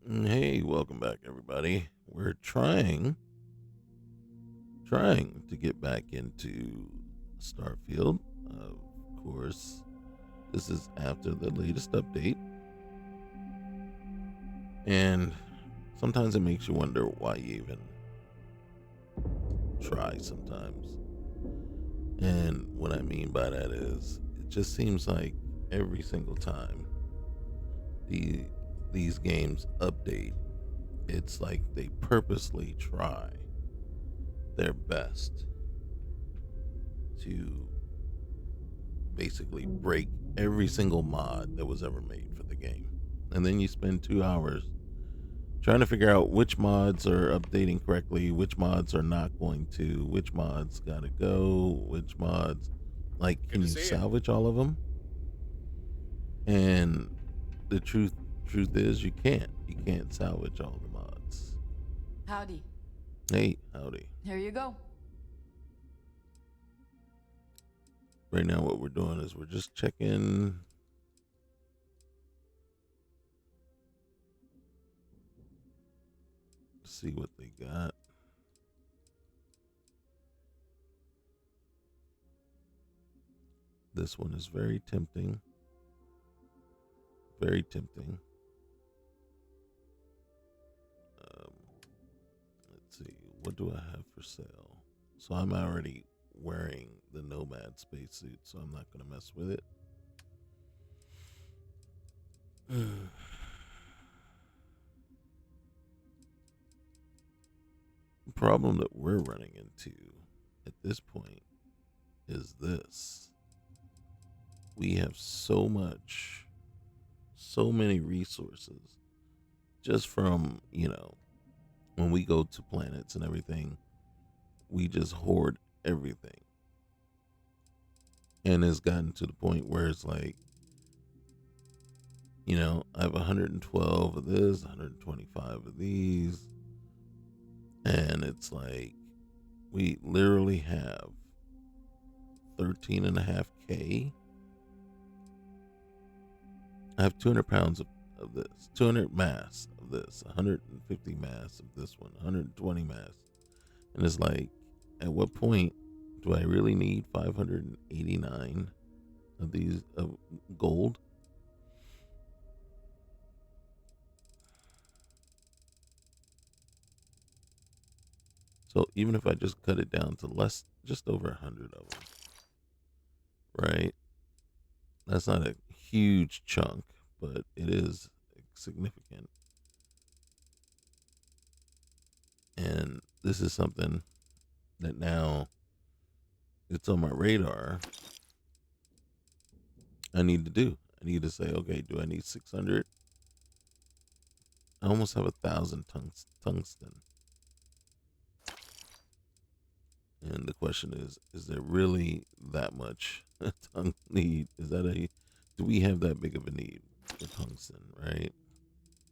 Hey, welcome back, everybody. We're trying to get back into Starfield. Of course, this is after the latest update, and sometimes it makes you wonder why you even try. Sometimes, and what I mean by that is, it just seems like every single time the these games update, it's like they purposely try their best to basically break every single mod that was ever made for the game. And then you spend 2 hours trying to figure out which mods are updating correctly, which mods are not going to, which mods gotta go, which mods, like, Good can to you see you. salvage all of them? And the truth is you can't. You can't salvage all the mods. Howdy. Hey, howdy. Here you go. Right now what we're doing is we're just checking to see what they got. This one is very tempting. Very tempting. Um, let's see. What do I have for sale? So I'm already wearing the Nomad spacesuit, so I'm not going to mess with it. The problem that we're running into at this point is this. We have so many resources just from, when we go to planets and everything, we just hoard everything. And it's gotten to the point where it's like, I have 112 of this, 125 of these. And it's like, we literally have 13.5K. I have 200 pounds of this, 200 mass of this, 150 mass of this one, 120 mass. And it's like, at what point do I really need 589 of these of gold? So even if I just cut it down to less, just over 100 of them, right? That's not a huge chunk, but it is significant. And this is something that now it's on my radar. I need to do. I need to say, okay, do I need 600? I almost have 1,000 tungsten. And the question is there really that much need? Do we have that big of a need for tungsten, right?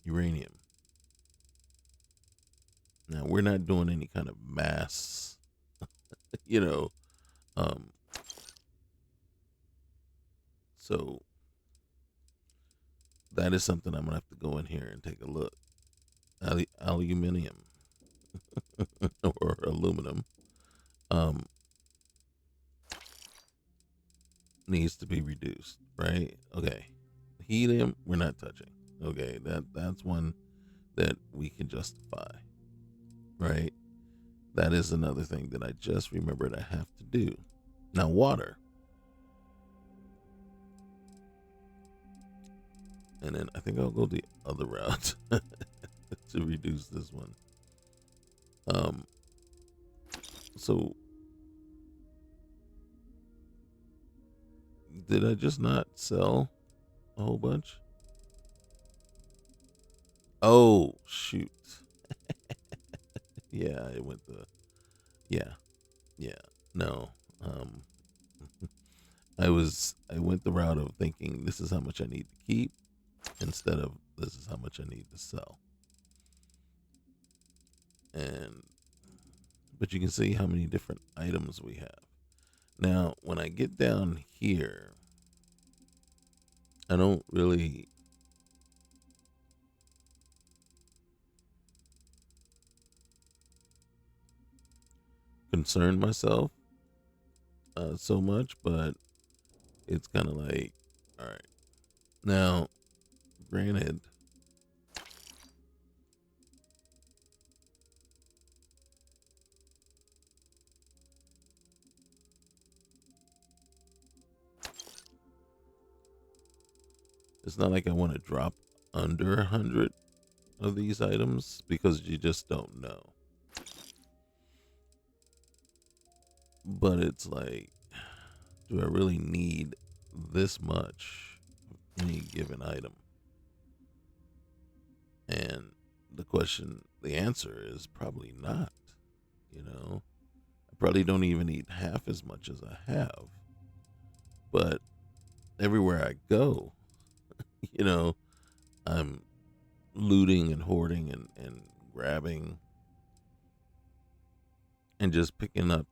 Uranium. Now, we're not doing any kind of mass, you know, um, so that is something I'm gonna have to go in here and take a look. Aluminium or aluminum um, needs to be reduced, right? Okay, helium we're not touching. Okay, that's one that we can justify, right? That is another thing that I just remembered I have to do. Now, water, and then I think I'll go the other route to reduce this one. Um, so did I just not sell a whole bunch? Oh shoot! Yeah, it went the yeah yeah no. Um, I went the route of thinking this is how much I need to keep instead of this is how much I need to sell. And but you can see how many different items we have. Now, when I get down here, I don't really concern myself so much, but it's kind of like, all right, now, granted, it's not like I want to drop under 100 of these items because you just don't know. But it's like, do I really need this much of any given item? And the answer is probably not. You know, I probably don't even need half as much as I have. But everywhere I go, you know, I'm looting and hoarding and grabbing and just picking up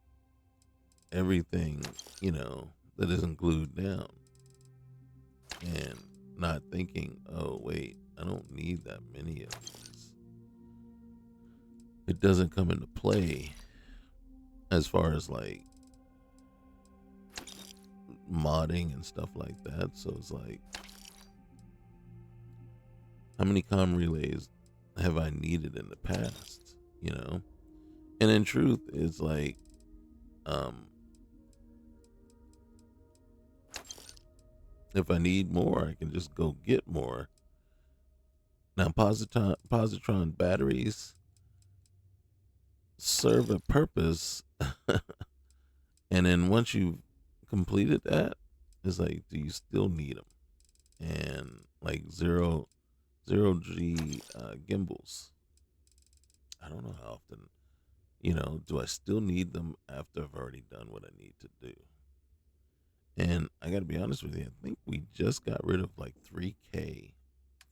everything, that isn't glued down and not thinking, oh, wait, I don't need that many of these. It doesn't come into play as far as like modding and stuff like that. So it's like, how many comm relays have I needed in the past, And in truth, it's like, if I need more, I can just go get more. Now, positron batteries serve a purpose, and then once you've completed that, it's like, do you still need them? And like zero G gimbals. I don't know how often, do I still need them after I've already done what I need to do? And I got to be honest with you, I think we just got rid of like 3K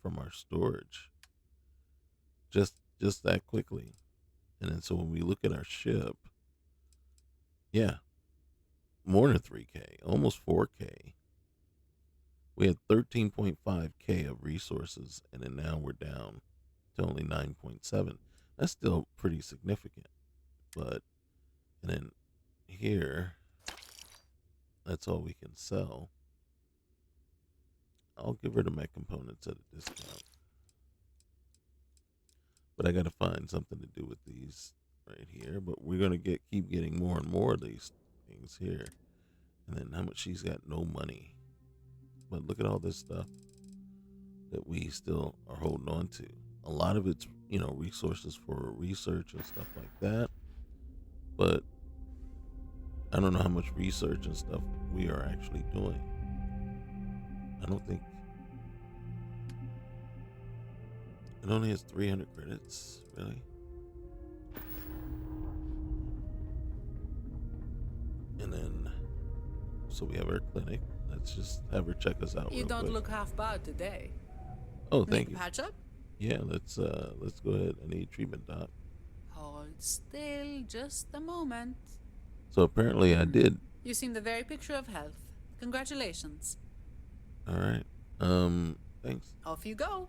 from our storage, just that quickly. And then so when we look at our ship, yeah, more than 3K, almost 4K. We had 13.5K of resources, and then now we're down to only 9.7. That's still pretty significant. But, and then here, that's all we can sell. I'll give her the mech components at a discount. But I got to find something to do with these right here. But we're going to keep getting more and more of these things here. And then how much she's got no money. But look at all this stuff that we still are holding on to. A lot of it's, resources for research and stuff like that. But I don't know how much research and stuff we are actually doing. I don't think it only has 300 credits, really. And then, so we have our clinic. Let's just have her check us out. You real don't quick. look half bad today. Oh, thank Need you. patch up? Yeah, let's go ahead. I need treatment, doc. Hold still, just a moment. So apparently I did. You seem the very picture of health. Congratulations. All right. Thanks. Off you go.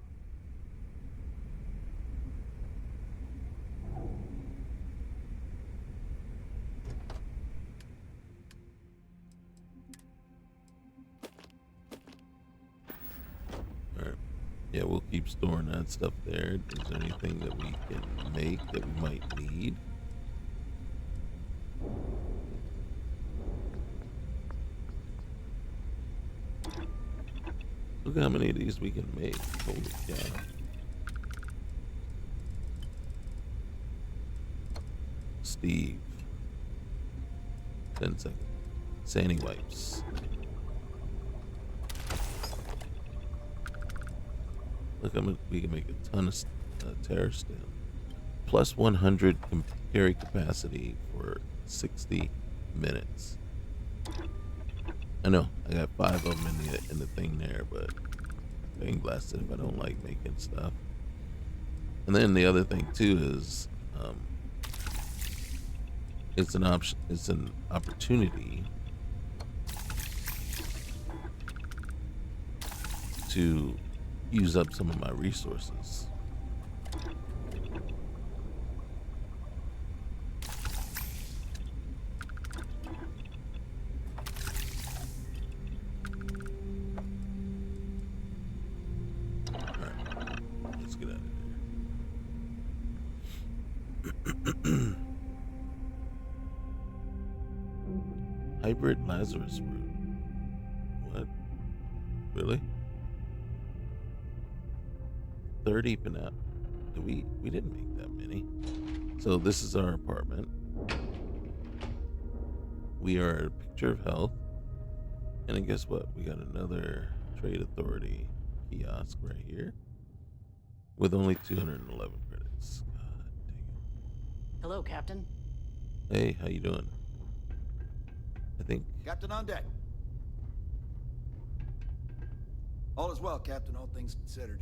All right. Yeah, we'll keep storing that stuff there. Is there anything that we can make that we might need? Look at how many of these we can make. Holy cow. Steve. 10 seconds. Sandy wipes. Look, we can make a ton of terror stem. Plus 100 carry capacity for 60 minutes. I know, I got 5 of them in the thing there, but I ain't blasted if I don't like making stuff. And then the other thing too is, it's an option. It's an opportunity to use up some of my resources. hybrid Lazarus root. What? Really? 30 banana. We didn't make that many. So this is our apartment. We are a picture of health. And then guess what? We got another trade authority kiosk right here with only 211 credits. God dang Hello, Captain. it. Hey, how you doing? I think Captain on deck. All is well, Captain, all things considered.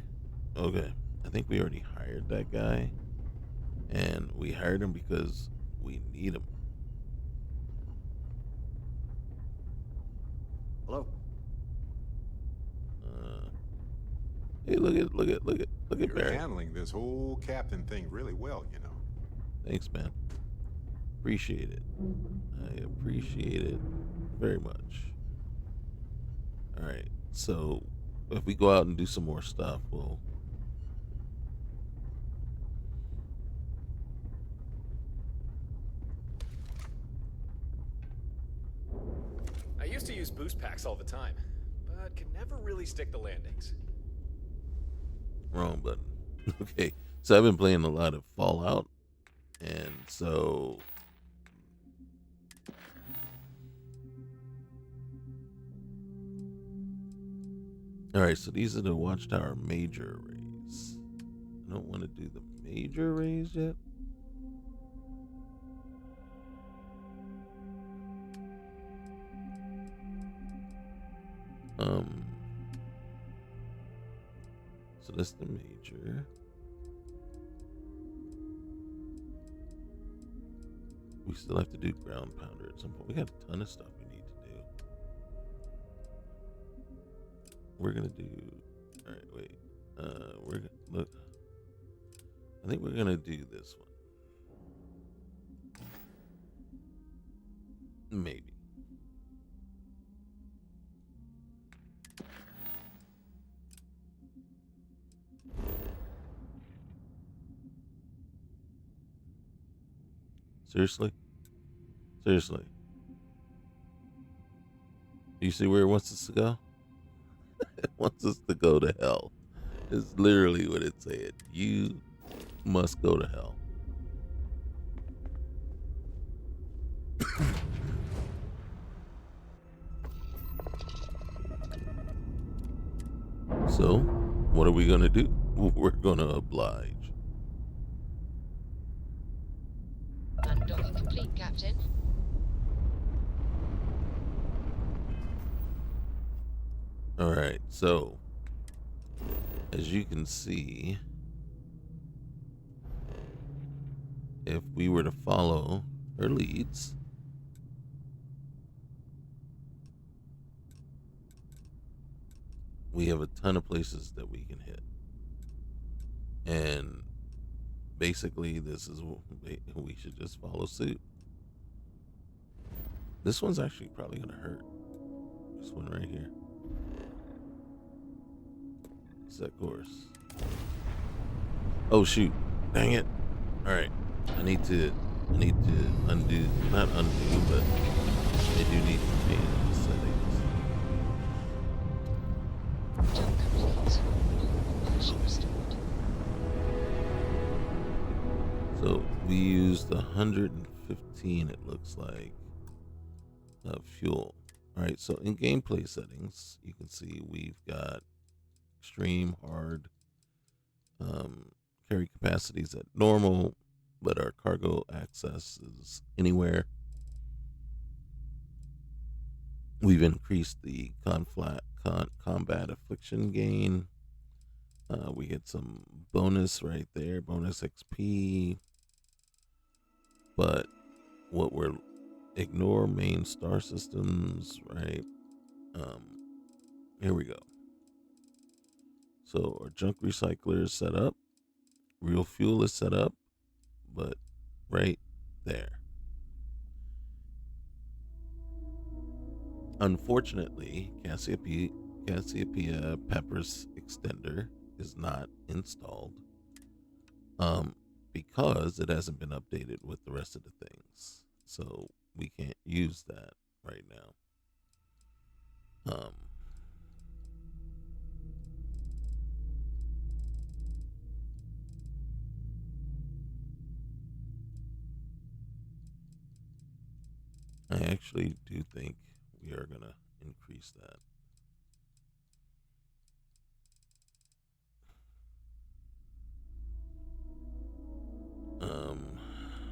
okay. I think we already hired that guy. And we hired him because we need him. Hello? Hey, look at You're Barrett. handling this whole captain thing really well, you know. Thanks, man. Appreciate it. I appreciate it very much. All right. So if we go out and do some more stuff, we'll. I used to use boost packs all the time, but could never really stick the landings. Wrong button. Okay. So I've been playing a lot of Fallout, and so all right. So these are the Watchtower major arrays. I don't want to do the major arrays yet. So that's the major. We still have to do ground pounder at some point. We got a ton of stuff we need to do. We're gonna do. All right, wait. We're gonna look. I think we're gonna do this one. Maybe. Seriously? Seriously. You see where it wants us to go? It wants us to go to hell. It's literally what it said. You must go to hell. So, what are we going to do? We're going to oblige. Undocking complete, Captain. All right, so as you can see, if we were to follow her leads, we have a ton of places that we can hit. And basically, this is what we should just follow suit. This one's actually probably going to hurt. This one right here. Set course. Oh shoot. Dang it. Alright. I need to undo, not undo, but I do need to change the settings. Jump complete. Motion restored. So we used 115, it looks like, of fuel. Alright, so in gameplay settings, you can see we've got extreme, hard, carry capacities at normal, but our cargo access is anywhere. We've increased the combat affliction gain. We get some bonus right there, bonus XP. But what we're ignore main star systems, right? Here we go. So our junk recycler is set up. Real fuel is set up, but right there. Unfortunately, Cassiopeia Pepper's extender is not installed because it hasn't been updated with the rest of the things. So we can't use that. right now. I actually do think we are gonna increase that.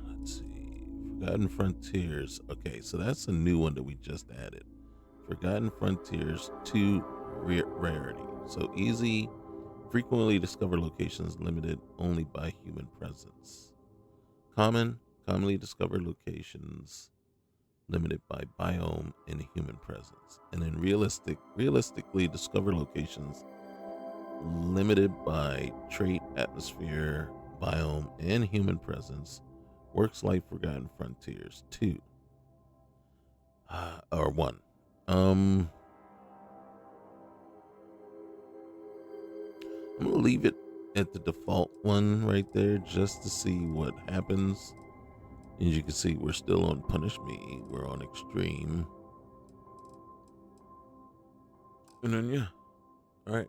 Let's see. Forgotten Frontiers. Okay, so that's a new one that we just added. Forgotten Frontiers 2 rarity. So easy, frequently discovered locations limited only by human presence. Common, commonly discovered locations limited by biome and human presence. And then realistically discovered locations limited by trait, atmosphere, biome, and human presence. Works like Forgotten Frontiers 2. Or 1. I'm gonna leave it at the default one right there just to see what happens. As you can see, we're still on Punish Me. We're on Extreme. And then, yeah. Alright.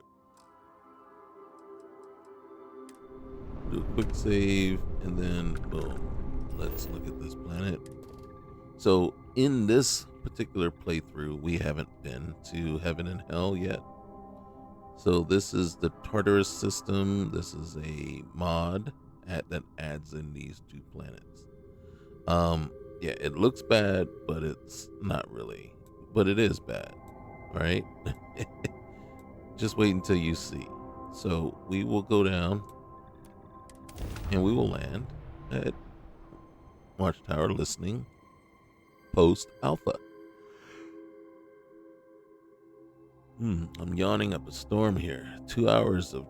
Do a quick save, and then, boom. Let's look at this planet. So, in this particular playthrough, we haven't been to Heaven and Hell yet. So, this is the Tartarus system. This is a mod that adds in these 2 planets. Yeah, it looks bad, but it's not really. But it is bad, right? Just wait until you see. So we will go down and we will land at Watchtower listening post alpha. I'm yawning up a storm here. 2 hours of,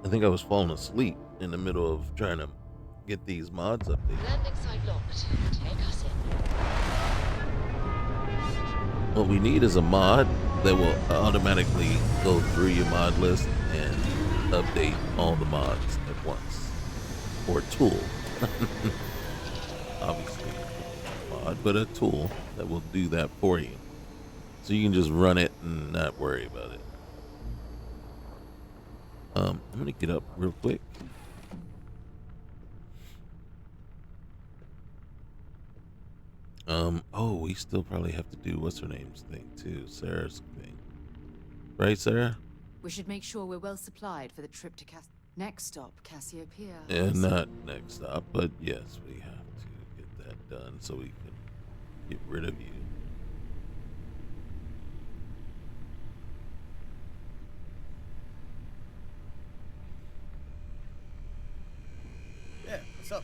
I think I was falling asleep in the middle of trying to get these mods updated. Landing site locked. Take us in. What we need is a mod that will automatically go through your mod list and update all the mods at once. Or a tool. Obviously, not a mod, but a tool that will do that for you. So you can just run it and not worry about it. I'm going to get up real quick. Oh, we still probably have to do what's her name's thing too, Sarah's thing. Right, Sarah? We should make sure we're well supplied for the trip to next stop, Cassiopeia. And not next stop, but yes, we have to get that done so we can get rid of you. Yeah, what's up?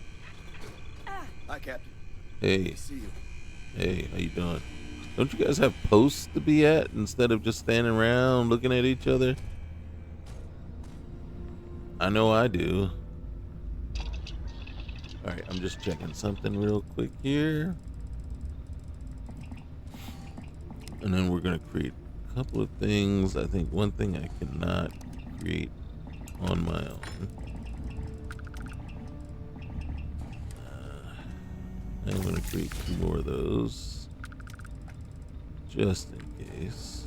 Hi, Captain. Hey, Good to see you. hey, how you doing? Don't you guys have posts to be at instead of just standing around looking at each other? I know I do. Alright, I'm just checking something real quick here. And then we're going to create a couple of things. I think one thing I cannot create on my own. I'm going to create 2 more of those. Just in case.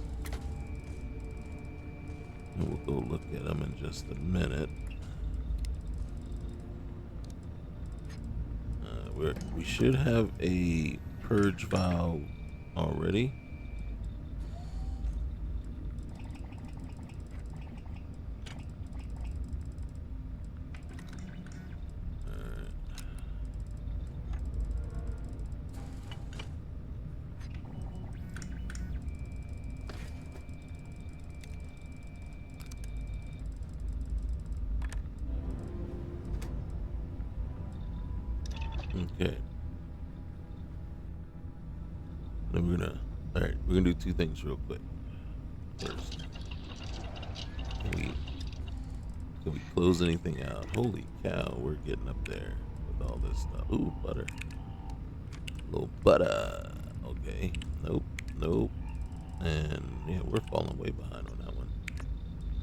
And we'll go look at them in just a minute. We should have a purge valve already. Okay. Then we're gonna do 2 things real quick. First, can we close anything out? Holy cow, we're getting up there with all this stuff. Ooh, butter. Little butter. Okay. Nope. And yeah, we're falling way behind on that one.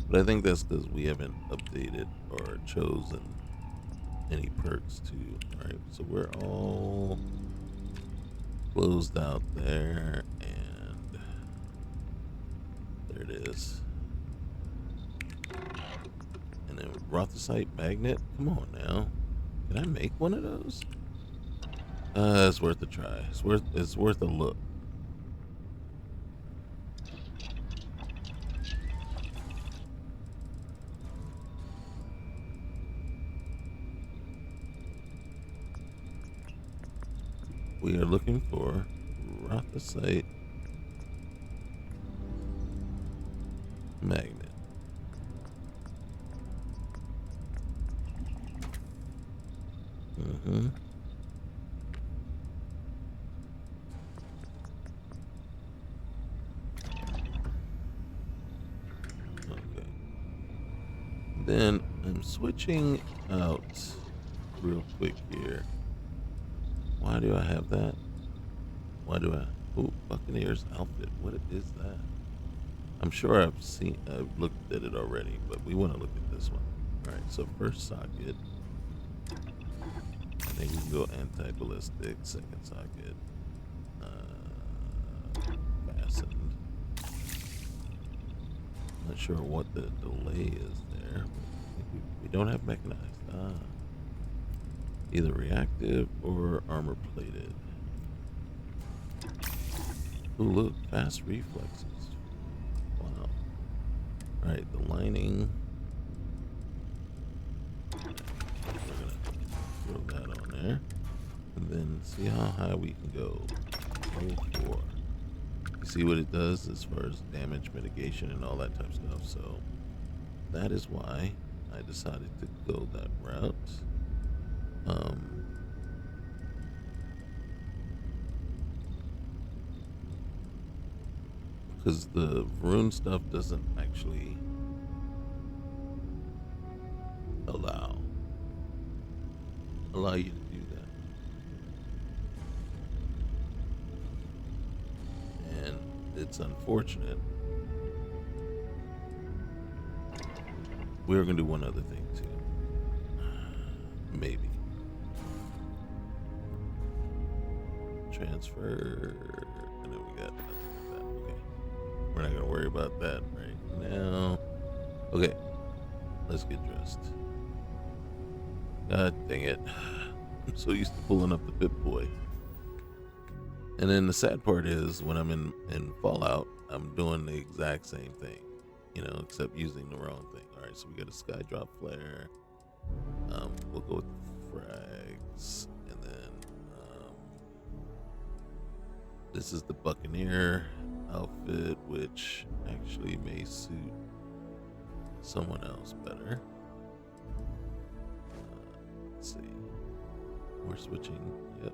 But I think that's because we haven't updated or chosen any perks too. Alright, so we're all closed out there, and there it is. And then Rothosite magnet. Come on now. Can I make one of those? It's worth a try. It's worth a look. We are looking for Rothosite magnet. Mm-hmm. Okay. Then I'm switching out real quick here. Why do I have that? Why do I? Oh, Buccaneer's outfit. What is that? I'm sure I've looked at it already, but we want to look at this one. All right. So first socket. I think we can go anti-ballistic. Second socket. Fastened. Not sure what the delay is there. But we don't have mechanized. Either reactive or armor plated. Ooh, look, fast reflexes. Wow. Alright, the lining. We're gonna throw that on there. And then see how high we can go. Level 4. You see what it does as far as damage mitigation and all that type of stuff. So that is why I decided to go that route. Because the rune stuff doesn't actually allow you to do that, and it's unfortunate. We're gonna do one other thing too, maybe transfer, and then we got nothing like that. Okay. We're not going to worry about that right now. Okay. Let's get dressed. God dang it. I'm so used to pulling up the Pip-Boy. And then the sad part is when I'm in Fallout, I'm doing the exact same thing, except using the wrong thing. All right, so we got a sky drop flare. We'll go with the frags. And then this is the Buccaneer outfit, which actually may suit someone else better. Let's see. We're switching. Yep.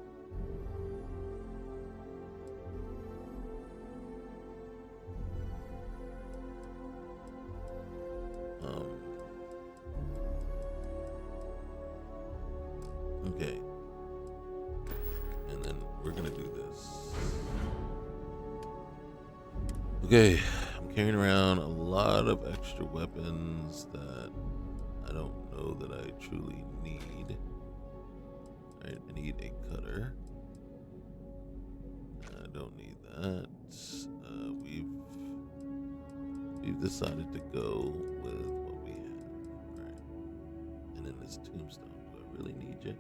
Okay. And then we're gonna do this. Okay, I'm carrying around a lot of extra weapons that I don't know that I truly need. Alright, I need a cutter. I don't need that. We've decided to go with what we have. Alright. And then this tombstone. Do I really need you?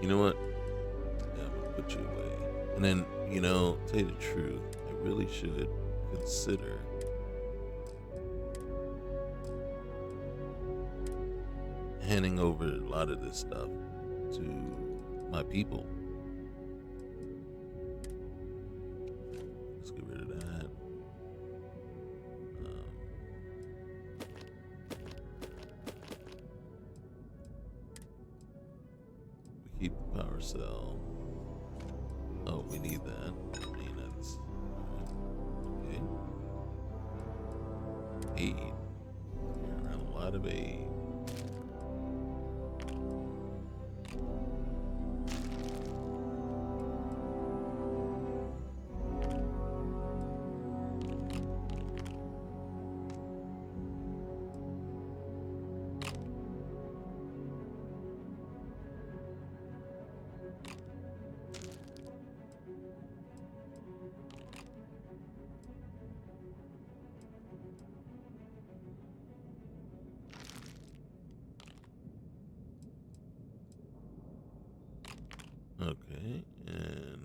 You know what? Yeah, I'm gonna put you away. And then, tell you the truth, I really should consider handing over a lot of this stuff to my people. Let's get rid of that. We keep the power cell. Oh, we need that. I mean, that's okay. Aid. Around a lot Bada bing. Okay, and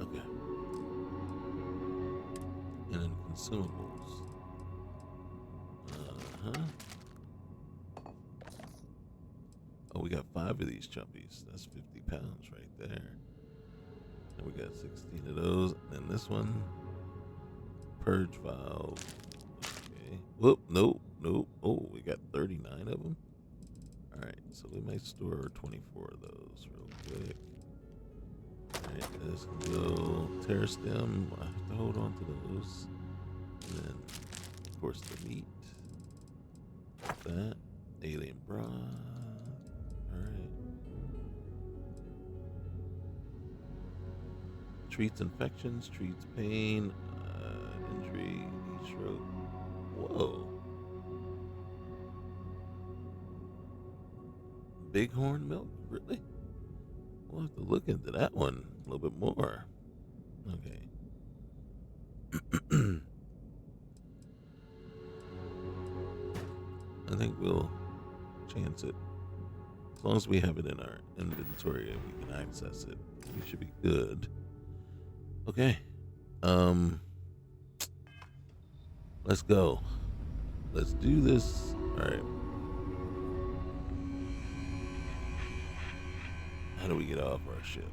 okay, and then consumables. Oh, we got 5 of these chumpies. That's 50 pounds right there. And we got 16 of those. And then this one, purge valve. Okay. Whoop, nope. Oh, we got 39 of them. All right, so we might store 24 of those real quick. All right, let's go tear stem. I have to hold on to those. And then, of course, the meat. That alien broth. All right. Treats infections, treats pain, injury, heat stroke. Whoa. Bighorn milk? Really? We'll have to look into that one a little bit more. Okay. I think we'll chance it. As long as we have it in our inventory and we can access it, we should be good. Okay. Let's go. Let's do this. All right. How do we get off our ship?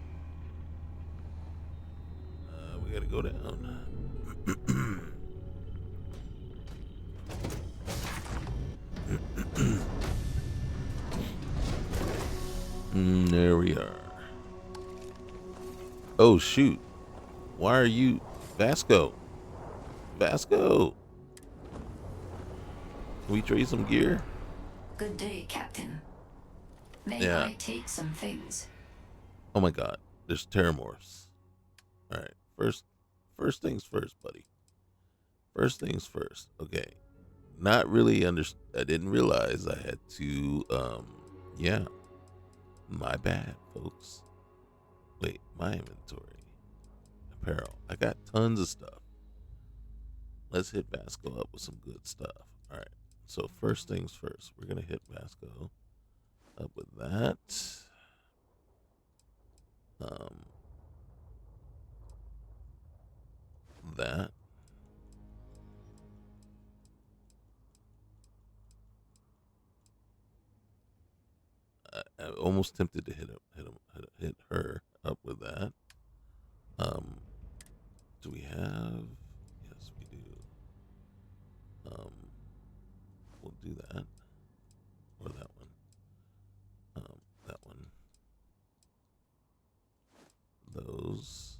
We gotta go down. There we are. Oh shoot! Why are you, Vasco? Vasco, can we trade some gear? Good day, Captain. May Yeah. I take some things? Oh my God! There's terramorphs. All right. First things first, buddy. First things first. Okay. Not really I didn't realize I had to. Yeah. My bad, folks. Wait, my inventory. Apparel. I got tons of stuff. Let's hit Vasco up with some good stuff. All right. So first things first, we're gonna hit Vasco up with that. That. I'm almost tempted to hit her up with that. Do we have? Yes, we do. We'll do that or that one. That one. Those.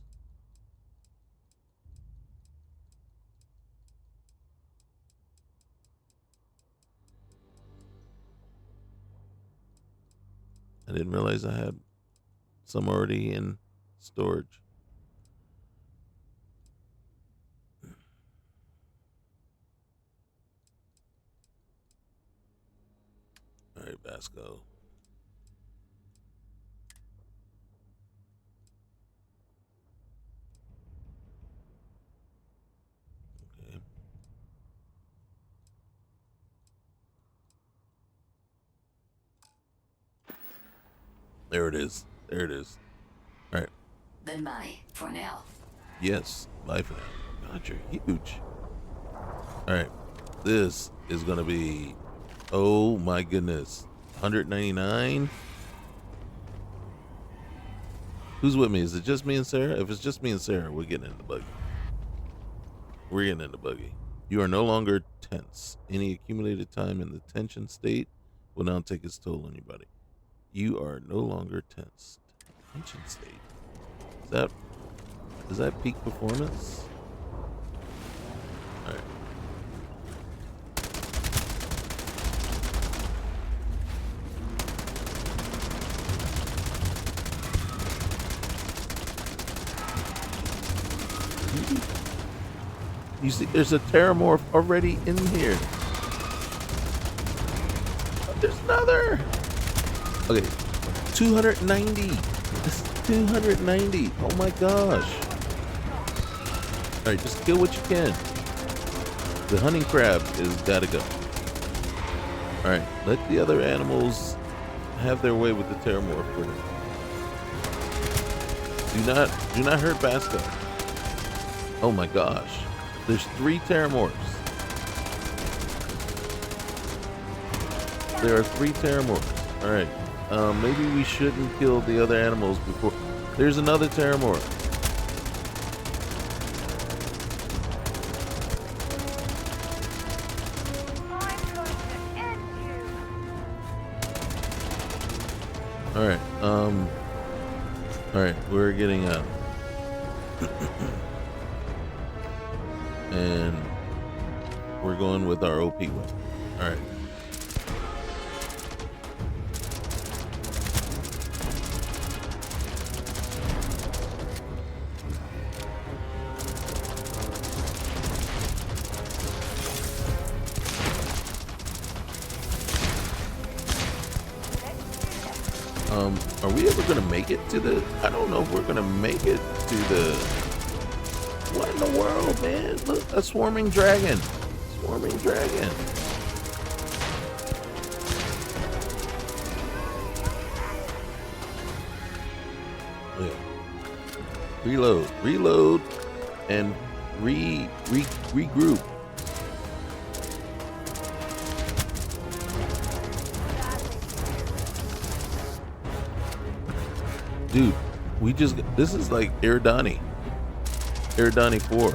I didn't realize I had some already in storage. All right, Vasco. Okay. There it is. There it is. All right. Then bye for now. Yes. Bye for now. God, you're huge. All right. This is going to be, oh my goodness, 199. Who's with me? Is it just me and Sarah? If it's just me and Sarah, we're getting in the buggy. We're getting in the buggy. You are no longer tense. Any accumulated time in the tension state will now take its toll on your body. You are no longer tense. Tension state. Is that peak performance? All right. You see, there's a Terramorph already in here. There's another. Okay, 290. This is 290. Oh my gosh. All right, just kill what you can. The hunting crab is gotta go. All right, let the other animals have their way with the Terramorph. Do not hurt Basco. Oh my gosh. There's 3 Terramorphs. There are 3 Terramorphs. All right. Maybe we shouldn't kill the other animals before. There's another Terramorph. All right. All right. We're getting out. And we're going with our OP weapon. All right. Are we ever gonna make it to the? I don't know if we're gonna make it to the. What in the world, man? Look, a swarming dragon. Swarming dragon. Yeah. Reload, and regroup. Dude, this is like Iridani 4.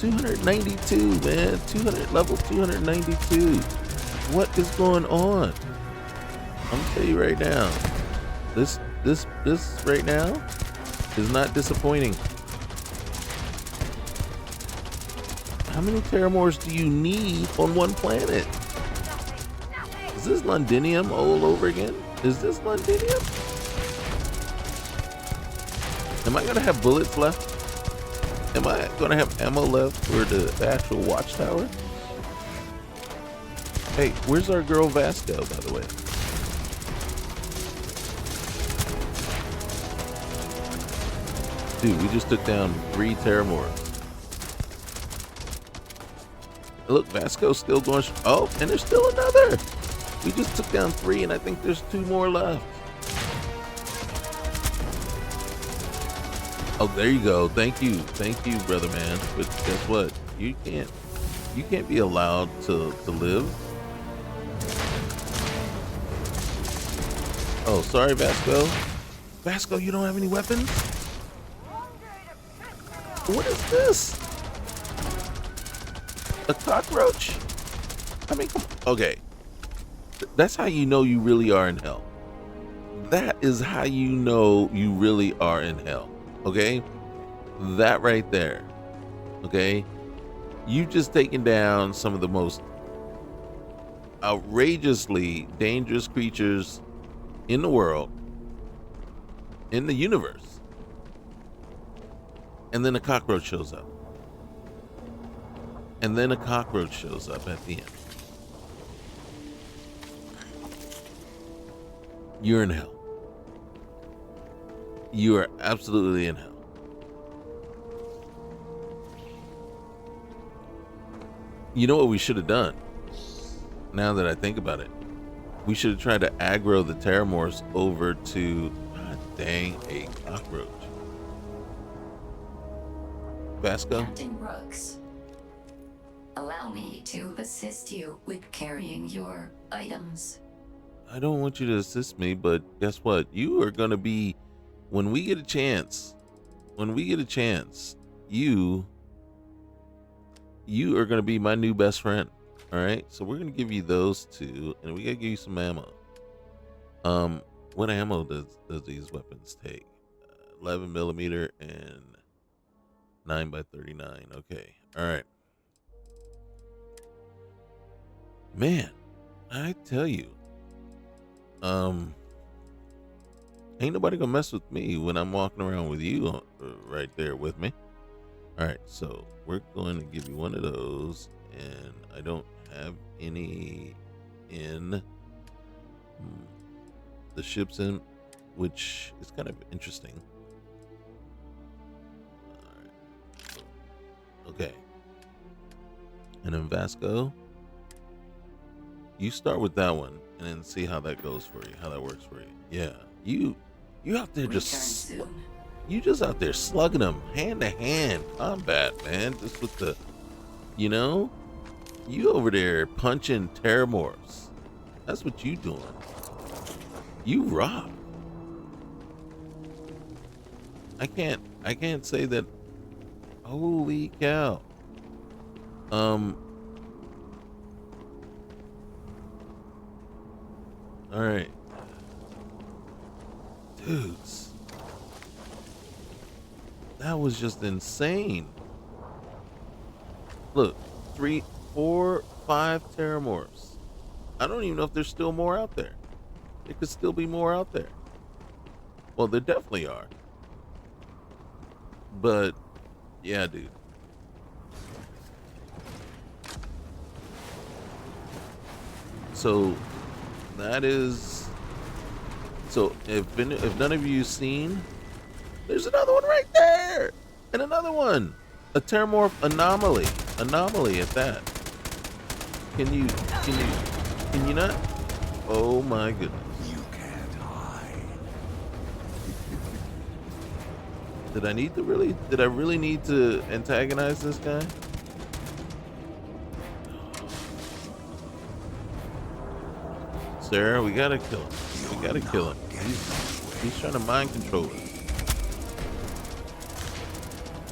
292, man. Level 292. What is going on? I'm gonna tell you right now. This right now is not disappointing. How many Terramorphs do you need on one planet? Is this Londinium all over again? Is this Londinium? Am I gonna have bullets left? Am I gonna have ammo left for the actual Watchtower? Hey, where's our girl Vasco, by the way? Dude, we just took down 3 Terramorphs. Look, Vasco's still going. Oh, and there's still another. We just took down 3, and I think there's 2 more left. Oh, there you go. Thank you, brother man. But guess what? You can't be allowed to live. Oh, sorry, Vasco. Vasco, you don't have any weapons? What is this? A cockroach? I mean, come on. Okay. That's how you know you really are in hell. That is how you know you really are in hell. Okay? That right there. Okay? You've just taken down some of the most outrageously dangerous creatures in the world, in the universe. And then a cockroach shows up. And then a cockroach shows up at the end. You're in hell. You are absolutely in hell. You know what we should have done? Now that I think about it, we should have tried to aggro the Terramorphs over to, god dang, a cockroach. Vasco? Captain Brooks, allow me to assist you with carrying your items. I don't want you to assist me, but guess what? You are going to be, when we get a chance, you are going to be my new best friend. All right, so we're gonna give you those two, and we gotta give you some ammo. What ammo does these weapons take? 11 millimeter and 9x39. Okay, all right. Man, I tell you, ain't nobody gonna mess with me when I'm walking around with you right there with me. All right, so we're going to give you one of those, and I don't have any in the ships in, which is kind of interesting. All right. Okay. And then Vasco, you start with that one, and then see how that goes for you, how that works for you. Yeah, you out there Return just soon. you just out there slugging them hand to hand combat, man. Just with the, you over there punching terramorphs. That's what you doing. You rock. I can't say that. Holy cow. All right. Dudes. That was just insane. Look, 3, 4, 5 terramorphs. I don't even know if there's still more out there. There could still be more out there. Well, there definitely are. But, yeah, dude. So, that is... So, if none of you seen... There's another one right there! And another one! A terramorph anomaly. Anomaly at that. Can you not? Oh my goodness. You can't hide. Did I really need to antagonize this guy? Sarah, we gotta kill him. We gotta kill him. He's trying to mind control us.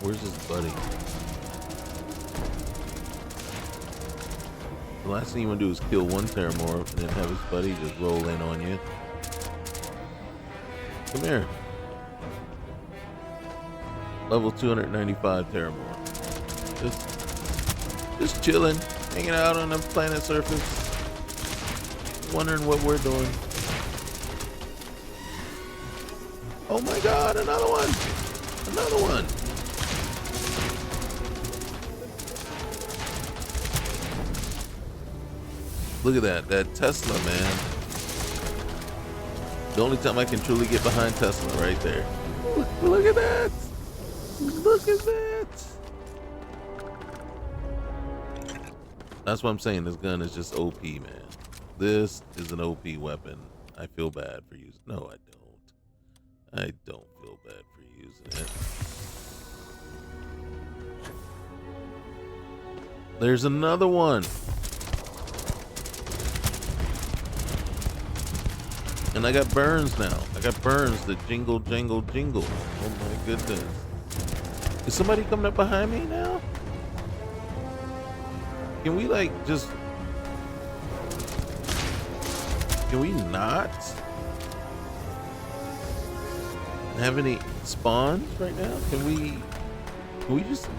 Where's his buddy? The last thing you want to do is kill one terramorph and then have his buddy just roll in on you. Come here. Level 295 terramorph. Just chilling, hanging out on the planet surface, wondering what we're doing. Oh my god, another one! Another one! Look at that Tesla, man. The only time I can truly get behind Tesla right there. Look at that! Look at that! That's what I'm saying, this gun is just OP, man. This is an OP weapon. I feel bad for using it. No, I don't. I don't feel bad for using it. There's another one. And I got burns now. I got burns that jingle, jangle, jingle. Oh my goodness. Is somebody coming up behind me now? Can we like just... Can we not have any spawns right now? Can we just...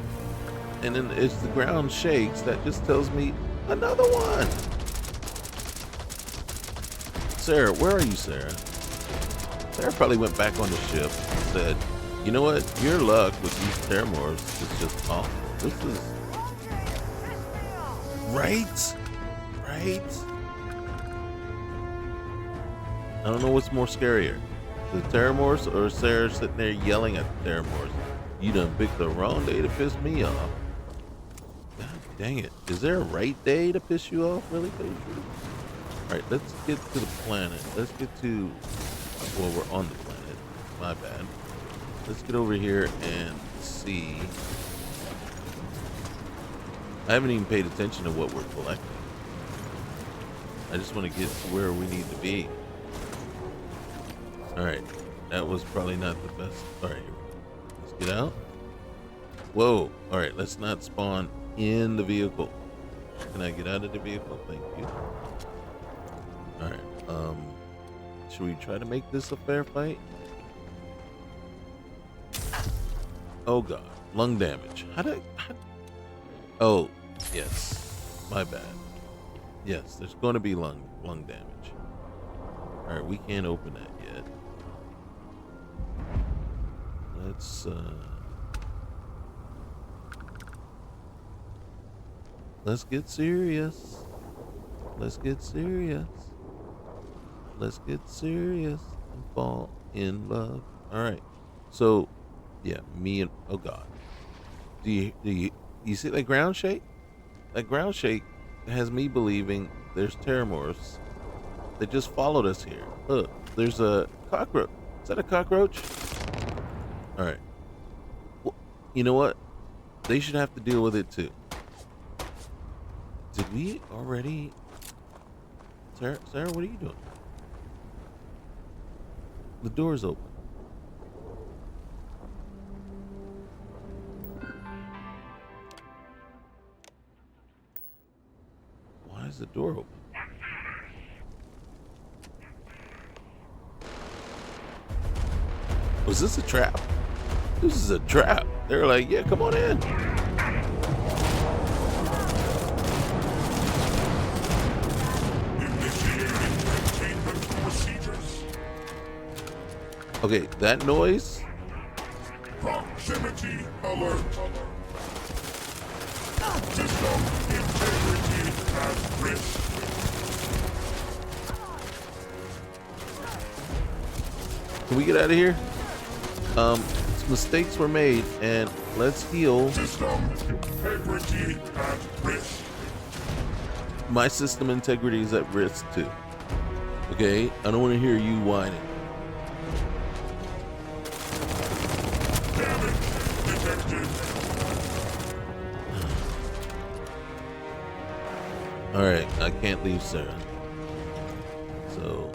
And then as the ground shakes, that just tells me another one. Sarah, where are you, Sarah? Sarah probably went back on the ship and said, you know what? Your luck with these terramorphs is just awful. This is... Right? Right? I don't know what's more scarier. The terramorphs or Sarah sitting there yelling at the terramorphs. You done picked the wrong day to piss me off. God dang it. Is there a right day to piss you off, really, Pedro? Alright, let's get to the planet. Let's get to... Well, we're on the planet. My bad. Let's get over here and see. I haven't even paid attention to what we're collecting. I just want to get to where we need to be. Alright, that was probably not the best. Alright, let's get out. Whoa, alright, let's not spawn in the vehicle. Can I get out of the vehicle? Thank you. Alright, should we try to make this a fair fight? Oh god, lung damage. Oh, yes. My bad. Yes, there's going to be lung damage. Alright, we can't open that yet. Let's get serious. Let's get serious. Let's get serious and fall in love. Alright. So, yeah, me and oh god. Do you see that ground shake? That ground shake has me believing there's Terramorphs that just followed us here. Look, there's a cockroach. Is that a cockroach? Alright. Well, you know what? They should have to deal with it too. Did we already... Sarah, what are you doing? The door's open. Why is the door open? Was this a trap? This is a trap. They're like, yeah, come on in. Okay, that noise. Proximity alert. System integrity at risk. Can we get out of here? Mistakes were made, and let's heal. System integrity at risk. My system integrity is at risk too. Okay, I don't want to hear you whining. Damage detected. All right, I can't leave Sarah, so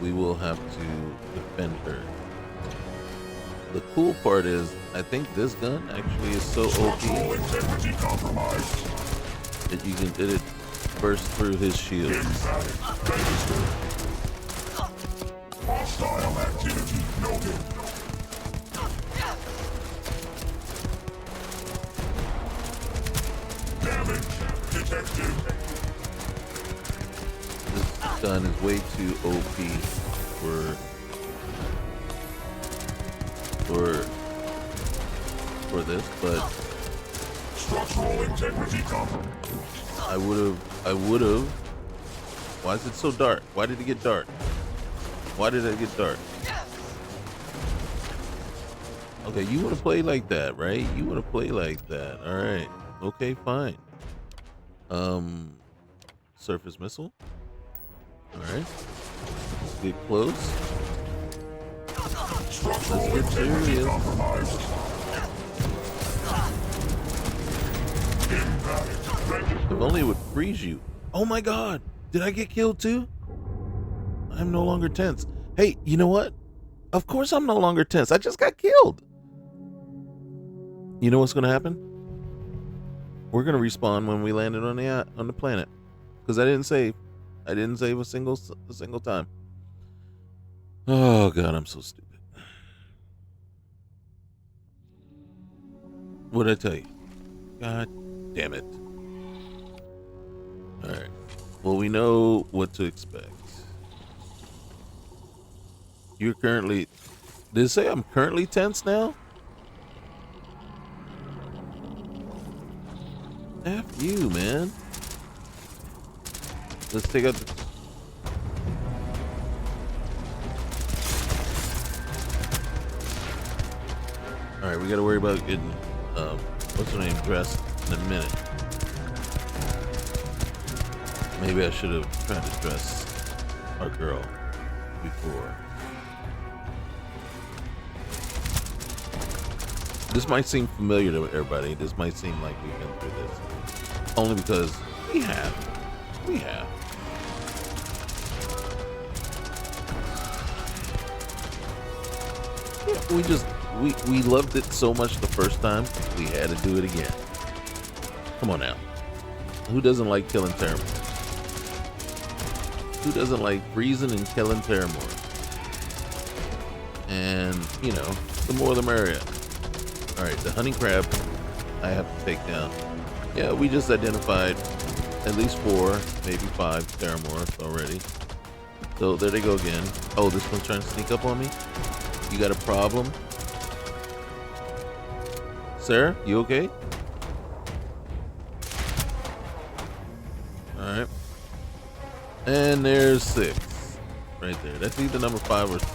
we will have to defend her. The cool part is, I think this gun actually is so OP that you can get it burst through his shield. Hostile activity noted. Damage detected. This gun is way too OP for this, but Structural integrity compromised. I would have. Why is it so dark? Why did it get dark? Why did it get dark? Okay, you want to play like that, right? You want to play like that. All right. Okay, fine. Surface missile. All right. Let's get close. Let's get serious. If only it would freeze you. Oh my god. Did I get killed too? I'm no longer tense. Hey, you know what? Of course I'm no longer tense. I just got killed. You know what's going to happen? We're going to respawn when we landed on the planet. Because I didn't save. I didn't save a single time. Oh god, I'm so stupid. What'd I tell you? God damn it. Alright. Well, we know what to expect. You're currently... Did it say I'm currently tense now? F you, man. Let's take out the... Alright, we gotta worry about getting, what's her name, dressed in a minute. Maybe I should have tried to dress our girl before. This might seem familiar to everybody. This might seem like we've been through this. Only because we have. We have. Yeah, we loved it so much the first time, we had to do it again. Come on now. Who doesn't like killing Terramore? Who doesn't like freezing and killing Terramore? And, you know, the more the merrier. Alright, the honey crab I have to take down. Yeah, we just identified at least 4, maybe 5 Terramorphs already. So there they go again. Oh, this one's trying to sneak up on me? You got a problem? Sarah, you okay? Alright. And there's 6. Right there. That's either number 5 or 6.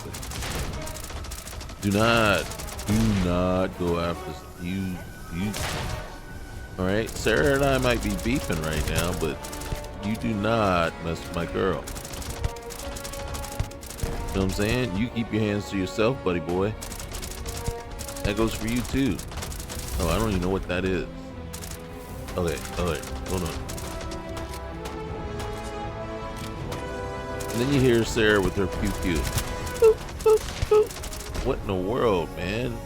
Do not go after you. Alright, Sarah and I might be beefing right now, but you do not mess with my girl. You know what I'm saying? You keep your hands to yourself, buddy boy. That goes for you too. Oh, I don't even know what that is. Okay, hold on. And then you hear Sarah with her pew pew. Boop, boop, boop. What in the world, man?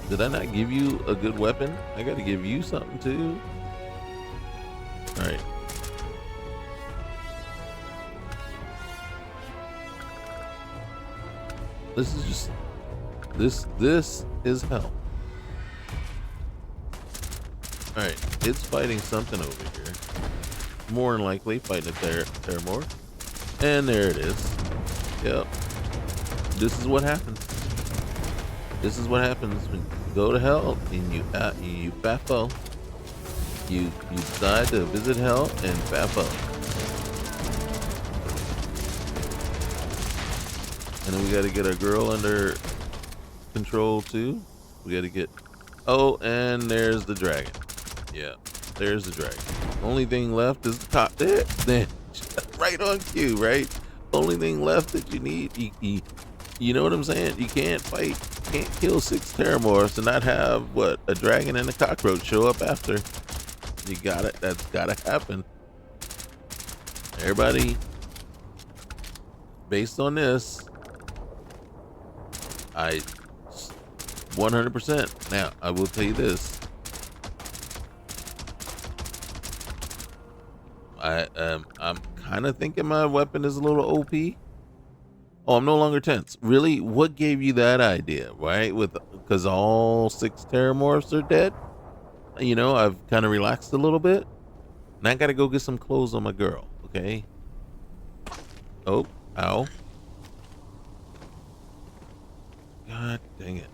Did I not give you a good weapon? I gotta give you something too. Alright. This is just this is hell. Alright, it's fighting something over here. More than likely fighting a Terramorph. And there it is. Yep. This is what happens. This is what happens when you go to hell and you FAFO. You decide to visit hell and FAFO. And then we got to get our girl under control too. We got to get. Oh, and there's the dragon. Yeah, there's the dragon. Only thing left is the top. There, right on cue, right? Only thing left that you need. You know what I'm saying? You can't fight. Can't kill 6 Terramorphs and not have what, a dragon and a cockroach show up after. You got it. That's gotta happen. Everybody, based on this, I 100%. Now I will tell you this. I'm kind of thinking my weapon is a little OP. Oh, I'm no longer tense. Really? What gave you that idea, right? Because all 6 Terramorphs are dead? You know, I've kind of relaxed a little bit. And I got to go get some clothes on my girl, okay? Oh, ow. God dang it.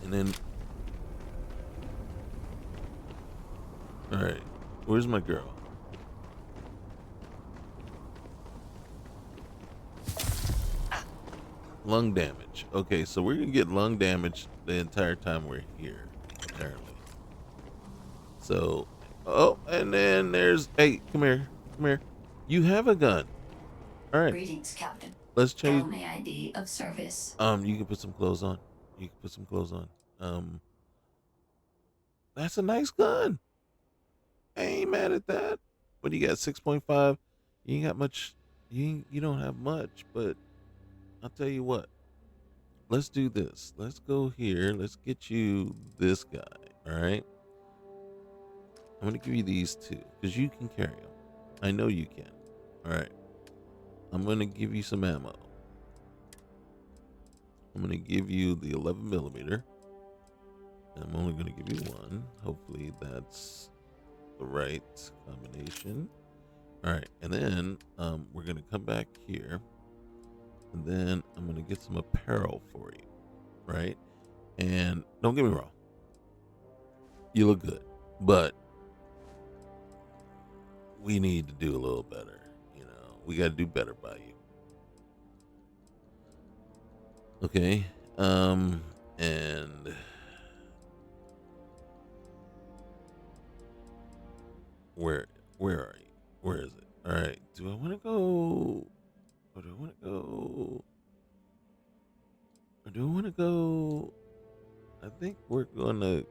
And then, all right, where's my girl? Lung damage. Okay, so we're gonna get lung damage the entire time we're here, apparently. So, oh, and then there's, hey, come here. You have a gun. All right. Greetings, Captain. Let's change. Tell me ID of service. You can put some clothes on. That's a nice gun. I ain't mad at that. But you got 6.5. You ain't got much. You don't have much, but I'll tell you what. Let's do this. Let's go here. Let's get you this guy. All right. I'm gonna give you these 2 because you can carry them. I know you can. All right. I'm gonna give you some ammo. I'm gonna give you the 11mm. I'm only gonna give you 1. Hopefully that's the right combination. All right, and then we're gonna come back here, and then I'm gonna get some apparel for you, right? And don't get me wrong, you look good, but we need to do a little better. You know, we got to do better by you. Okay, and where are you? Where is it? All right. Do I want to go? Or do I want to go? Or do I want to go? I think we're gonna.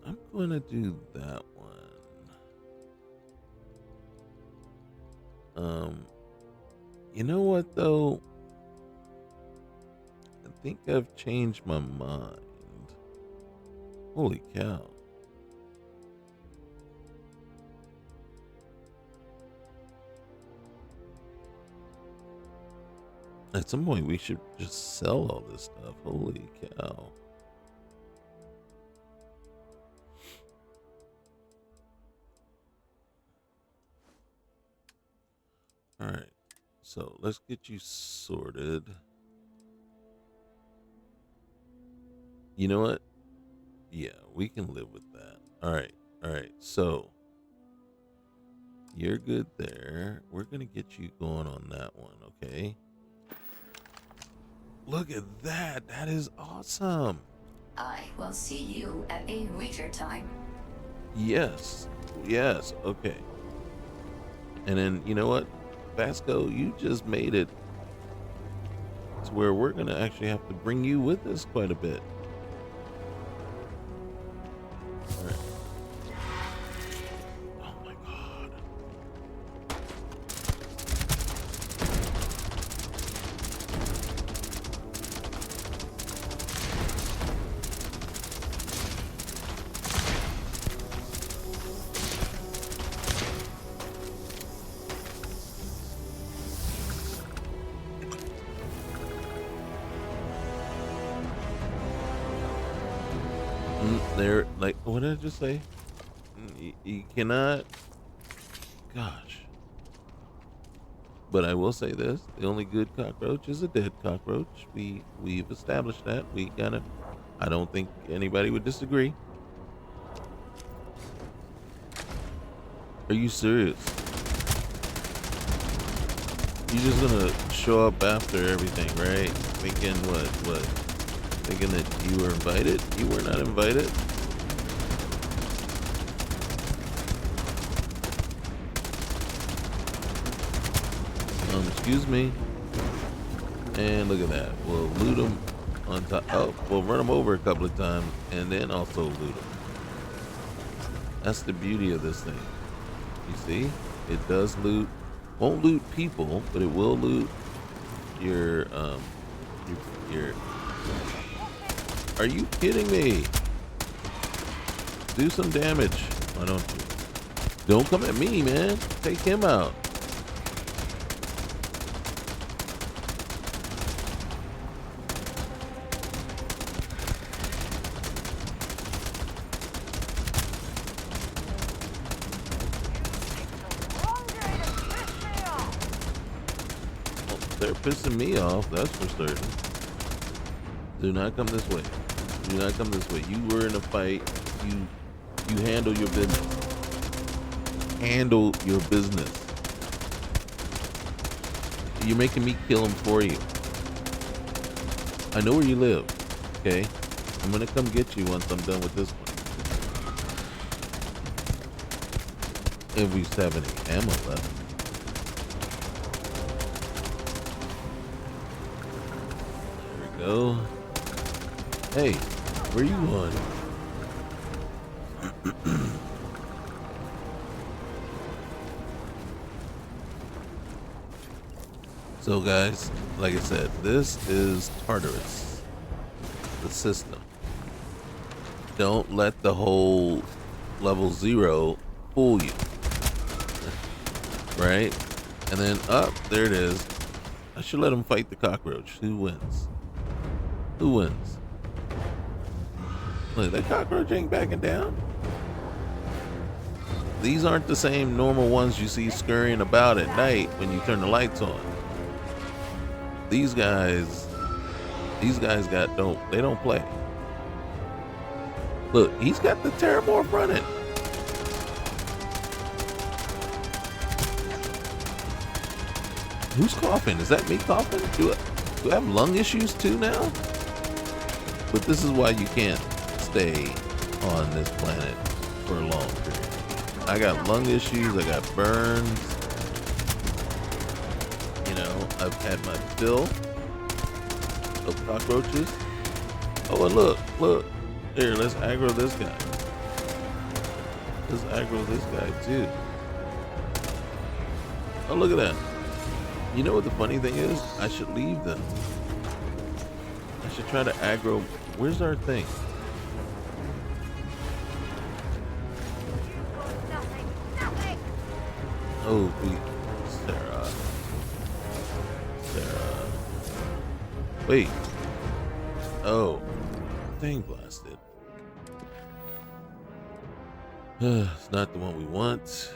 I'm gonna do that one. Um, you know what though? I think I've changed my mind. Holy cow. At some point, we should just sell all this stuff. Holy cow. All right. So let's get you sorted. You know what? Yeah, we can live with that. All right. All right. So you're good there. We're going to get you going on that one. Okay. Look at that. That is awesome. I will see you at a later time. Yes. Yes. Okay. And then, you know what? Vasco, you just made it to where we're going to actually have to bring you with us quite a bit. All right. Oh my God. They're like, what did I just say? You cannot. Gosh. But I will say this: the only good cockroach is a dead cockroach. We've established that. We gotta. I don't think anybody would disagree. Are you serious? You're just gonna show up after everything, right? Thinking what? Thinking that you were invited? You were not invited. Excuse me. And look at that. We'll loot them on top. Oh, we'll run them over a couple of times and then also loot them. That's the beauty of this thing. You see? It does loot. Won't loot people, but it will loot your. Are you kidding me? Do some damage. Why don't you? Don't come at me, man. Take him out. Well, they're pissing me off, that's for certain. Do not come this way. Do not come this way. You were in a fight. You handle your business. Handle your business. You're making me kill him for you. I know where you live. Okay? I'm gonna come get you once I'm done with this one. MV70 ammo left. There we go. Hey, where you going? So guys, like I said, this is Tartarus, the system. Don't let the whole level 0 fool you. Right? And then up, there it is. I should let him fight the cockroach. Who wins? Who wins? Look, that cockroach ain't backing down. These aren't the same normal ones you see scurrying about at night when you turn the lights on. These guys they don't play. Look, he's got the Terramorph running. Who's coughing? Is that me coughing? Do I have lung issues too now? But this is why you can't stay on this planet for a long period. I got lung issues. I got burns. You know, I've had my fill of cockroaches. Oh, and look. Here, let's aggro this guy. Let's aggro this guy too. Oh, look at that. You know what the funny thing is? I should leave them. I should try to aggro. Where's our thing? Oh, Sarah. Wait. Oh. Dang blasted. It's not the one we want.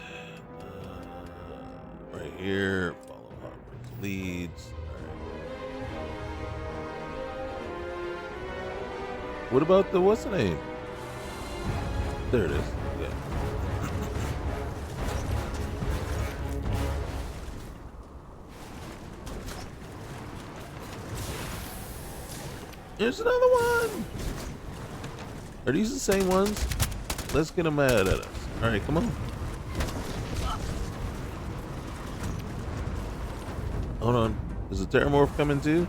Right here. Follow Harper's leads. Alright. What about the what's the name? There it is. Yeah. There's another one. Are these the same ones? Let's get them mad at us. All right, come on. Hold on. Is the Terramorph coming too?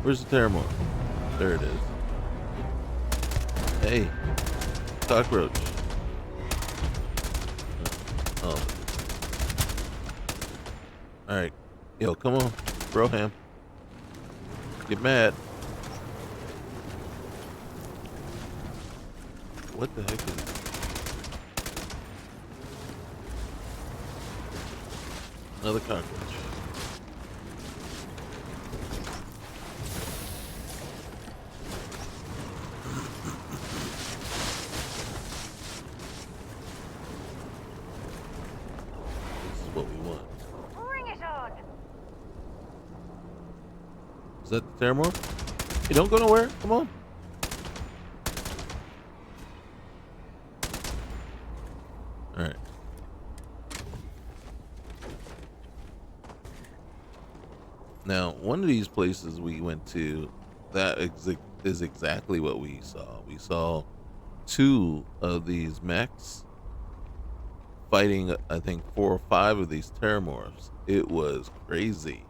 Where's the Terramorph? There it is. Hey, cockroach. Oh. All right. Yo, come on, Broham. Get mad. What the heck is it? Another cockroach. This is what we want. Bring it on. Is that the Terramorph? Hey, don't go nowhere. Come on. All right. Now, one of these places we went to, that is exactly what we saw. We saw two of these mechs fighting, I think, 4 or 5 of these Terramorphs. It was crazy.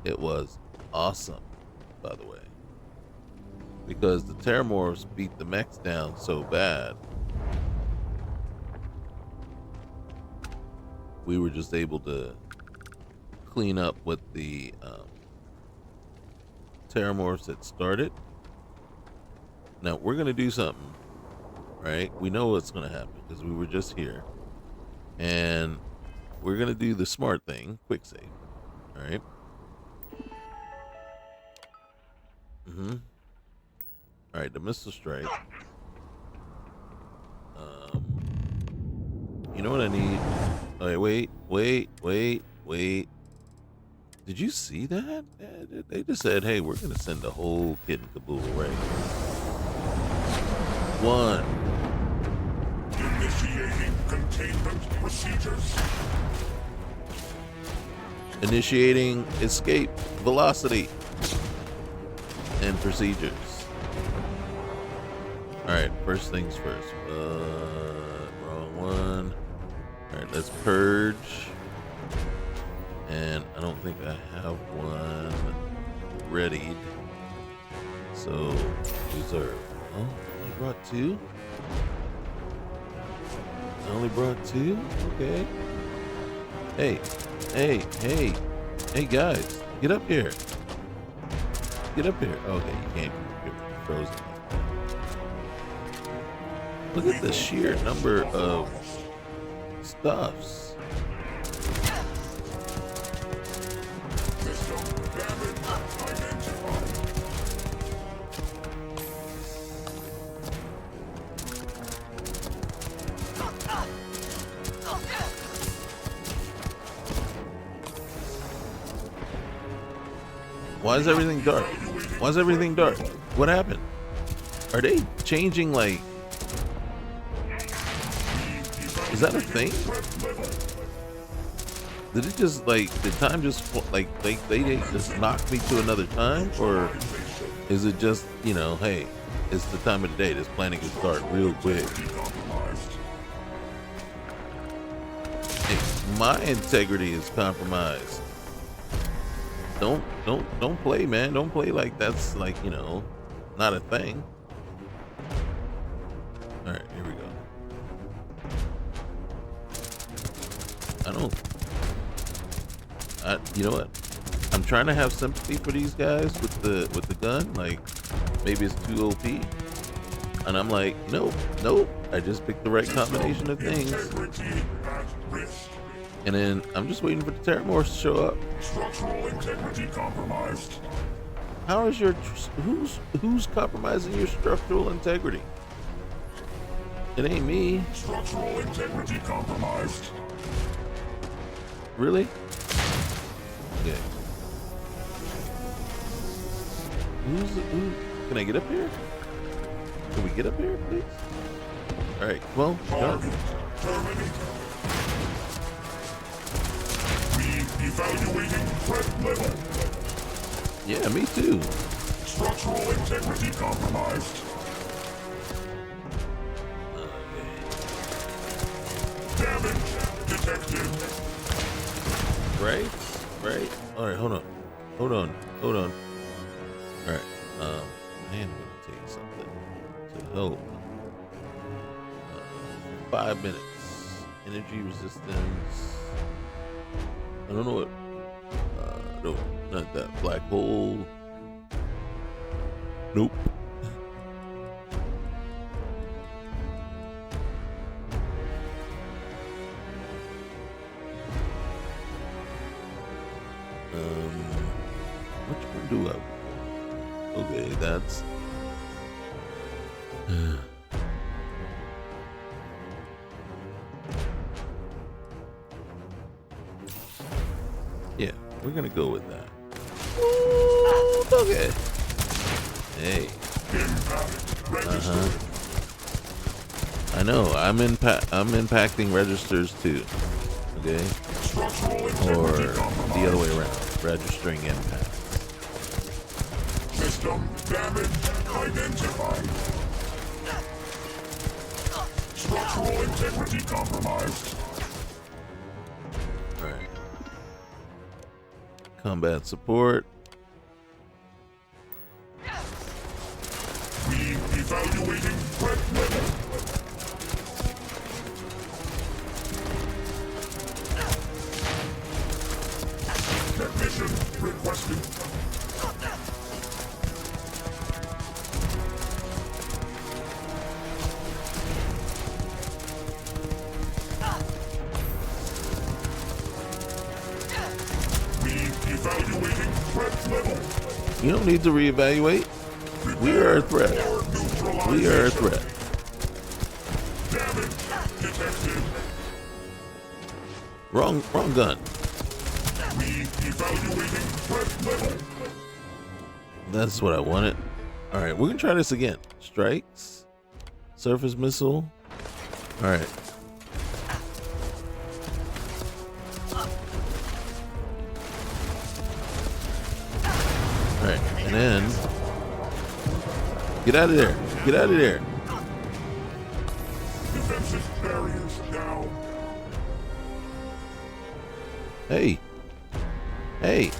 It was awesome, by the way. Because the Terramorphs beat the mechs down so bad, we were just able to clean up what the Terramorphs had started. Now we're gonna do something, right? We know what's gonna happen because we were just here, and we're gonna do the smart thing, quick save. All right. All right, the missile strike. You know what I need? All right, wait. Did you see that? They just said, hey, we're going to send the whole kit and caboodle right here. 1. Initiating containment procedures. Initiating escape velocity and procedures. All right, first things first. Wrong one. All right, let's purge. And I don't think I have one readied. So, reserve. Oh, I brought 2. I only brought 2? Okay. Hey, guys, get up here. Get up here. Okay, you can't come up here. You're frozen. Look at the sheer number of stuffs. Why is everything dark? Why is everything dark? What happened? Are they changing, like... Is that a thing? Did it just, like, did time just, like they just knocked me to another time? Or is it just, you know, hey, it's the time of the day. This planet gets dark real quick. Hey, my integrity is compromised. Don't play, man. Don't play like that's, like, you know, not a thing. All right, here we go. I don't. You know what? I'm trying to have sympathy for these guys with the gun. Like, maybe it's too OP, and I'm like, nope. I just picked the right combination of things, and then I'm just waiting for the Terramorphs to show up. Structural integrity compromised. How is your who's compromising your structural integrity? It ain't me. Structural integrity compromised. Really? Okay. Who? Can I get up here? Can we get up here, please? All right. Well, Target terminated. Re-evaluating threat level. yeah, me too. Structural integrity compromised. Damage detected. Right. All right. Hold on. All right. I am gonna tell you something to help. 5 minutes. Energy resistance. I don't know what. No, not that. Black hole. Nope. Which one do I? Okay, that's. Yeah, we're gonna go with that. Ooh, okay. Hey. I know. I'm impacting registers too. Okay. Or the other way around. Registering impacts. System damage identified. Structural integrity compromised. Alright. Combat support. Re-evaluating threat level. Technician requested. Re-evaluating threat level. You don't need to reevaluate. We are a threat. We are a threat. Damage detected. Wrong gun. Re-evaluating threat level. That's what I wanted. Alright, we're gonna try this again. Strikes. Surface missile. Alright. Alright, and then get out of there. Get out of there. Defensive barriers down. Hey. Hey.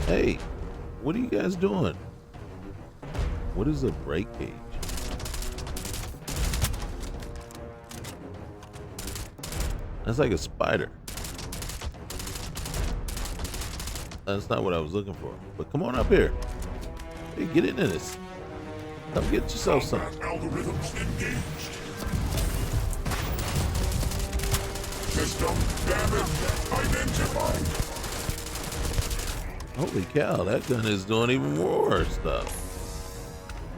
Hey. What are you guys doing? What is a break gauge? That's like a spider. That's not what I was looking for. But come on up here. Hey, get into this. Come get yourself some. Combat algorithms engaged. System damage identified. Holy cow, that gun is doing even more stuff.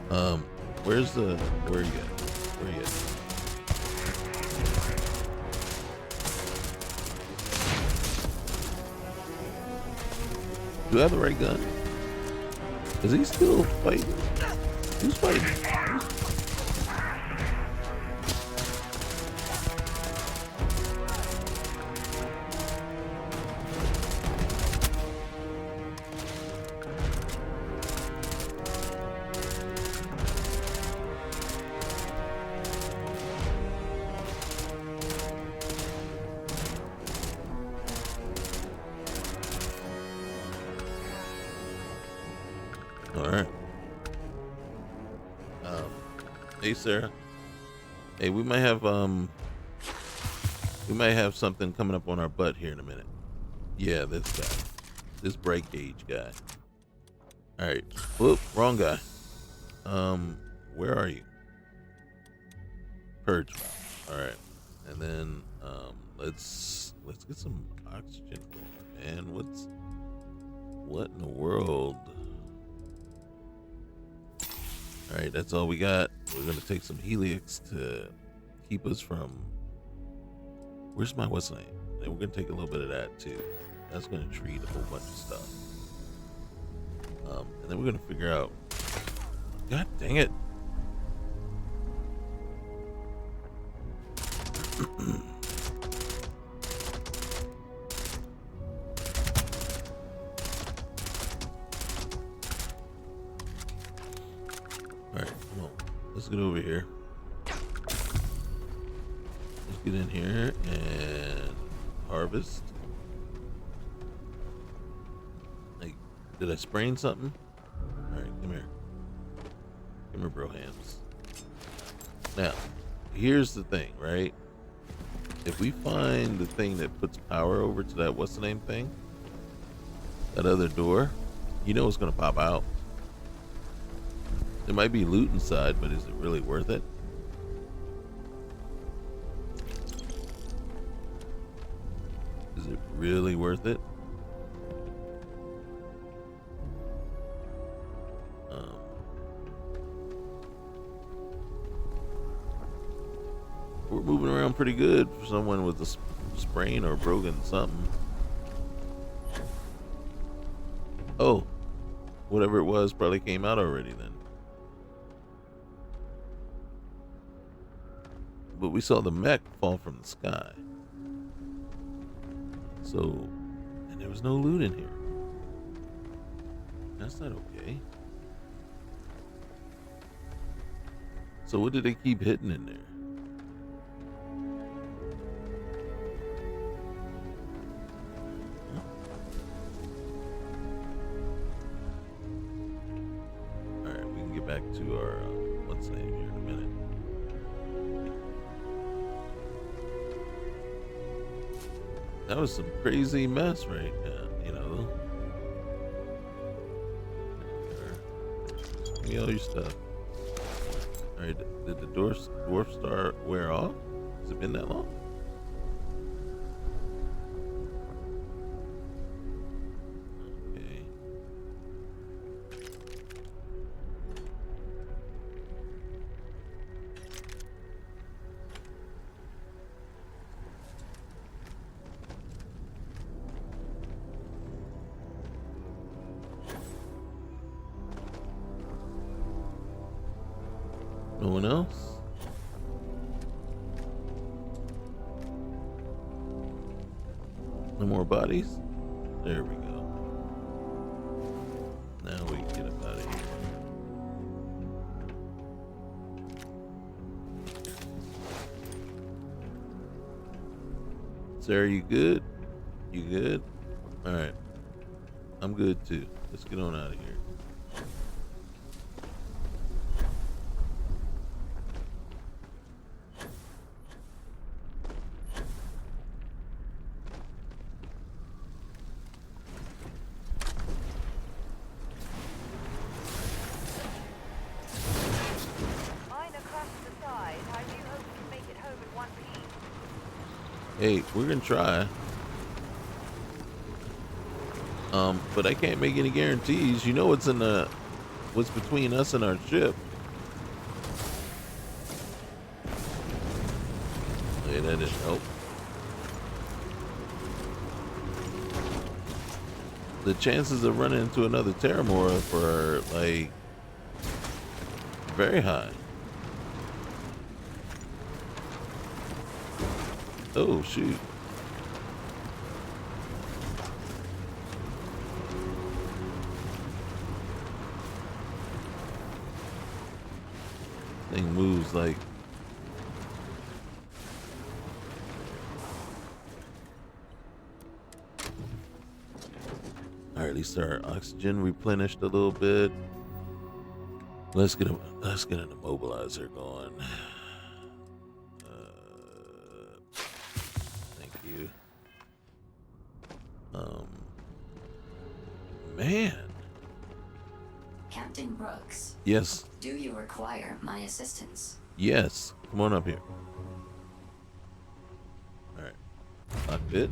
Where are you at? Where you at? Do I have the right gun? Is he still fighting? Who's fighting? All right. Hey, Sarah. Hey, we might have We might have something coming up on our butt here in a minute. Yeah, this guy. This bright gauge guy. Alright. Whoop, wrong guy. Where are you? Purge. Alright. And then let's get some oxygen going, man. What in the world? Alright, that's all we got. We're gonna take some Helix to keep us from where's my what's name? And we're gonna take a little bit of that too. That's gonna treat a whole bunch of stuff. And then we're gonna figure out. God dang it. Alright, come on. Let's get over here. Let's get in here and harvest. Like, did I sprain something? Alright, come here. Come here, bro hams. Now, here's the thing, right? If we find the thing that puts power over to that what's the name thing, that other door, you know it's gonna pop out. There might be loot inside, but is it really worth it? Is it really worth it? We're moving around pretty good for someone with a sprain or broken something. Oh, whatever it was probably came out already then. But we saw the mech fall from the sky. So, and there was no loot in here. That's not okay. So what did they keep hitting in there? Alright, we can get back to our, what's the name here in a minute. That was some crazy mess right now, you know. Give me all your stuff. Alright, did the dwarf star wear off? Has it been that long? Okay. No one else? No more bodies? There we go. Now we can get up out of here. Sarah, you good? You good? Alright. I'm good too. Let's get on out of here. Hey, we're gonna try. But I can't make any guarantees. You know what's between us and our ship. Hey, that didn't help. The chances of running into another Terramora are like very high. Oh, shoot. Thing moves like... Alright, at least our oxygen replenished a little bit. Let's get an immobilizer going. man. Captain Brooks, Yes. do you require my assistance? Yes. Come on up here. All right. Cockpit.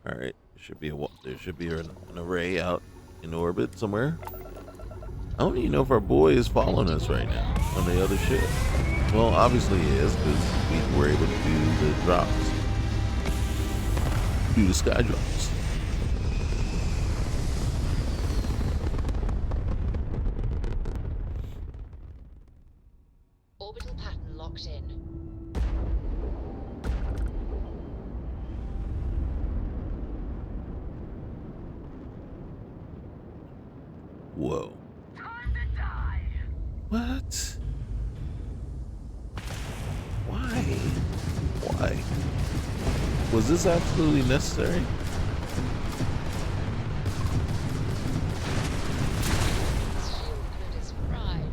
All right. There should be an array out in orbit somewhere. I don't even know if our boy is following us right now on the other ship. Well, obviously he is, because we were able to do the drops. Do the sky drops. Orbital pattern locked in. Whoa. What? Why? Why? Was this absolutely necessary? Shield grid is fried.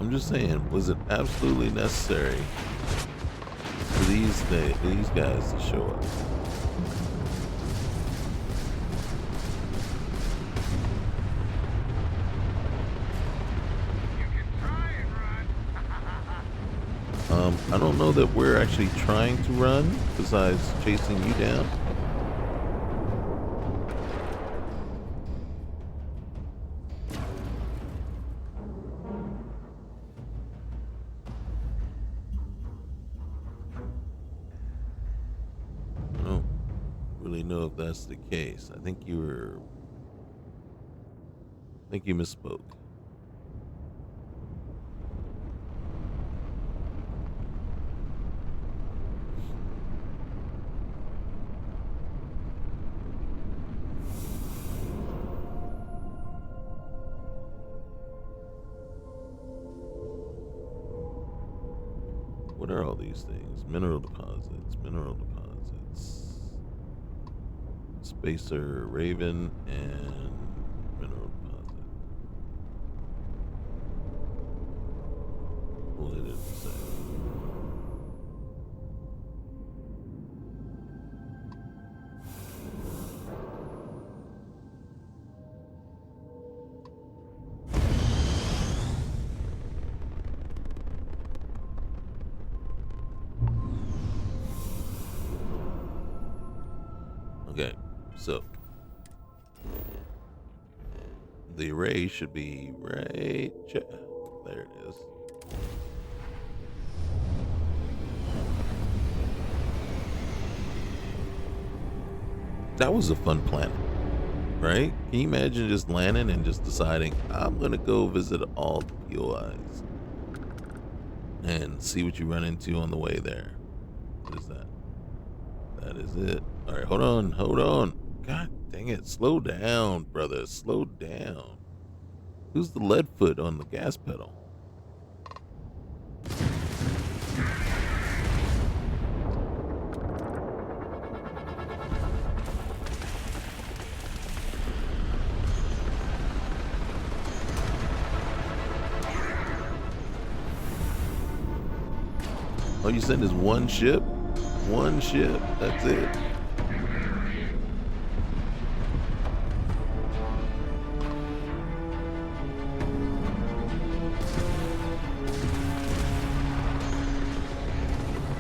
I'm just saying, was it absolutely necessary for these guys to show up? I don't know that we're actually trying to run, besides chasing you down. I don't really know if that's the case. I think you misspoke. What are all these things? Mineral deposits, Spacer, Raven, and mineral deposit. Well, it didn't say. Okay, so the array should be right there. It is. That was a fun planet, right? Can you imagine just landing and just deciding, I'm gonna go visit all the POIs and see what you run into on the way there? What is that? That is it. All right, hold on. God dang it. Slow down, brother. Slow down. Who's the lead foot on the gas pedal? Oh, you said there's one ship? One ship. That's it.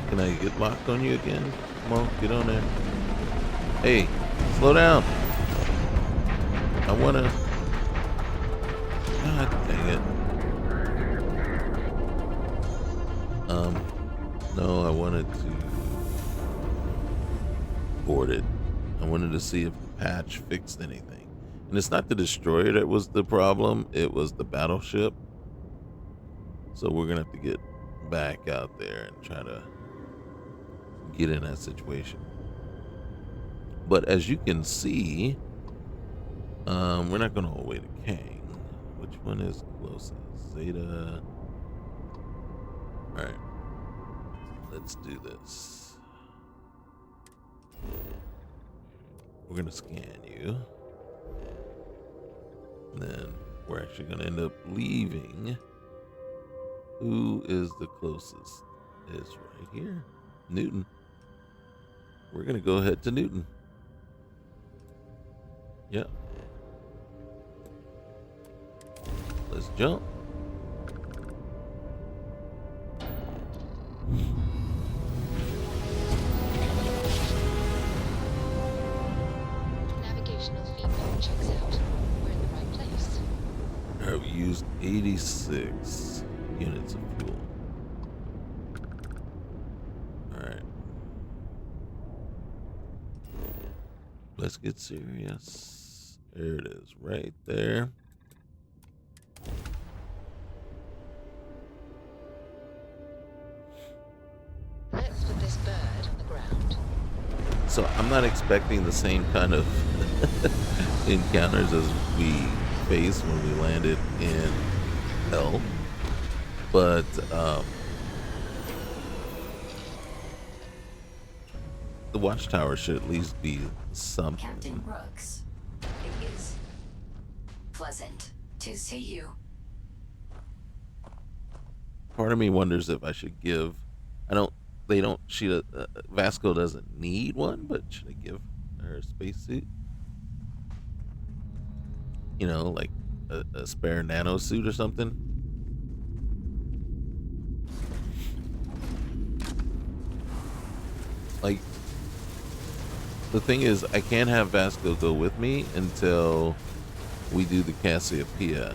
Can I get locked on you again? Come on, get on there. Hey, slow down. I wanna. God dang it. No, I wanted to board it. I wanted to see if the patch fixed anything. And it's not the destroyer that was the problem, it was the battleship. So we're gonna have to get back out there and try to get in that situation. But as you can see, we're not going all the way to Kang. Which one is closest? Zeta. All right, let's do this. We're gonna scan you. And then we're actually gonna end up leaving. Who is the closest? It's right here. Newton. We're gonna go ahead to Newton. Yep. Let's jump. Navigational feedback checks out. We're in the right place. I've used 86 units of fuel. Alright. Let's get serious. There it is, right there. Let's put this bird on the ground. So I'm not expecting the same kind of encounters as we faced when we landed in hell, but the Watchtower should at least be something. Captain Brooks, it is pleasant to see you. Part of me wonders if I should give. Vasco doesn't need one, but should I give her a spacesuit? You know, like a spare nano suit or something. Like, the thing is, I can't have Vasco go with me until we do the Cassiopeia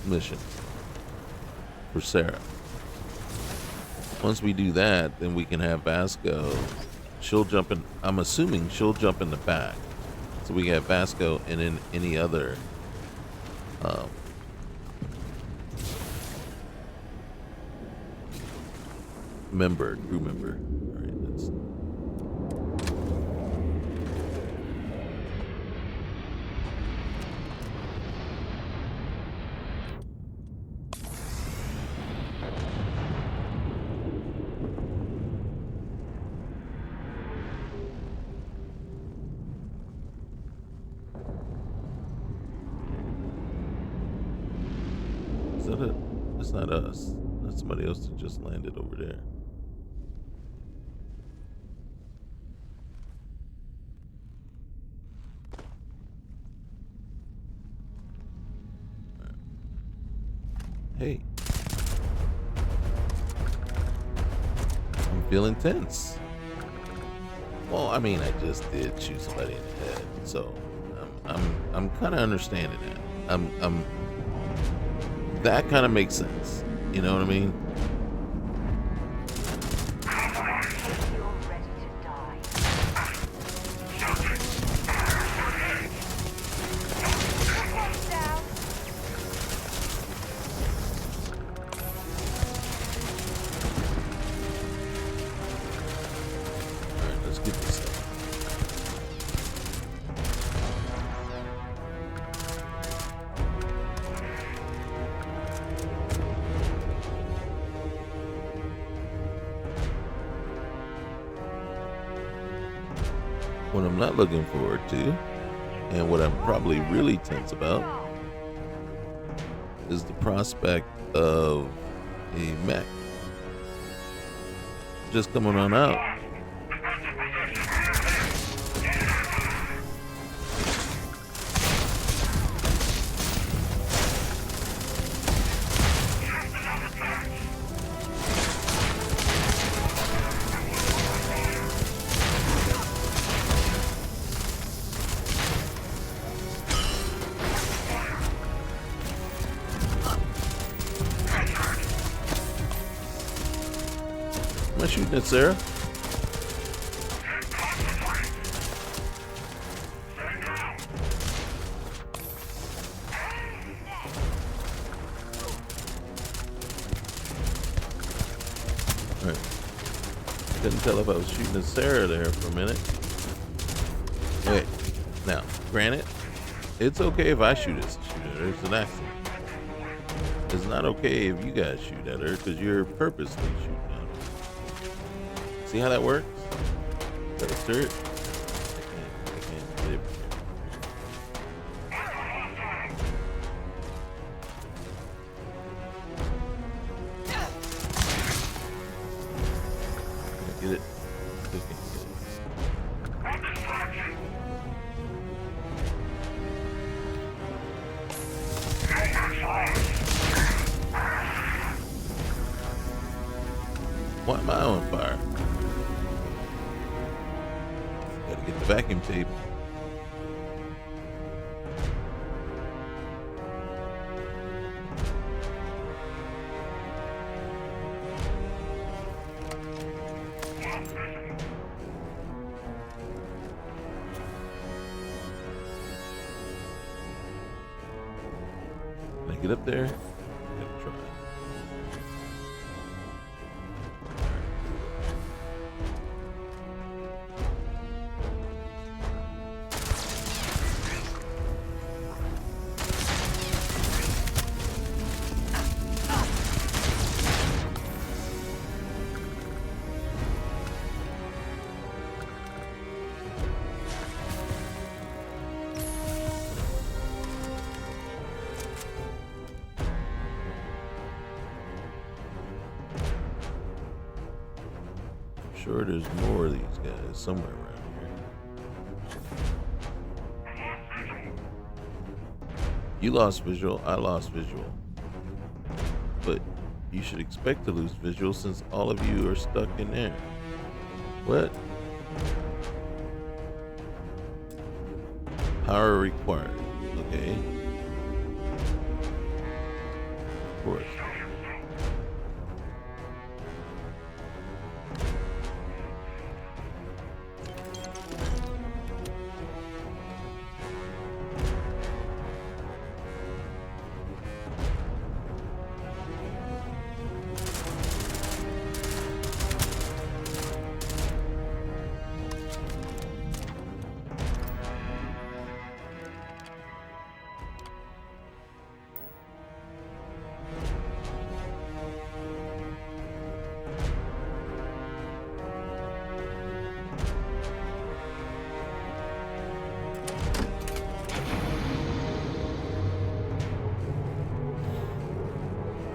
mission for Sarah. Once we do that, then we can have Vasco. She'll jump in. I'm assuming she'll jump in the back, so we can have Vasco and then any other crew member. All right, that's. It's not us. That's somebody else that just landed over there. Right. Hey. I'm feeling tense. Well, I mean, I just did shoot somebody in the head, so I'm kind of understanding that. That kind of makes sense. You know what I mean? All right, let's get this up. What I'm not looking forward to, and what I'm probably really tense about, is the prospect of a mech just coming on out. Am I shooting at Sarah? Alright. Couldn't tell if I was shooting at Sarah there for a minute. Okay. Now, granted, it's okay if I shoot at her. It's an accident. It's not okay if you guys shoot at her because you're purposely shooting at her. See how that works? Is that a turret? I can't get it. Get it? Still can't get it. Why am I on fire? Gotta get the vacuum tape. Can I get up there? Gotta try. Sure, there's more of these guys somewhere around here. You lost visual, I lost visual. But you should expect to lose visual since all of you are stuck in there. What? Power required. Okay. Of course.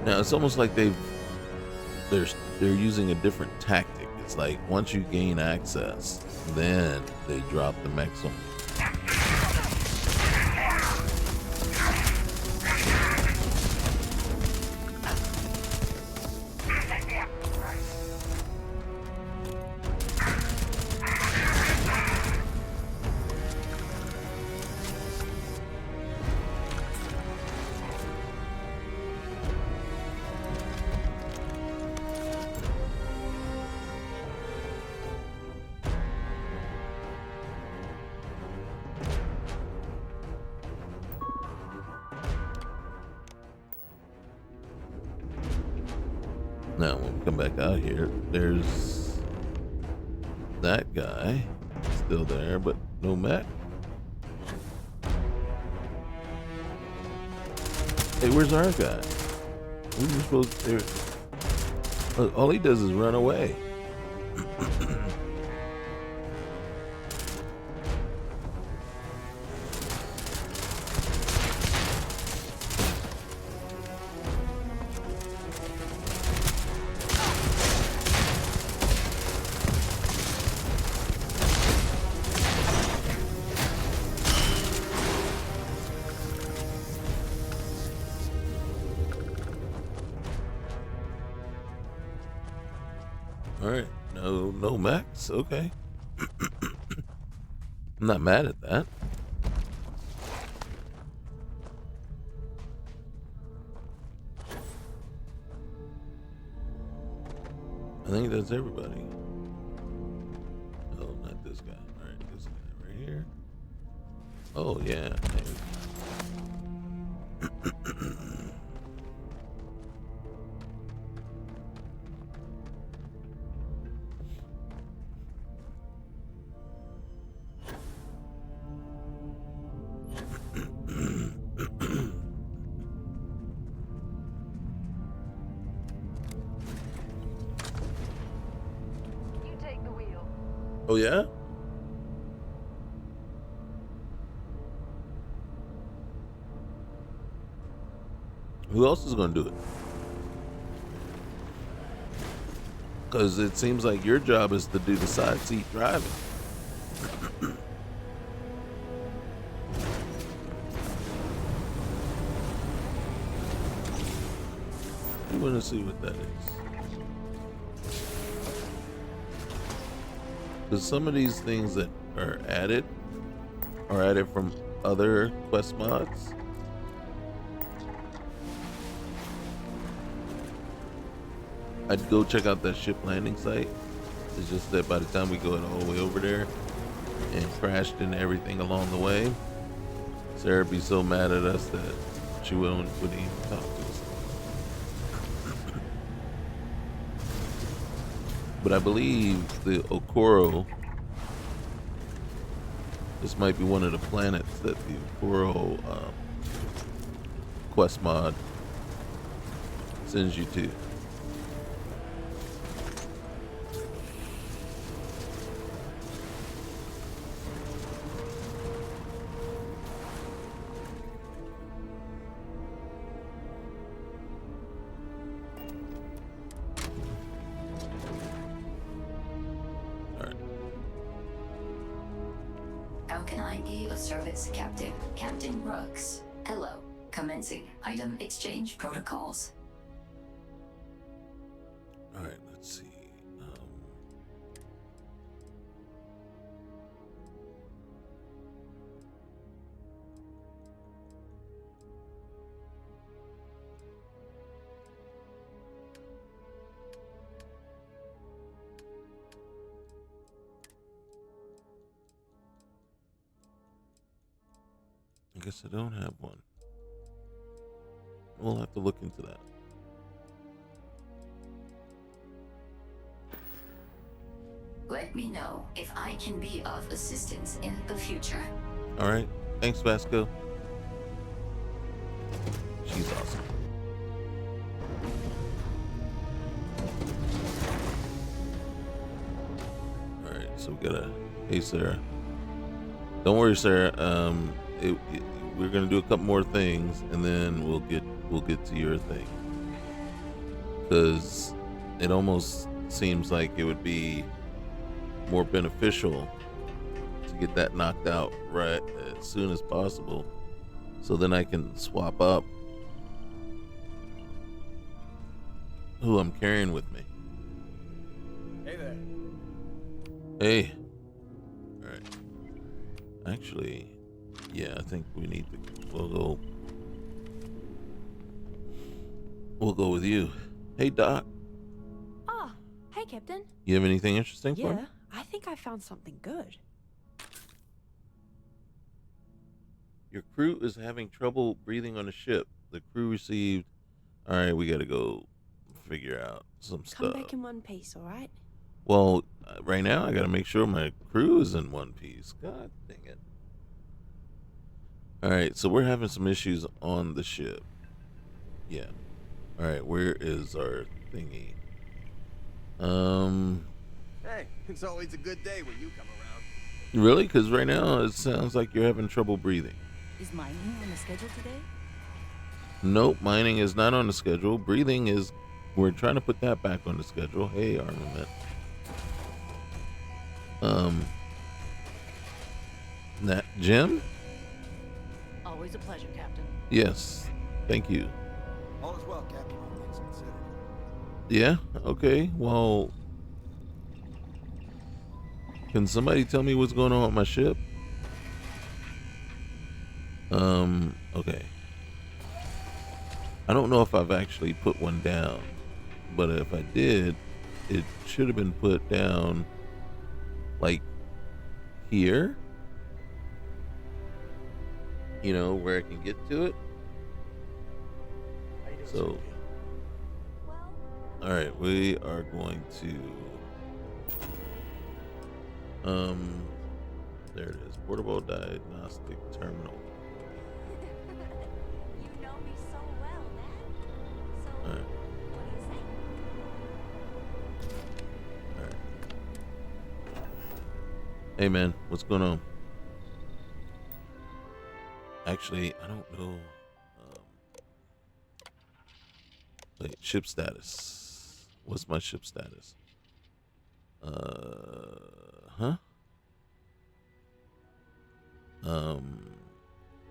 Now it's almost like they're using a different tactic. It's like once you gain access, then they drop the mechs on you. Now, when we come back out here, there's that guy still there, but no mech. Hey, where's our guy? We were supposed to. Look, all he does is run away. All right, no mechs. Okay, I'm not mad at that. I think that's everybody. Oh, not this guy. All right, this guy right here. Oh yeah. Oh yeah? Who else is going to do it? Because it seems like your job is to do the side seat driving. I want to see what that is. Because some of these things that are added from other quest mods. I'd go check out that ship landing site. It's just that by the time we go all the way over there and crashed into everything along the way, Sarah'd be so mad at us that she wouldn't even talk to us. But I believe the Okoro, this might be one of the planets that the Okoro quest mod sends you to. How can I be of service, Captain? Captain Brooks. Hello. Commencing item exchange protocols. All right, let's see. I guess I don't have one. We'll have to look into that. Let me know if I can be of assistance in the future. All right. Thanks, Vasco. She's awesome. All right. So we gotta. Hey, Sarah. Don't worry, Sarah. We're gonna do a couple more things, and then we'll get to your thing. Because it almost seems like it would be more beneficial to get that knocked out right as soon as possible, so then I can swap up who I'm carrying with me. Hey there. Hey. All right. Actually, yeah, I think we need to. We'll go with you. Hey, Doc. Ah, hey, Captain. You have anything interesting for me? Yeah, I think I found something good. Your crew is having trouble breathing on the ship. The crew received. All right, we got to go figure out some Come stuff. back in one piece, all right? Well, right now I got to make sure my crew is in one piece. God dang it. All right, so we're having some issues on the ship. Yeah. All right, where is our thingy? Hey, it's always a good day when you come around. Really? Because right now it sounds like you're having trouble breathing. Is mining on the schedule today? Nope, mining is not on the schedule. Breathing is. We're trying to put that back on the schedule. Hey, armament. That Jim? Always a pleasure, Captain. Yes. Thank you. All is well, Captain, all things considered. Yeah. Okay. Well, can somebody tell me what's going on with my ship? Okay. I don't know if I've actually put one down, but if I did, it should have been put down like here. You know, where I can get to it. So, all right, we are going to, there it is, portable diagnostic terminal. You know me so well, man. So, All right. what do you say? All right. Hey, man, what's going on? Actually, I don't know. Wait, ship status. What's my ship status? Huh?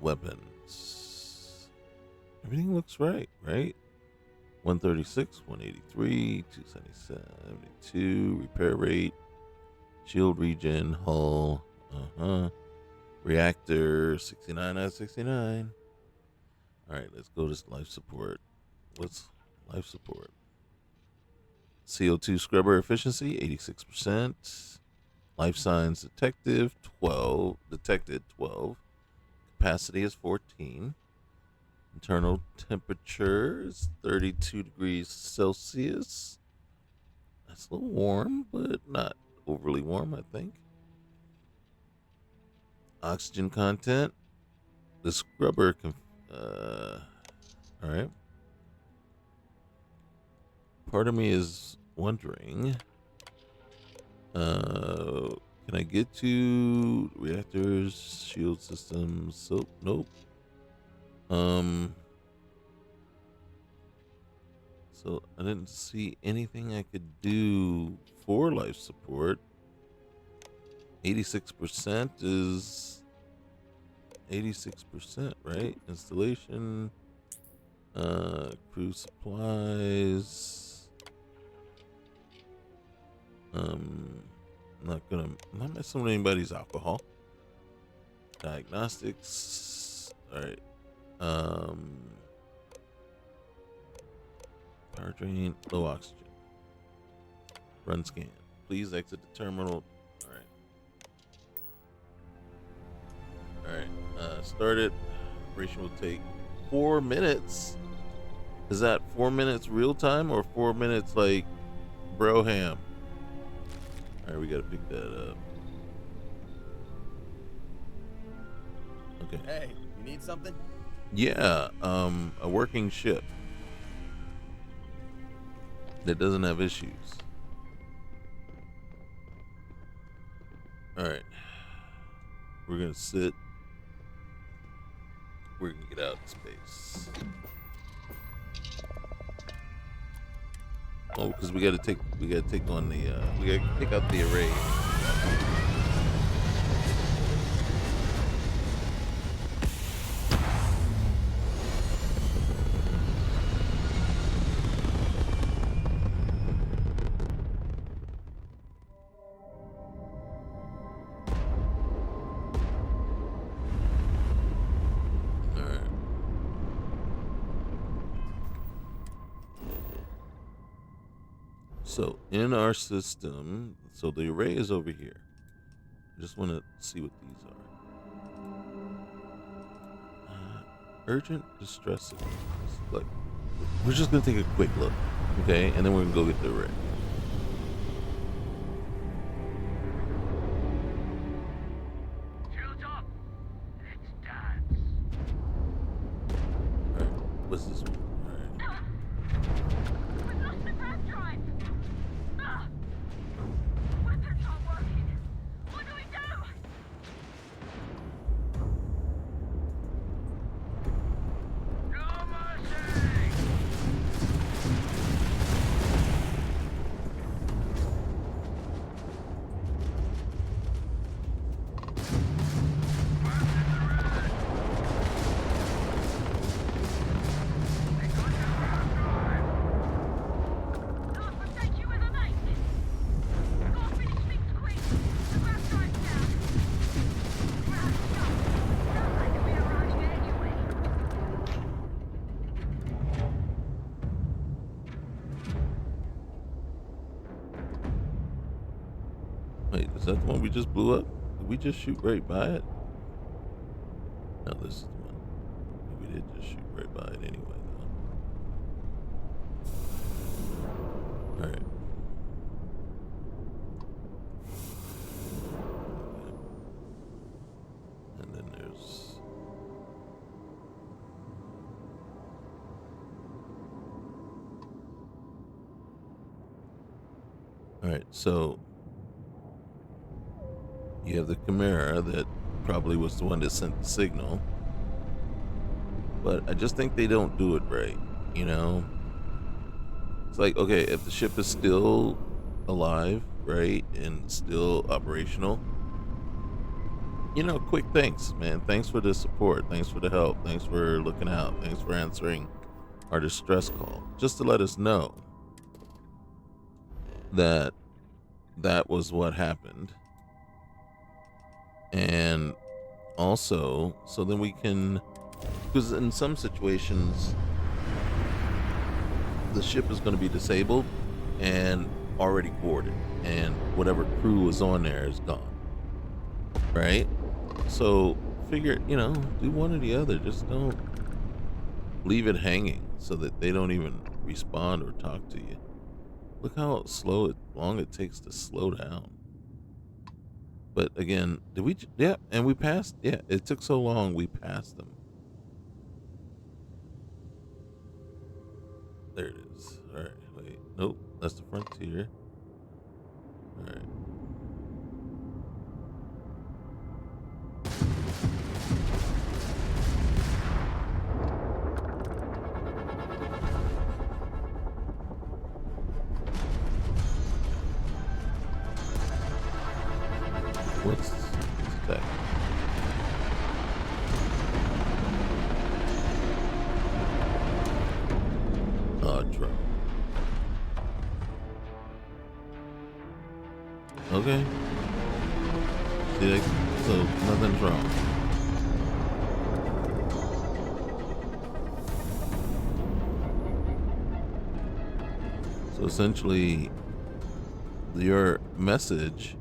Weapons. Everything looks right? 136, 183, 272, repair rate, Shield regen, hull. Reactor 69 out of 69. All right, let's go to life support. What's life support? CO2 scrubber efficiency 86%. Life signs detected 12. Capacity is 14. Internal temperature is 32 degrees Celsius. That's a little warm, but not overly warm, I think. Oxygen content. The scrubber can. All right. Part of me is wondering. Can I get to reactors, shield systems? So nope. So I didn't see anything I could do for life support. 86% is 86%, right? Installation, crew supplies. I'm not messing with anybody's alcohol. Diagnostics. All right. Power drain, low oxygen. Run scan. Please exit the terminal. All right. Start it. Operation will take 4 minutes. Is that 4 minutes real time or 4 minutes like Broham? All right, we gotta pick that up. Okay. Hey, you need something? Yeah, a working ship that doesn't have issues. All right, we're gonna sit. We're gonna get out of space. Oh, because we gotta take on the we gotta take out the array. So in our system, so the array is over here. I just want to see what these are. Urgent distress signals. Like, we're just gonna take a quick look, okay, and then we're gonna go get the array. Shields up. Let's dance. All right, what's this one? We've lost the grab drive. Weapons aren't working. What do we do? No mercy. Lord protect you with a mate. Gotta finish things quick. The grab drive's down. Grab shot. Sounds like we arrived anyway. Wait, is that the one we just blew up? Did we just shoot right by it? No, this is the one. We did just shoot right by it anyway, though. All right. And then there's. All right, so you have the Chimera that probably was the one that sent the signal. But I just think they don't do it right, you know? It's like, okay, if the ship is still alive, right, and still operational, you know, quick thanks, man. Thanks for the support. Thanks for the help. Thanks for looking out. Thanks for answering our distress call. Just to let us know that that was what happened. And also, so then we can, because in some situations, the ship is going to be disabled and already boarded, and whatever crew was on there is gone. Right? So figure, do one or the other. Just don't leave it hanging so that they don't even respond or talk to you. Look how long it takes to slow down. But again, did we? Yeah, and we passed. Yeah, it took so long, we passed them. There it is. All right, wait. Nope, that's the frontier. All right. What's that? Drone. Okay. See, so nothing's wrong. So essentially, your message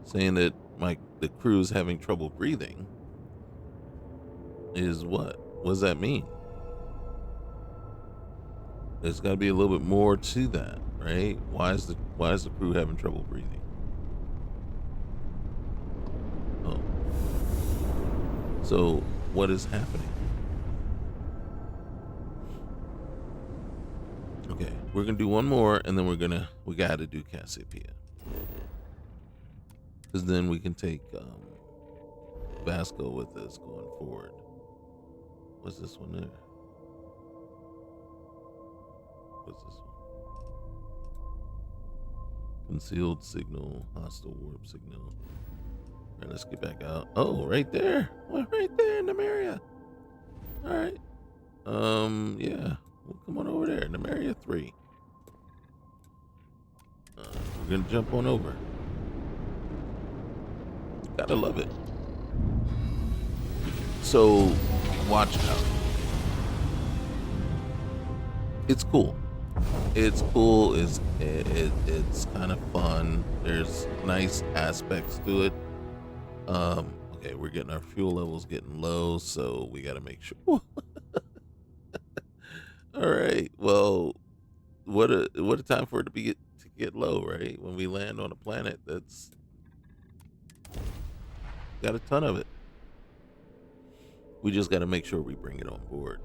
saying that the crew's having trouble breathing is what? What does that mean? There's got to be a little bit more to that, right? Why is the crew having trouble breathing? Oh, so what is happening? Okay, we're gonna do one more, and then we gotta do Cassiopeia, because then we can take Vasco with us going forward. What's this one there? What's this one? Concealed signal, hostile warp signal. All right, let's get back out. Oh, right there. Well, right there in Namaria. All right. Yeah. Well, come on over there. Namaria 3. We're gonna jump on over. Gotta love it. So, Watchtower. It's cool. It's cool. It's kind of fun. There's nice aspects to it. Okay, we're getting our fuel levels getting low, so we got to make sure. All right. Well, what a time for it to get low, right? When we land on a planet that's got a ton of it. We just got to make sure we bring it on board.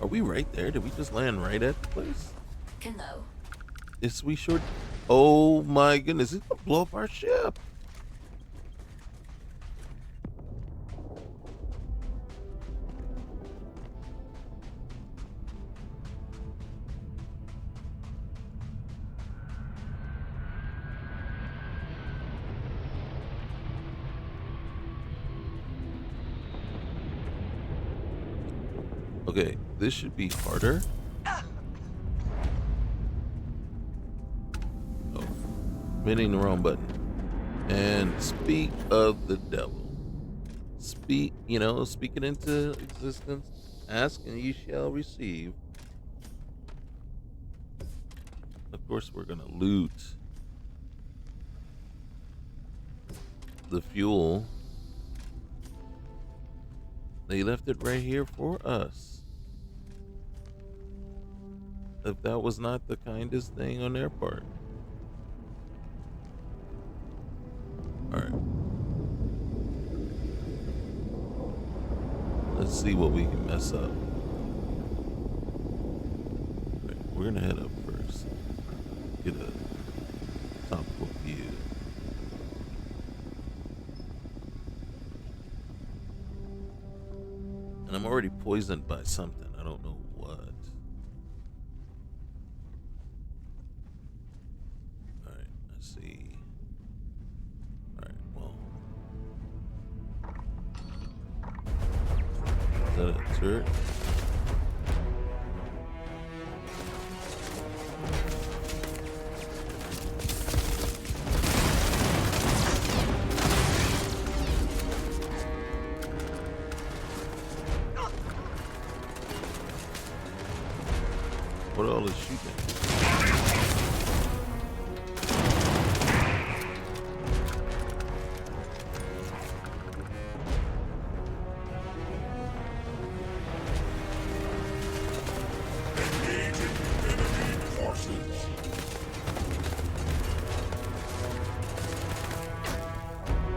Are we right there? Did we just land right at the place? Hello. Is we sure? Oh my goodness! It's gonna blow up our ship. Okay, this should be harder. Oh, hitting the wrong button. And speak of the devil. Speak it into existence. Ask and ye shall receive. Of course, we're gonna loot the fuel. They left it right here for us. If that was not the kindest thing on their part. Alright. Let's see what we can mess up. Right, we're gonna head up first. Get a topical view. And I'm already poisoned by something. I don't know what. see. Alright, well. Is that a turret? What all is shooting?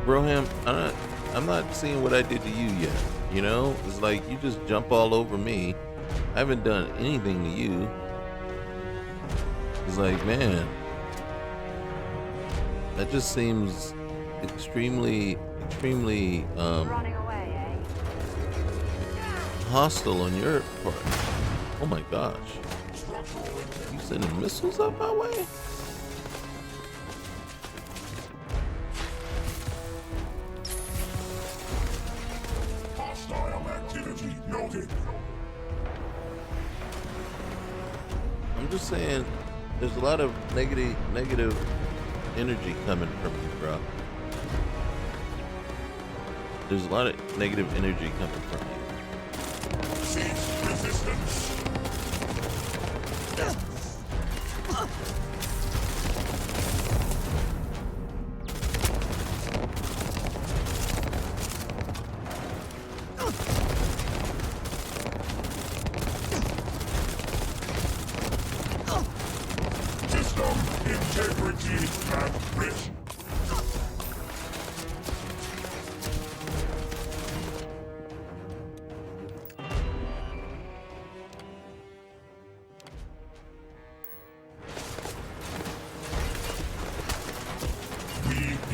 Broham, I'm not seeing what I did to you yet. You know, it's like you just jump all over me. I haven't done anything to you. It's like, man, that just seems extremely Running away, eh? hostile on your part. Oh my gosh. You sending missiles up my way? Hostile activity noted. I'm just saying, there's a lot of negative energy coming from you, bro. There's a lot of negative energy coming from you. Cease resistance. System integrity at risk.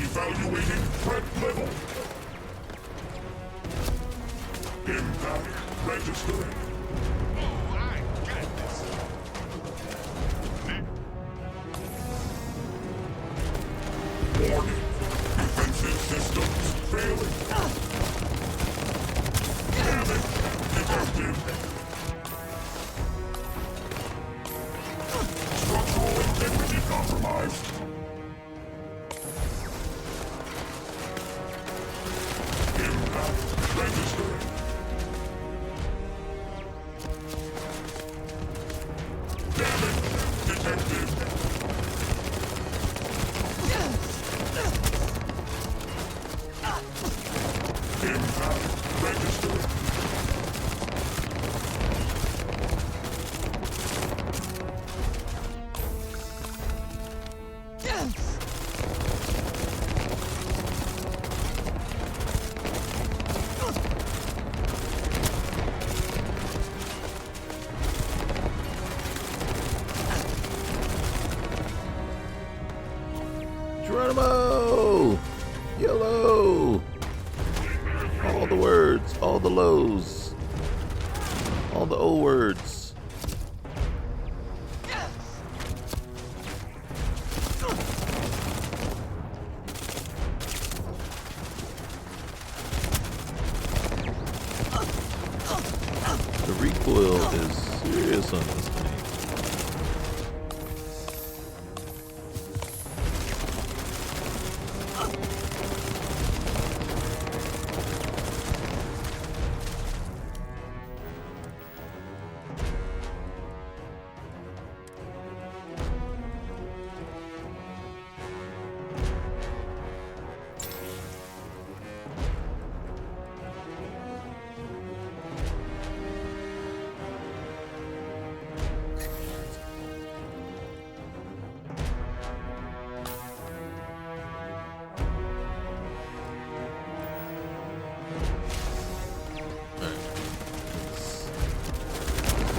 Evaluating threat level. Impact registering. Oh, I got this. Warning. Defensive systems failing. Damage detected. Structural integrity compromised. Impact registering. Damage detected. Impact registering. Geronimo! Yellow! All the words, all the lows, all the O words. The recoil is serious on this thing.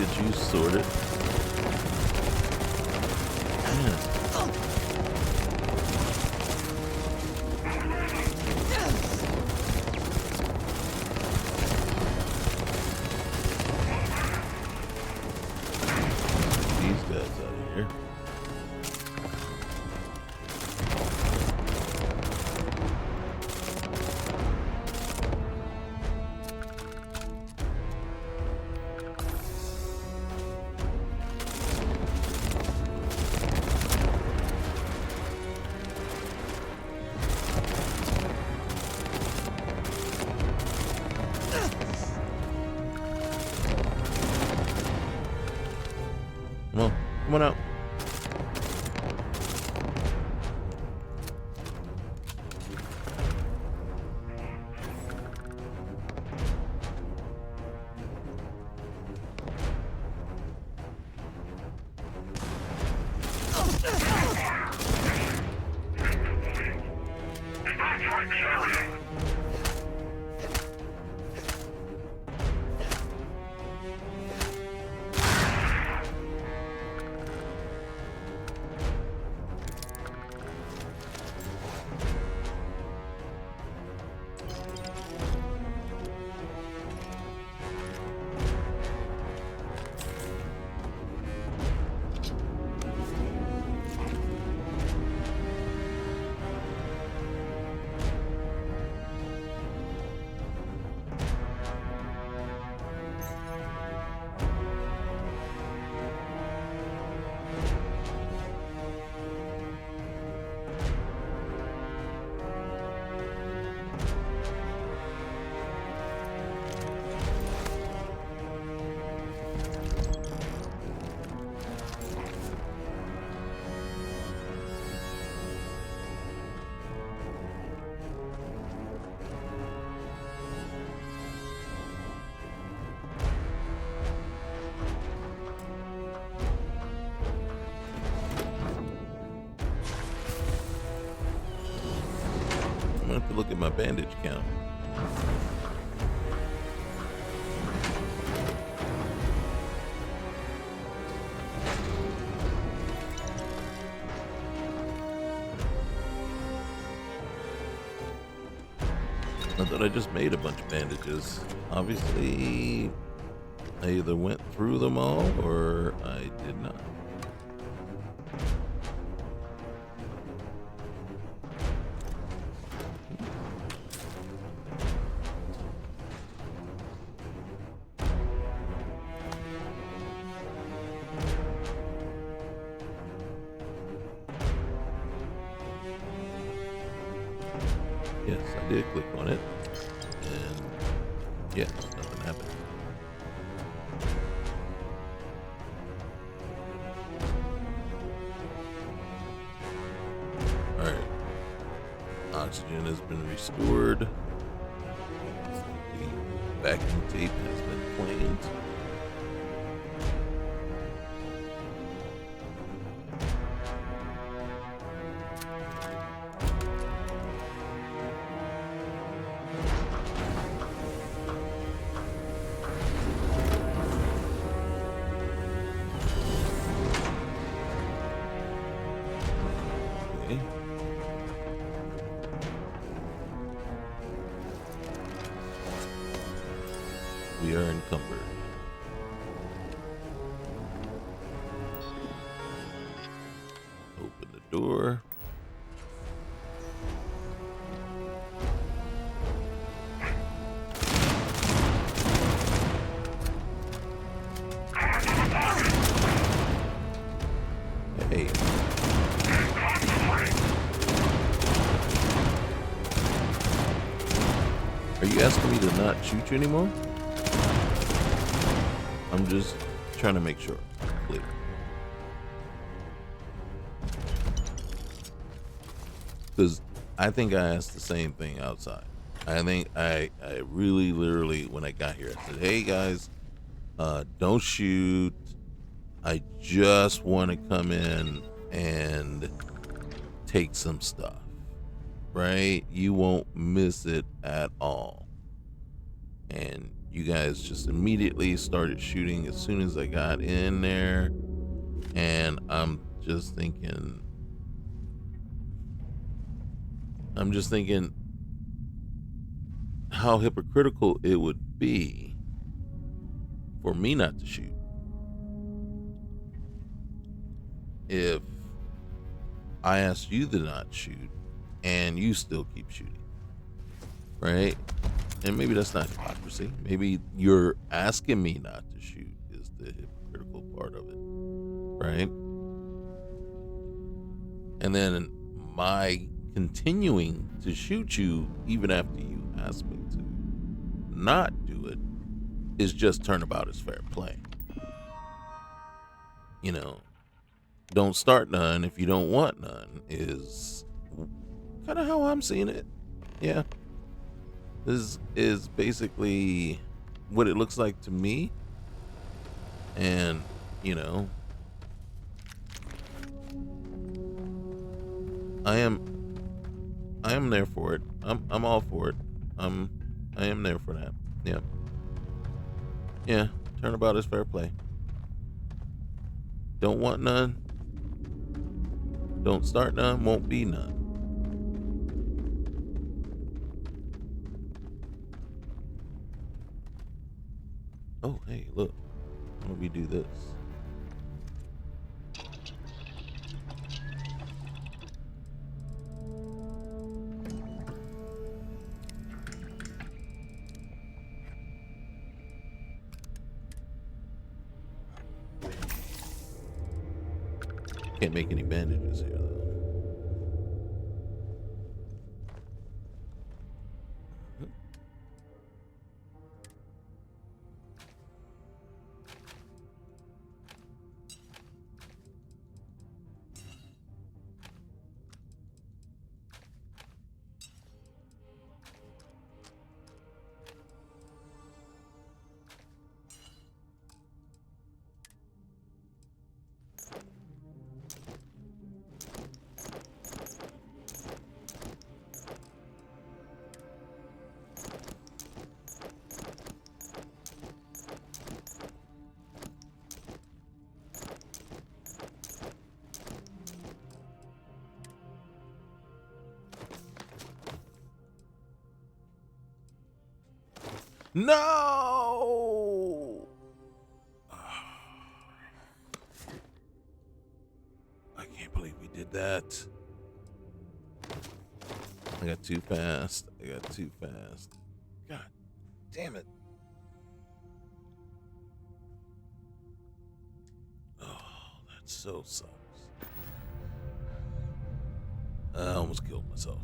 Get you sorted. Man. These guys out of here. Come on out. I'm gonna have to look at my bandage count. I thought I just made a bunch of bandages. Obviously, I either went through them all or I did not. Yes, I did click on it, and yes, nothing happened. Alright, oxygen has been restored. The vacuum tape has been cleaned. We are encumbered. Open the door. Hey. Are you asking me to not shoot you anymore? I'm just trying to make sure. Clear. Because I think I asked the same thing outside. I think I really literally, when I got here, I said, hey guys, don't shoot. I just want to come in and take some stuff. Right? You won't miss it at all. And you guys just immediately started shooting as soon as I got in there. And I'm just thinking how hypocritical it would be for me not to shoot if I asked you to not shoot and you still keep shooting. Right? And maybe that's not hypocrisy. Maybe you're asking me not to shoot is the hypocritical part of it, right? And then my continuing to shoot you even after you ask me to not do it is just turnabout is fair play. you know, don't start none if you don't want none is kind of how I'm seeing it. Yeah. This is basically what it looks like to me. And, you know, I am there for it. I'm all for it. I am there for that. Yeah. Yeah. Turnabout is fair play. Don't want none. Don't start none. Won't be none. Oh, hey, look. Why don't we do this? Can't make any bandages here, though. No! I can't believe we did that. I got too fast. God damn it. Oh, that so sucks. I almost killed myself.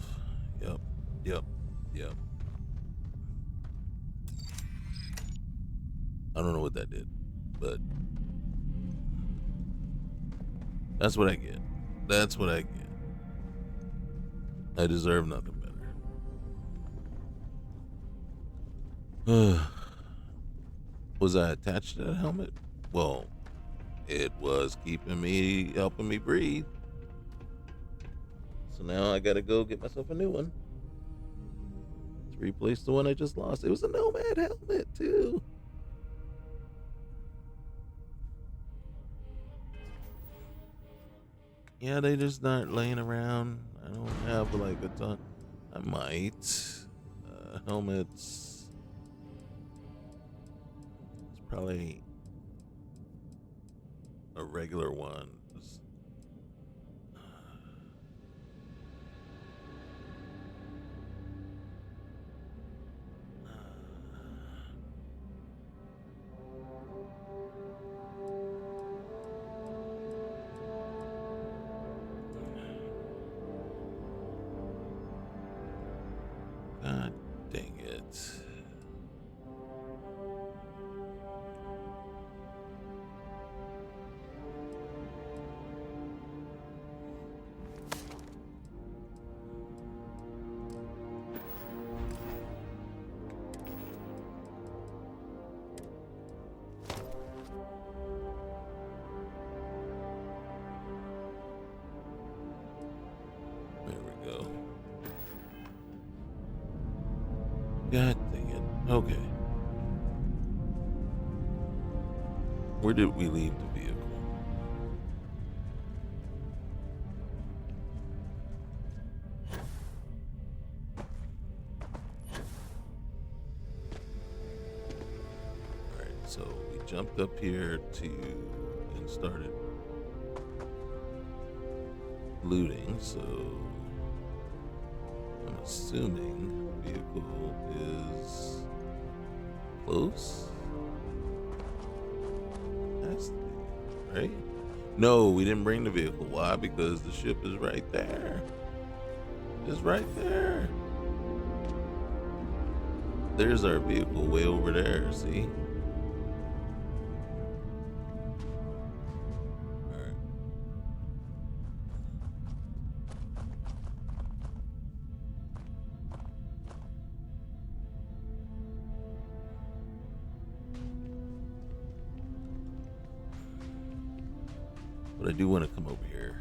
Yep. I don't know what that did, but that's what I get. I deserve nothing better. Was I attached to that helmet? Well, it was helping me breathe. So now I gotta go get myself a new one to replace the one I just lost. It was a Nomad helmet too. Yeah, they just aren't laying around. I don't have like a ton. I might. Helmets. It's probably a regular one. God dang it. There we go. God dang it. Okay. Where did we leave the vehicle? Alright, so we jumped up here and started looting, so I'm assuming the vehicle is close. Has to be, right? No, we didn't bring the vehicle. Why? Because the ship is right there. It's right there. There's our vehicle way over there, see? But I do want to come over here.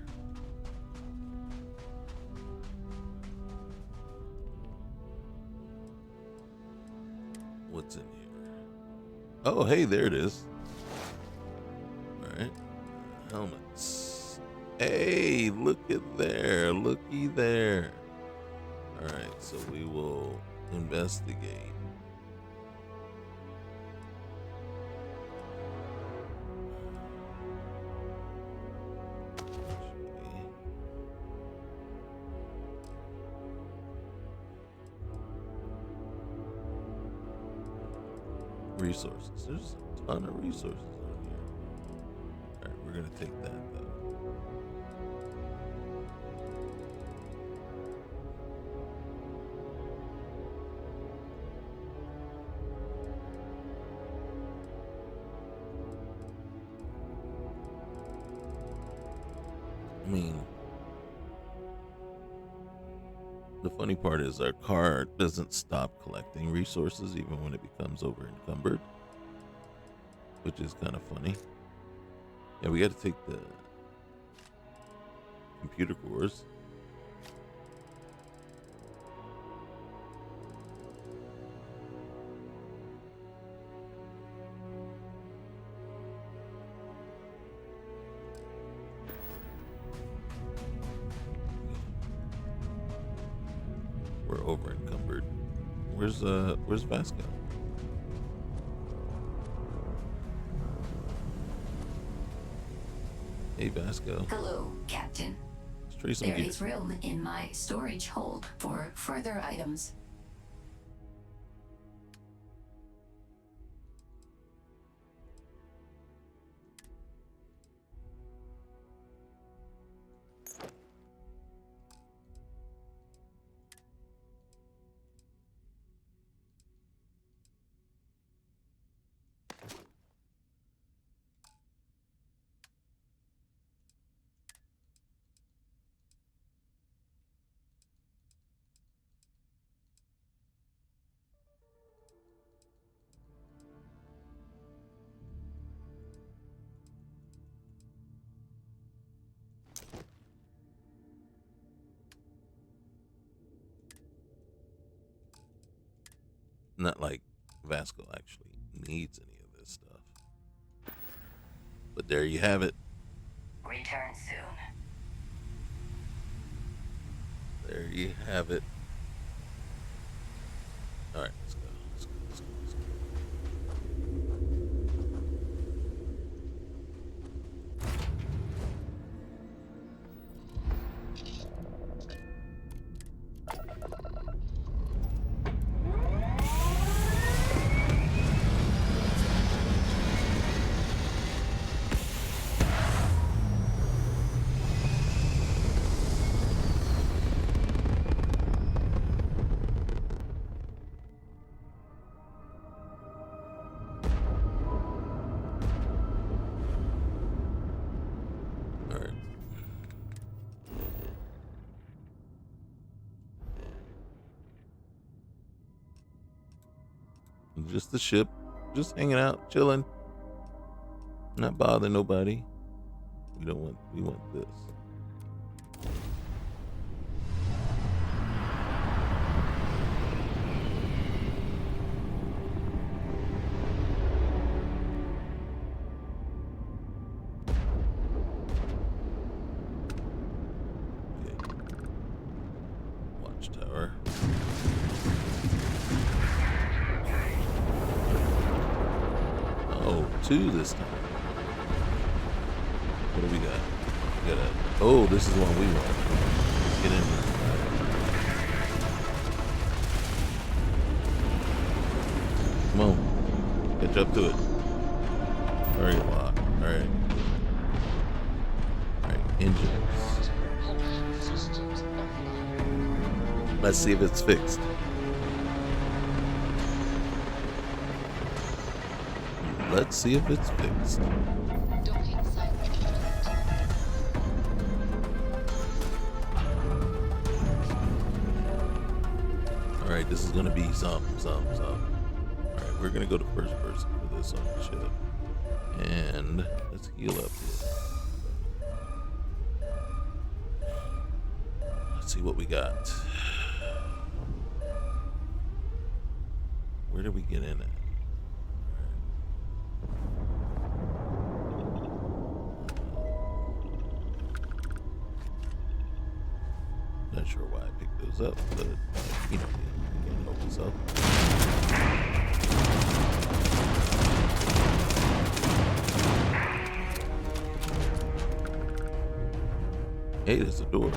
What's in here? Oh, hey, there it is. All right. Helmets. Hey, look at there. Looky there. All right, so we will investigate. Resources. There's a ton of resources on here. All right, we're gonna take that though. I mean, the funny part is our car doesn't stop collecting resources even when it becomes over encumbered, which is kind of funny. Yeah, we got to take the computer cores. We're over encumbered. Where's Vasco? Hey Vasco. Hello, Captain. Let's trade some There gear. is room in my storage hold for further items. Not like Vasco actually needs any of this stuff. But there you have it. Return soon. There you have it. All right, let's go. Let's go. Let's go. Let's go. All right. Just the ship, just hanging out, chilling, not bothering nobody. We want this. Okay. Watchtower. Oh, 2 this time. What do we got? We got oh, this is the one we want. Get in there. Come on. Catch up to it. Target lock. Alright. Alright, engines. Let's see if it's fixed. Let's see if it's fixed. Docking site complete. Alright, this is gonna be something. Alright, we're gonna go to first person for this on the ship. And let's heal up here. see what we got. Where did we get in at? Not sure why I picked those up, but you know, we can't help us up. Hey, there's a door.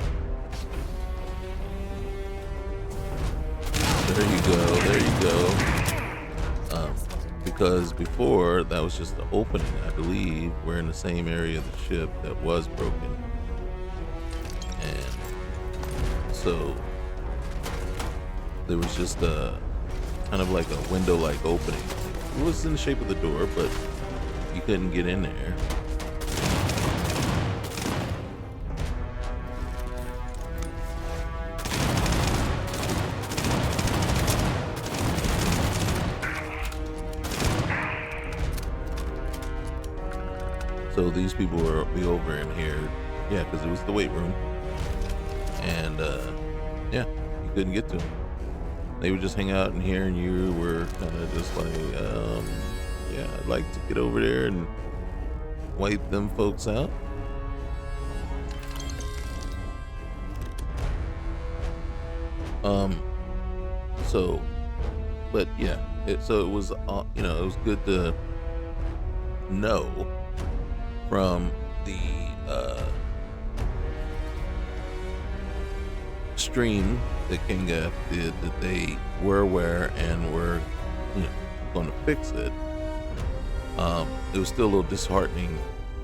There you go. There you go. Because before that was just the opening, I believe we're in the same area of the ship that was broken, and so there was just a kind of like a window-like opening. It was in the shape of the door, but you couldn't get in there. So these people will be over in here, yeah, because it was the weight room, and yeah, you couldn't get to them. They would just hang out in here, and you were kind of just like, yeah, I'd like to get over there and wipe them folks out. So, but yeah, so it was, you know, it was good to know from the stream that Kinga did that they were aware and were, you know, going to fix it. It was still a little disheartening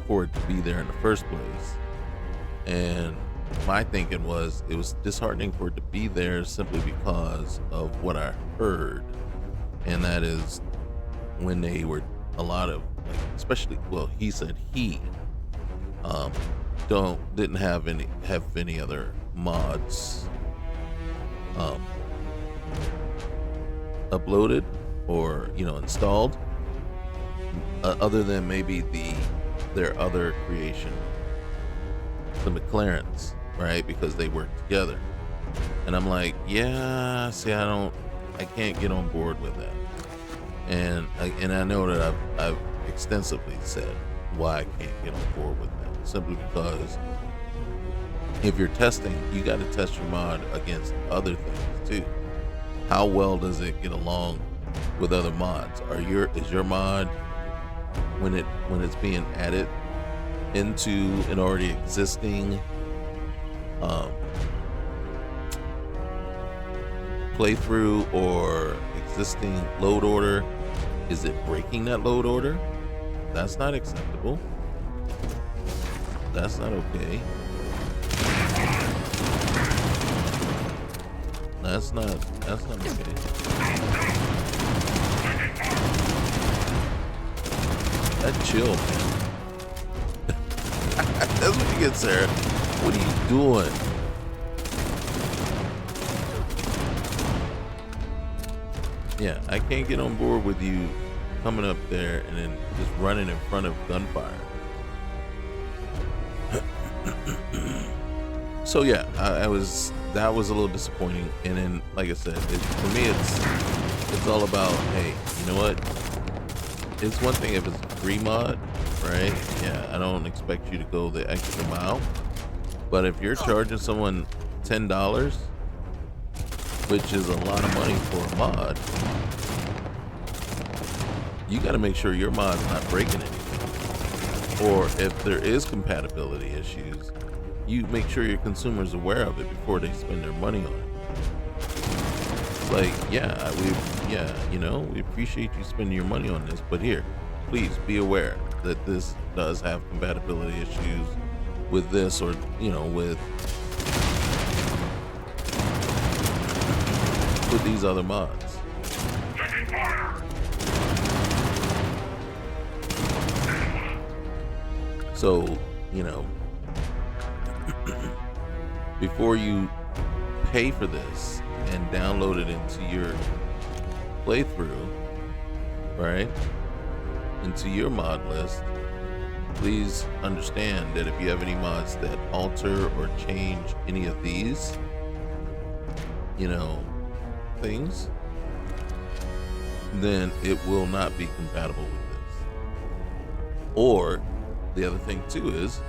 for it to be there in the first place, and my thinking was it was disheartening for it to be there simply because of what I heard, and that is when they were a lot of, like, especially, well, he said he didn't have any other mods uploaded or, you know, installed, other than maybe their other creation, the McLarens, right? Because they work together. And I'm like, yeah, see, I can't get on board with that. And I know that I've extensively said why I can't get on board with that. Simply because if you're testing, you got to test your mod against other things too. How well does it get along with other mods? Is your mod, when it's being added into an already existing playthrough or existing load order, is it breaking that load order? That's not acceptable. That's not okay. That's not okay. That chill, man. That's what you get, Sarah. What are you doing? Yeah, I can't get on board with you coming up there and then just running in front of gunfire. So yeah, that was a little disappointing. And then, like I said, for me, it's all about, hey, you know what? It's one thing if it's a free mod, right? Yeah, I don't expect you to go the extra mile. But if you're charging someone $10, which is a lot of money for a mod, you got to make sure your mod's not breaking anything. Or if there is compatibility issues, you make sure your consumer's aware of it before they spend their money on it. Like, yeah, we appreciate you spending your money on this, but here, please be aware that this does have compatibility issues with this, or, you know, with these other mods. So, you know, before you pay for this and download it into your playthrough, right, into your mod list, please understand that if you have any mods that alter or change any of these, you know, things, then it will not be compatible with this. Or the other thing too is,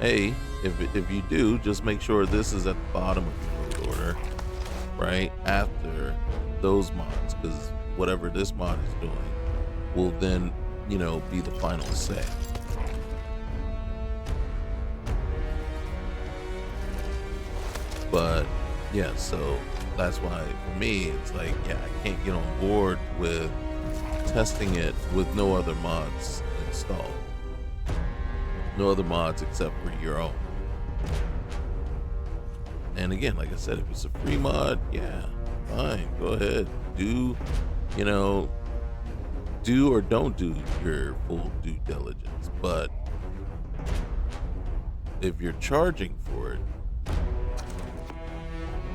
hey, if you do, just make sure this is at the bottom of the load order, right after those mods, because whatever this mod is doing will then, you know, be the final say. But yeah, so that's why for me it's like, yeah, I can't get on board with testing it with no other mods installed. No other mods except for your own. And again, like I said, if it's a free mod, yeah, fine, go ahead. Do, you know, do or don't do your full due diligence. But if you're charging for it,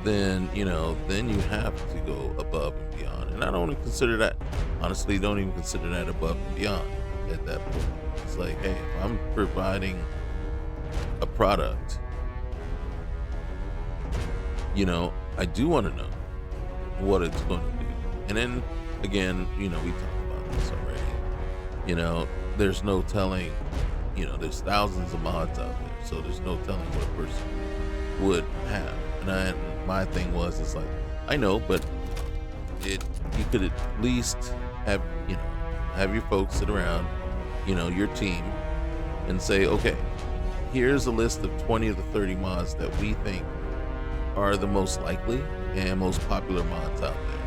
then, you know, then you have to go above and beyond. And I don't even consider that, honestly, don't even consider that above and beyond at that point. It's like, hey, if I'm providing a product, you know, I do want to know what it's going to do. And then again, you know, we talked about this already. You know, there's no telling, you know, there's thousands of mods out there, so there's no telling what a person would have. And my thing was, it's like, I know, but you could at least have, you know, have your folks sit around, you know, your team, and say, okay, here's a list of 20 of the 30 mods that we think are the most likely and most popular mods out there.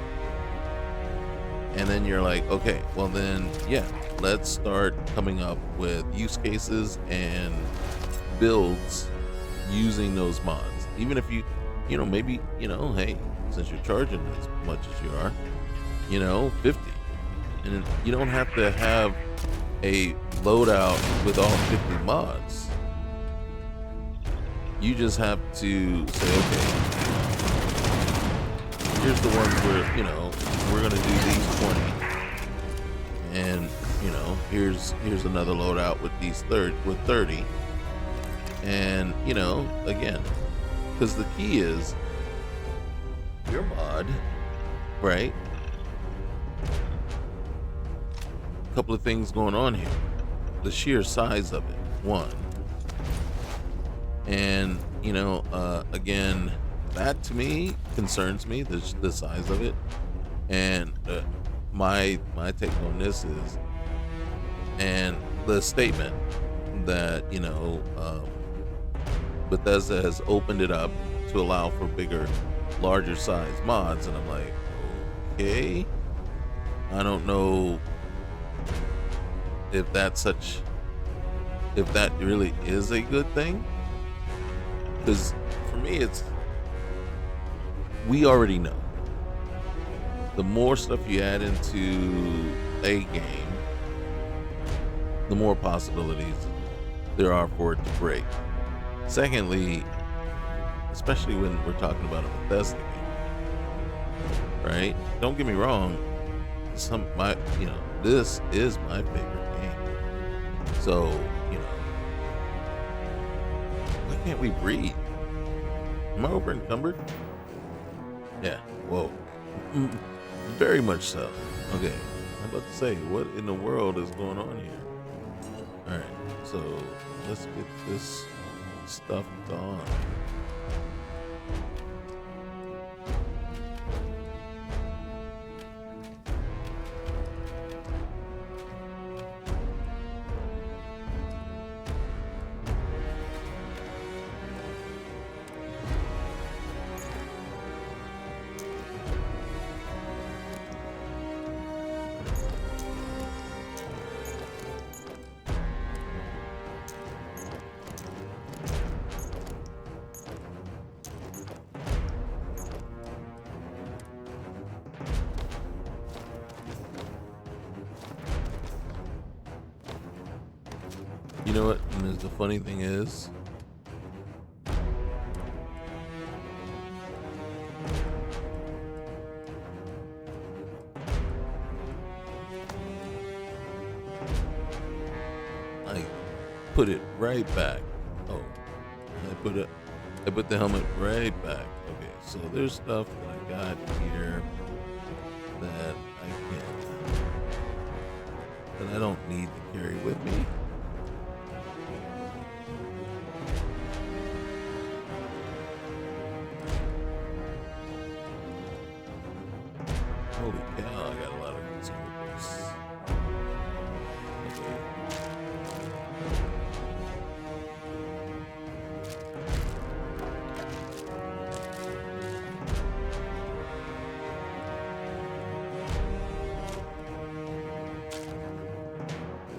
And then you're like, okay, well then, yeah, let's start coming up with use cases and builds using those mods. Even if you know, maybe, you know, hey, since you're charging as much as you are, you know, 50. And you don't have to have a loadout with all 50 mods. You just have to say, okay, here's the ones where, you know, we're gonna do these 20, and you know, here's another loadout with these 30, and you know, again, because the key is your mod, right? A couple of things going on here. The sheer size of it, one. And, you know, again, that to me concerns me, the size of it. And my take on this is, and the statement that, you know, Bethesda has opened it up to allow for bigger, larger size mods. And I'm like, okay, I don't know if that really is a good thing. Because for me, we already know. The more stuff you add into a game, the more possibilities there are for it to break. Secondly, especially when we're talking about a Bethesda game, right? Don't get me wrong. This is my favorite game. So, you know, why can't we breathe? Am I over encumbered? Yeah. Whoa. Very much so. Okay. I'm about to say, what in the world is going on here? All right. So let's get this stuff done. You know what? And the funny thing is, I put it right back. Oh, I put it I put the helmet right back. Okay, so there's stuff that I got here that I don't need to carry with me. Holy cow, I got a lot of consumables. Okay.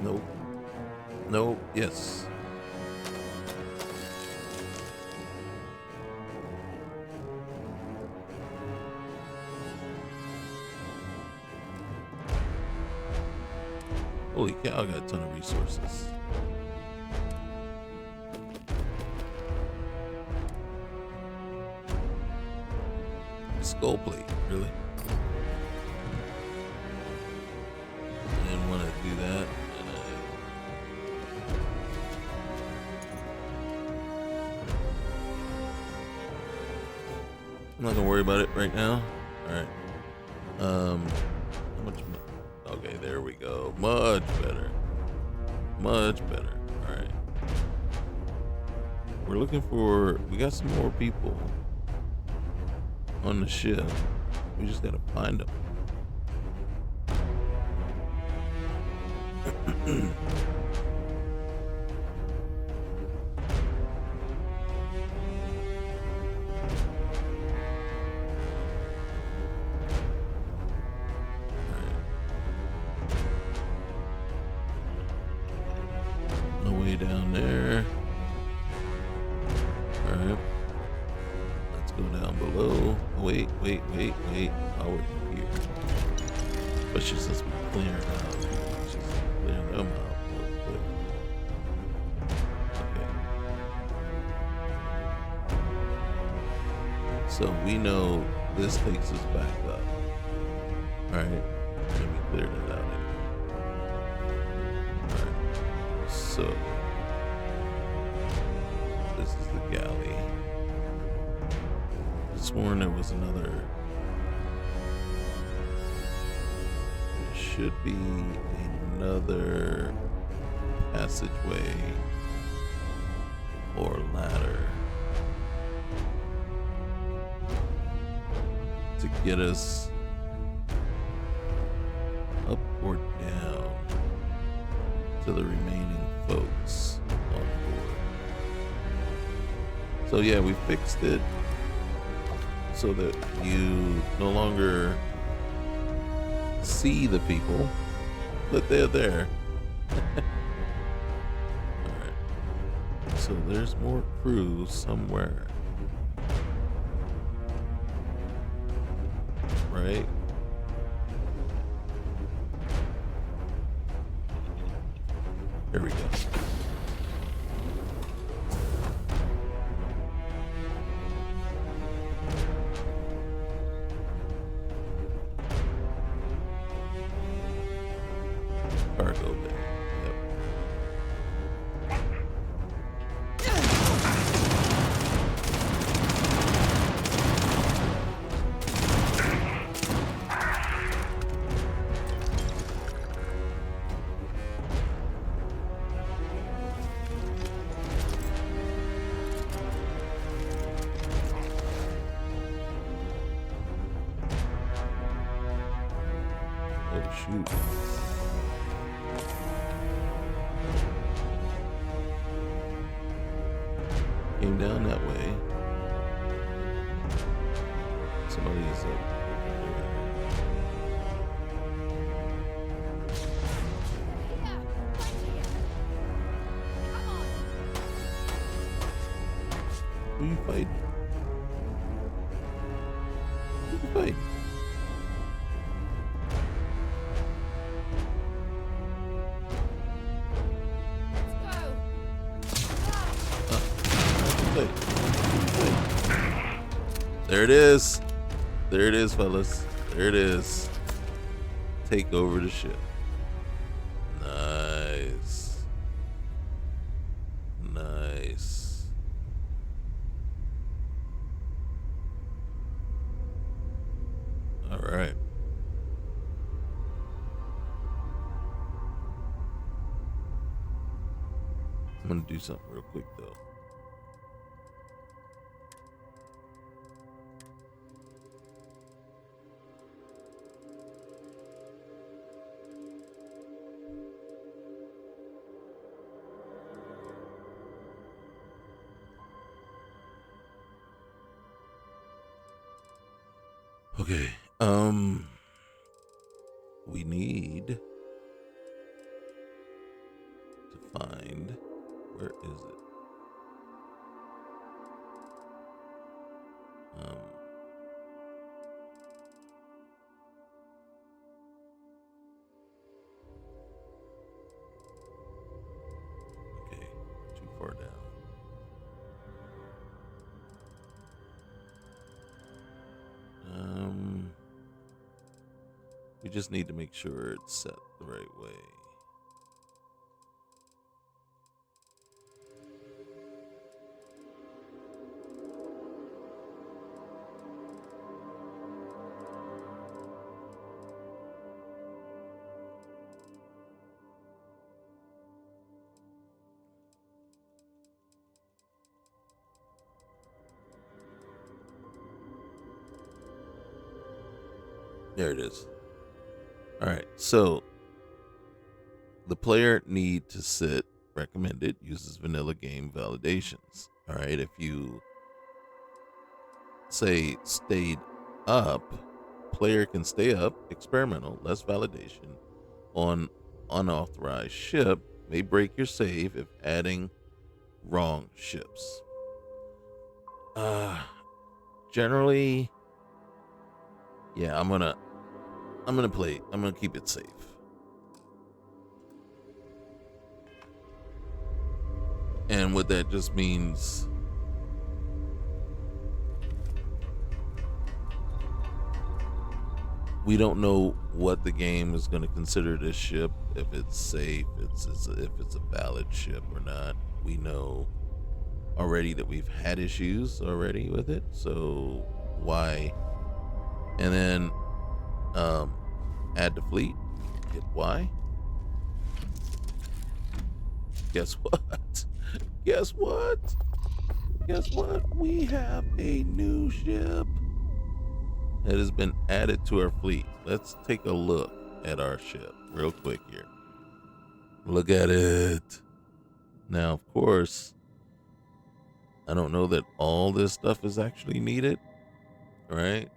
Nope. Nope. Yes. Holy cow, I got a ton of resources. Skull plate, really? I didn't want to do that. I'm not gonna worry about it right now. Alright. How much? Okay, there we go. Much better. Much better. Alright. We're looking for. We got some more people on the ship. We just gotta find them. No way down there. Alright. Let's go down below. Wait. Oh, we're here. Let's just be clearing out. Let's just clear them out real quick. Okay. So we know this takes us back up. Alright. Let me clear that out anyway. Alright. So this is the galley. I sworn there was another. There should be another passageway or ladder to get us up or down to the remaining folks on board. So yeah, we fixed it so that you no longer see the people, but they're there. Alright. So there's more crew somewhere. Right? There we go. Cargo bay. Yep. Oh shoot. Came down that way. Somebody's up. Who you fighting? Who you fighting? There it is. There it is, fellas. There it is. Take over the ship. Nice. Nice. right. I'm gonna do something real quick though. Okay. We need to find, where is it? Okay, too far down. We just need to make sure it's set the right way. There it is. All right, so the player need to sit recommended, uses vanilla game validations. All right, if you say stayed up, player can stay up, experimental, less validation on unauthorized ship, may break your save if adding wrong ships. Generally, yeah, I'm gonna keep it safe. And what that just means, we don't know what the game is going to consider this ship, if it's safe, if it's a valid ship or not. We know already that we've had issues already with it, so why? And then add to fleet, hit Y. Guess what? Guess what? Guess what? We have a new ship that has been added to our fleet. Let's take a look at our ship real quick here. Look at it. Now, of course, I don't know that all this stuff is actually needed, right?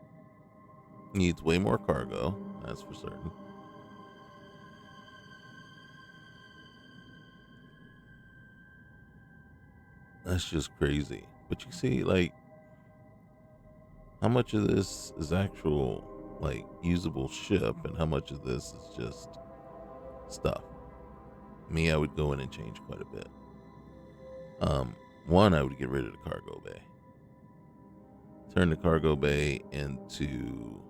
Needs way more cargo, that's for certain. That's just crazy. But you see, like, how much of this is actual, like, usable ship, and how much of this is just stuff? Me, I would go in and change quite a bit. One, I would get rid of the cargo bay. Turn the cargo bay into,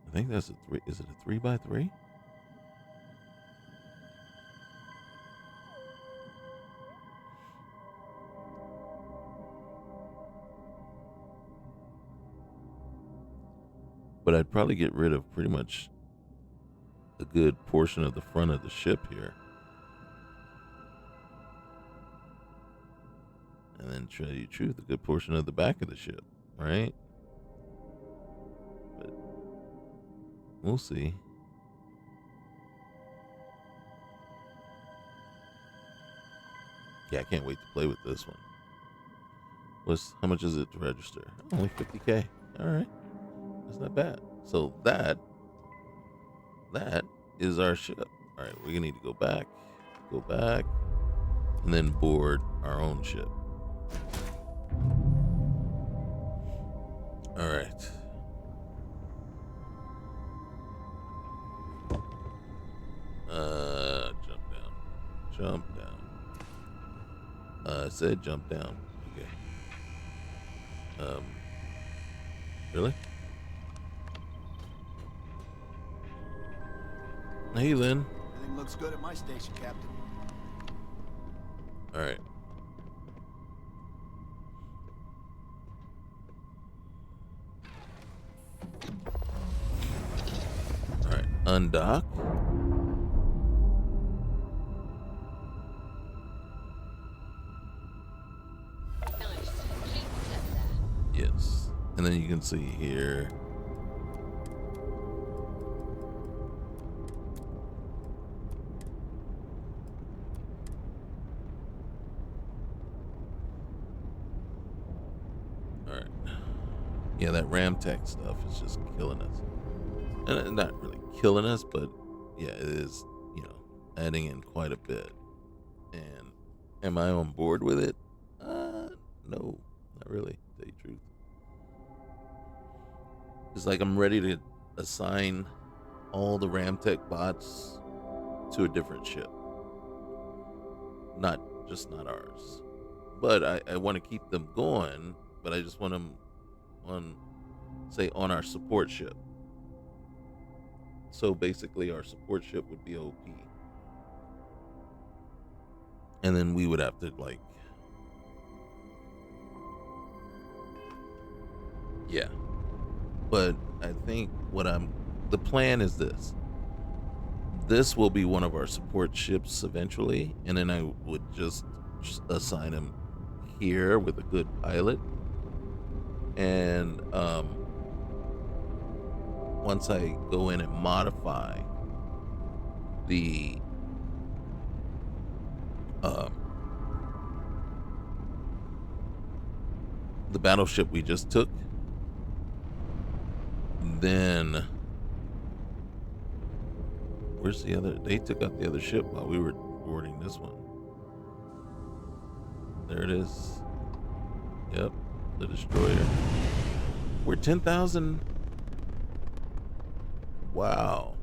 I think that's a 3. Is it a 3x3? But I'd probably get rid of pretty much a good portion of the front of the ship here. And then, tell you the truth, a good portion of the back of the ship, right? But we'll see. Yeah, I can't wait to play with this one. How much is it to register? Only 50K. All right, that's not bad. So that is our ship. All right, we're gonna need to go back, and then board our own ship. All right. Jump down. I said jump down. Okay. Really? Hey, Lynn. Everything looks good at my station, Captain. All right. undock. Nice. Clean step there. Yes. And then you can see here. All right. Yeah, that Ramtech stuff is just killing us. And not really killing us, but yeah, it is, adding in quite a bit. And am I on board with it? No, not really, to tell you the truth. It's like I'm ready to assign all the Ramtech bots to a different ship. Not ours. But I want to keep them going, but I just want them on our support ship. So basically our support ship would be OP. And then we would have to yeah. But I think the plan is this. This will be one of our support ships eventually, and then I would just assign him here with a good pilot. And once I go in and modify the battleship we just took, then where's the other? They took out the other ship while we were boarding this one. There it is. Yep, the destroyer. We're 10,000. Wow.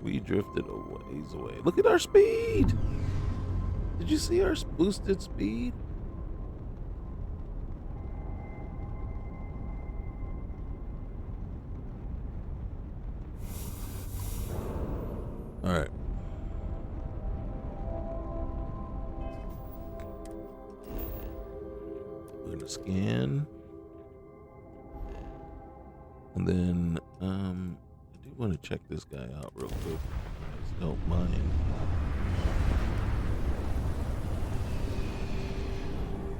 We drifted a ways away. Look at our speed. Did you see our boosted speed? All right. We're gonna scan, and then I do want to check this guy out real quick. If you guys don't mind.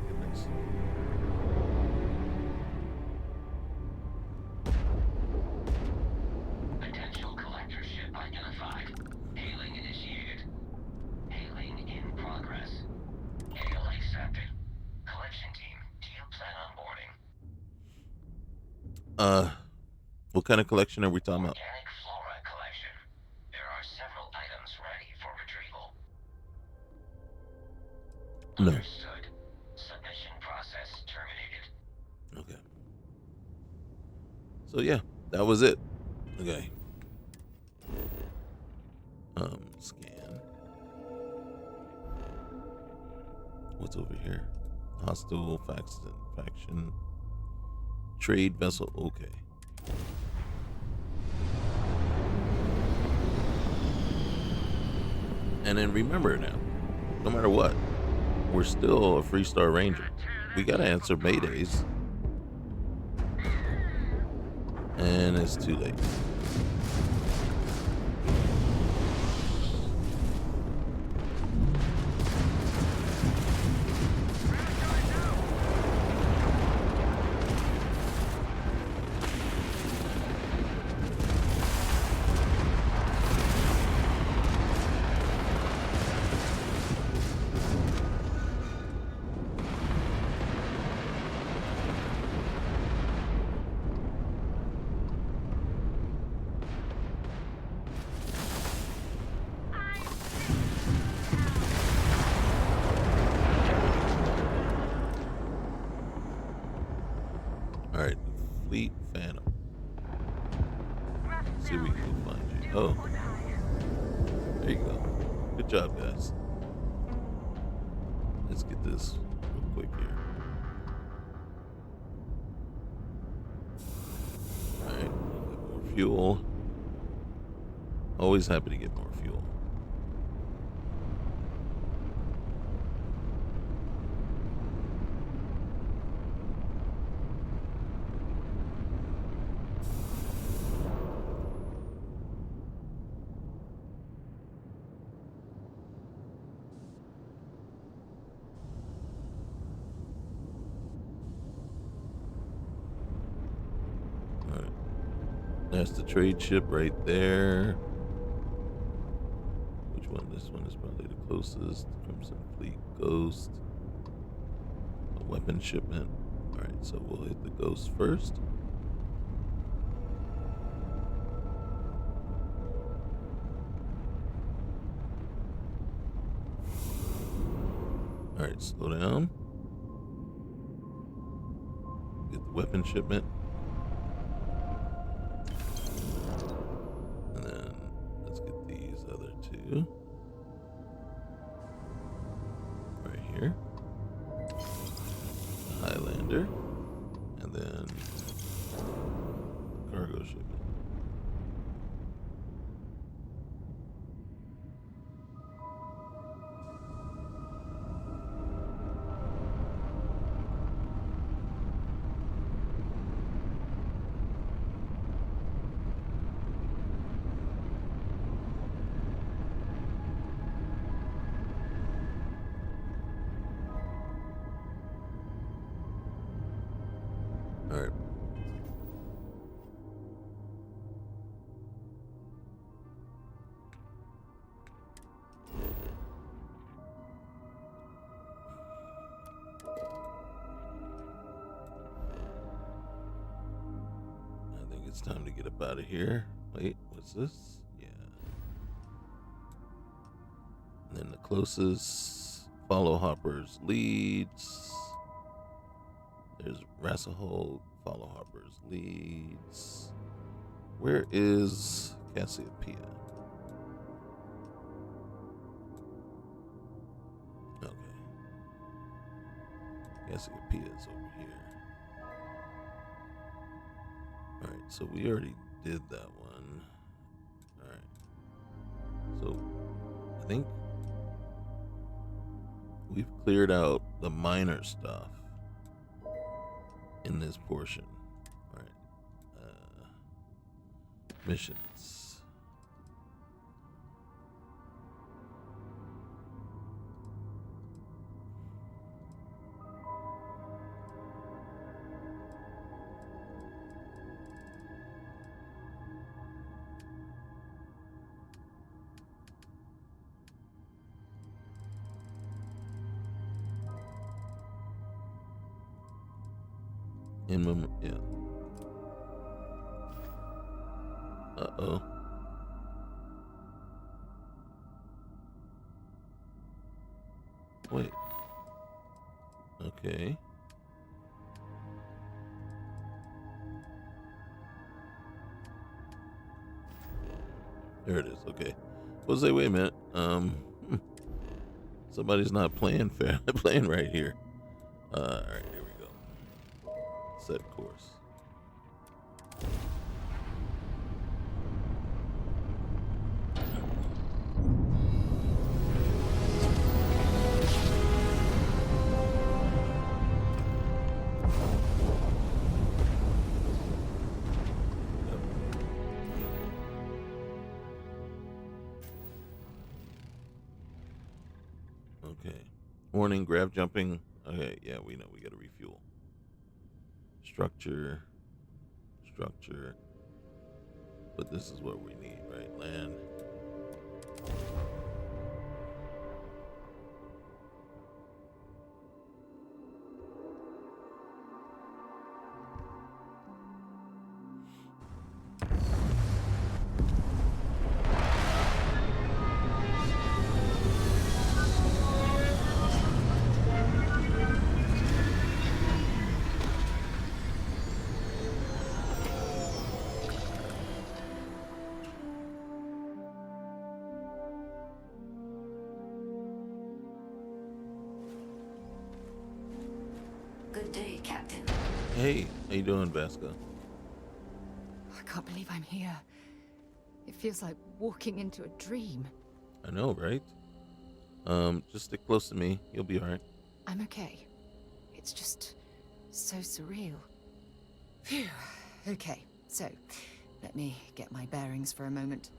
Goodness. Potential collector ship identified. Hailing initiated. Hailing in progress. Hail accepted. Collection team, do you plan on boarding? What kind of collection are we talking about? Organic flora collection. There are several items ready for retrieval. No. Understood. Submission process terminated. Okay. So yeah, that was it. Okay. Scan. What's over here? Hostile faction. Trade vessel. Okay. And then remember now, no matter what, we're still a Freestar Ranger. We gotta answer Maydays. And it's too late. All right, Fleet Phantom. Let's see if we can find you. Oh, there you go. Good job, guys. Let's get this real quick here. All right, get more fuel. Always happy to get more fuel. That's the trade ship right there. Which one? This one is probably the closest. Crimson Fleet Ghost. A weapon shipment. Alright, so we'll hit the Ghost first. Alright, slow down. Get the weapon shipment. And then let's get these other two. Right here. The Highlander. And then the cargo shipment. All right. I think it's time to get up out of here. Wait, what's this? Yeah. And then the closest follow hoppers leads. There's Rasahol, follow hoppers leads. Where is Cassiopeia? Okay. Cassiopeia is over here. Alright, so we already did that one. Alright. So I think we've cleared out the minor stuff in this portion. All right. Missions. Yeah. Uh-oh. Wait. Okay. There it is. Okay. Well, say, wait a minute. Somebody's not playing fair. Playing right here. All right. Here we go. Set course. Okay. Warning, grab jumping. Okay, yeah, we know we gotta refuel. Structure. But this is what we need, right? Land. Good day, Captain. Hey, how you doing, Vasca? I can't believe I'm here. It feels like walking into a dream. I know, right? Just stick close to me. You'll be all right. I'm okay. It's just so surreal. Phew. Okay, so let me get my bearings for a moment.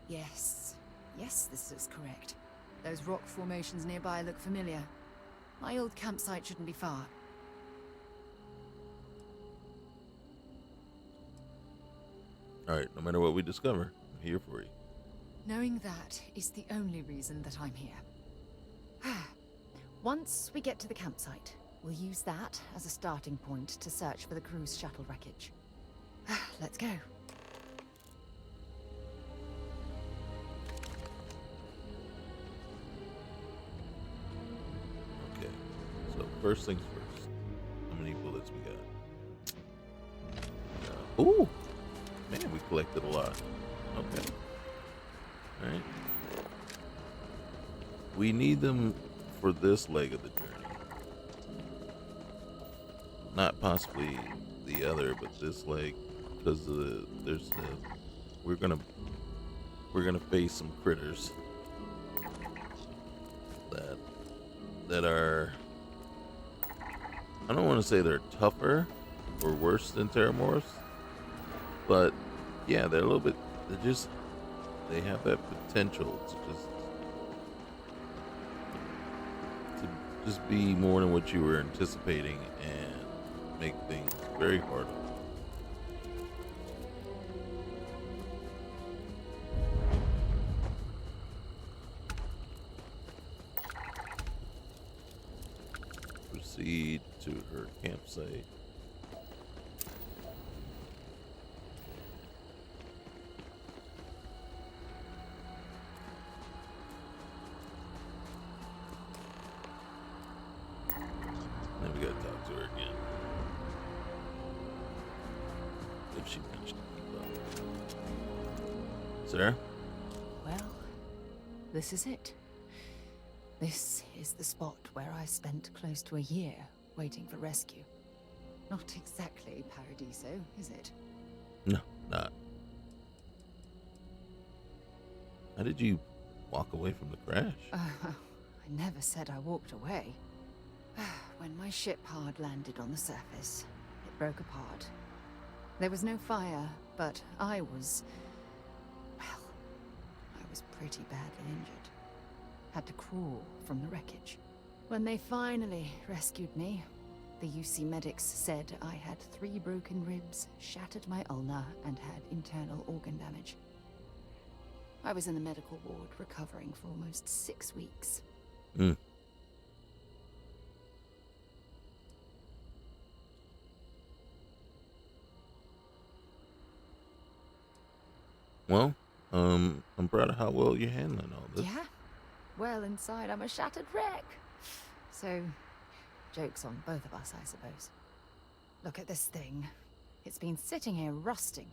Yes, this is correct. Those rock formations nearby look familiar. My old campsite shouldn't be far. All right, no matter what we discover, I'm here for you. Knowing that is the only reason that I'm here. Once we get to the campsite, we'll use that as a starting point to search for the cruise shuttle wreckage. Let's go. Okay, so first things first. How many bullets we got? Ooh, man, we collected a lot. Okay. All right. We need them for this leg of the journey. Not possibly the other, but this leg, because we're gonna face some critters that are, I don't want to say they're tougher or worse than Terramorphs, but yeah, they're a little bit. They have that potential to just be more than what you were anticipating and make things very hard on you. Proceed to her campsite. Then we gotta talk to her again. If she managed to keep up. Sarah? Well, this is it. This is the spot where I spent close to a year waiting for rescue. Not exactly Paradiso, is it? No, not. How did you walk away from the crash? I never said I walked away. When my ship hard landed on the surface, it broke apart. There was no fire, but I was pretty badly injured. Had to crawl from the wreckage. When they finally rescued me, the UC medics said I had 3 broken ribs, shattered my ulna, and had internal organ damage. I was in the medical ward recovering for almost 6 weeks. Well, I'm proud of how well you're handling all this. Yeah? Well, inside I'm a shattered wreck. So, joke's on both of us, I suppose. Look at this thing. It's been sitting here rusting.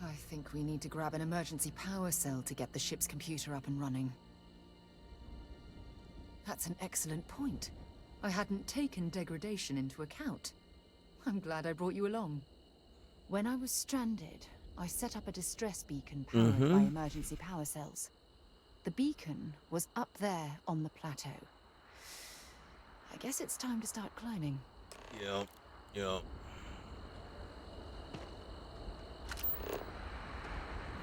I think we need to grab an emergency power cell to get the ship's computer up and running. That's an excellent point. I hadn't taken degradation into account. I'm glad I brought you along. When I was stranded, I set up a distress beacon powered by emergency power cells. The beacon was up there on the plateau. I guess it's time to start climbing. Yeah.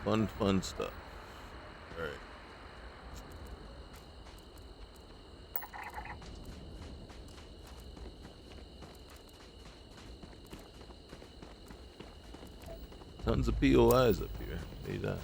Fun stuff. All right. Tons of POIs up here. See that?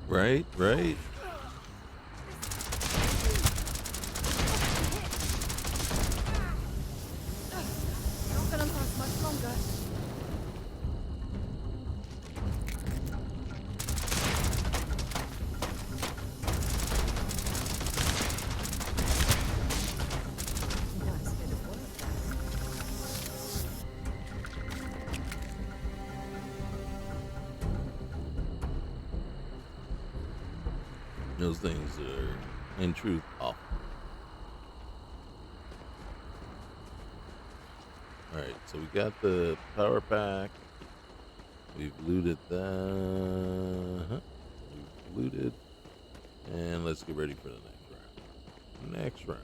Right, right. Not gonna last much longer. Nice bit of work there. Those things are, in truth, awful. Alright, so we got the power pack. We've looted that. We've looted. And let's get ready for the next round. Next round.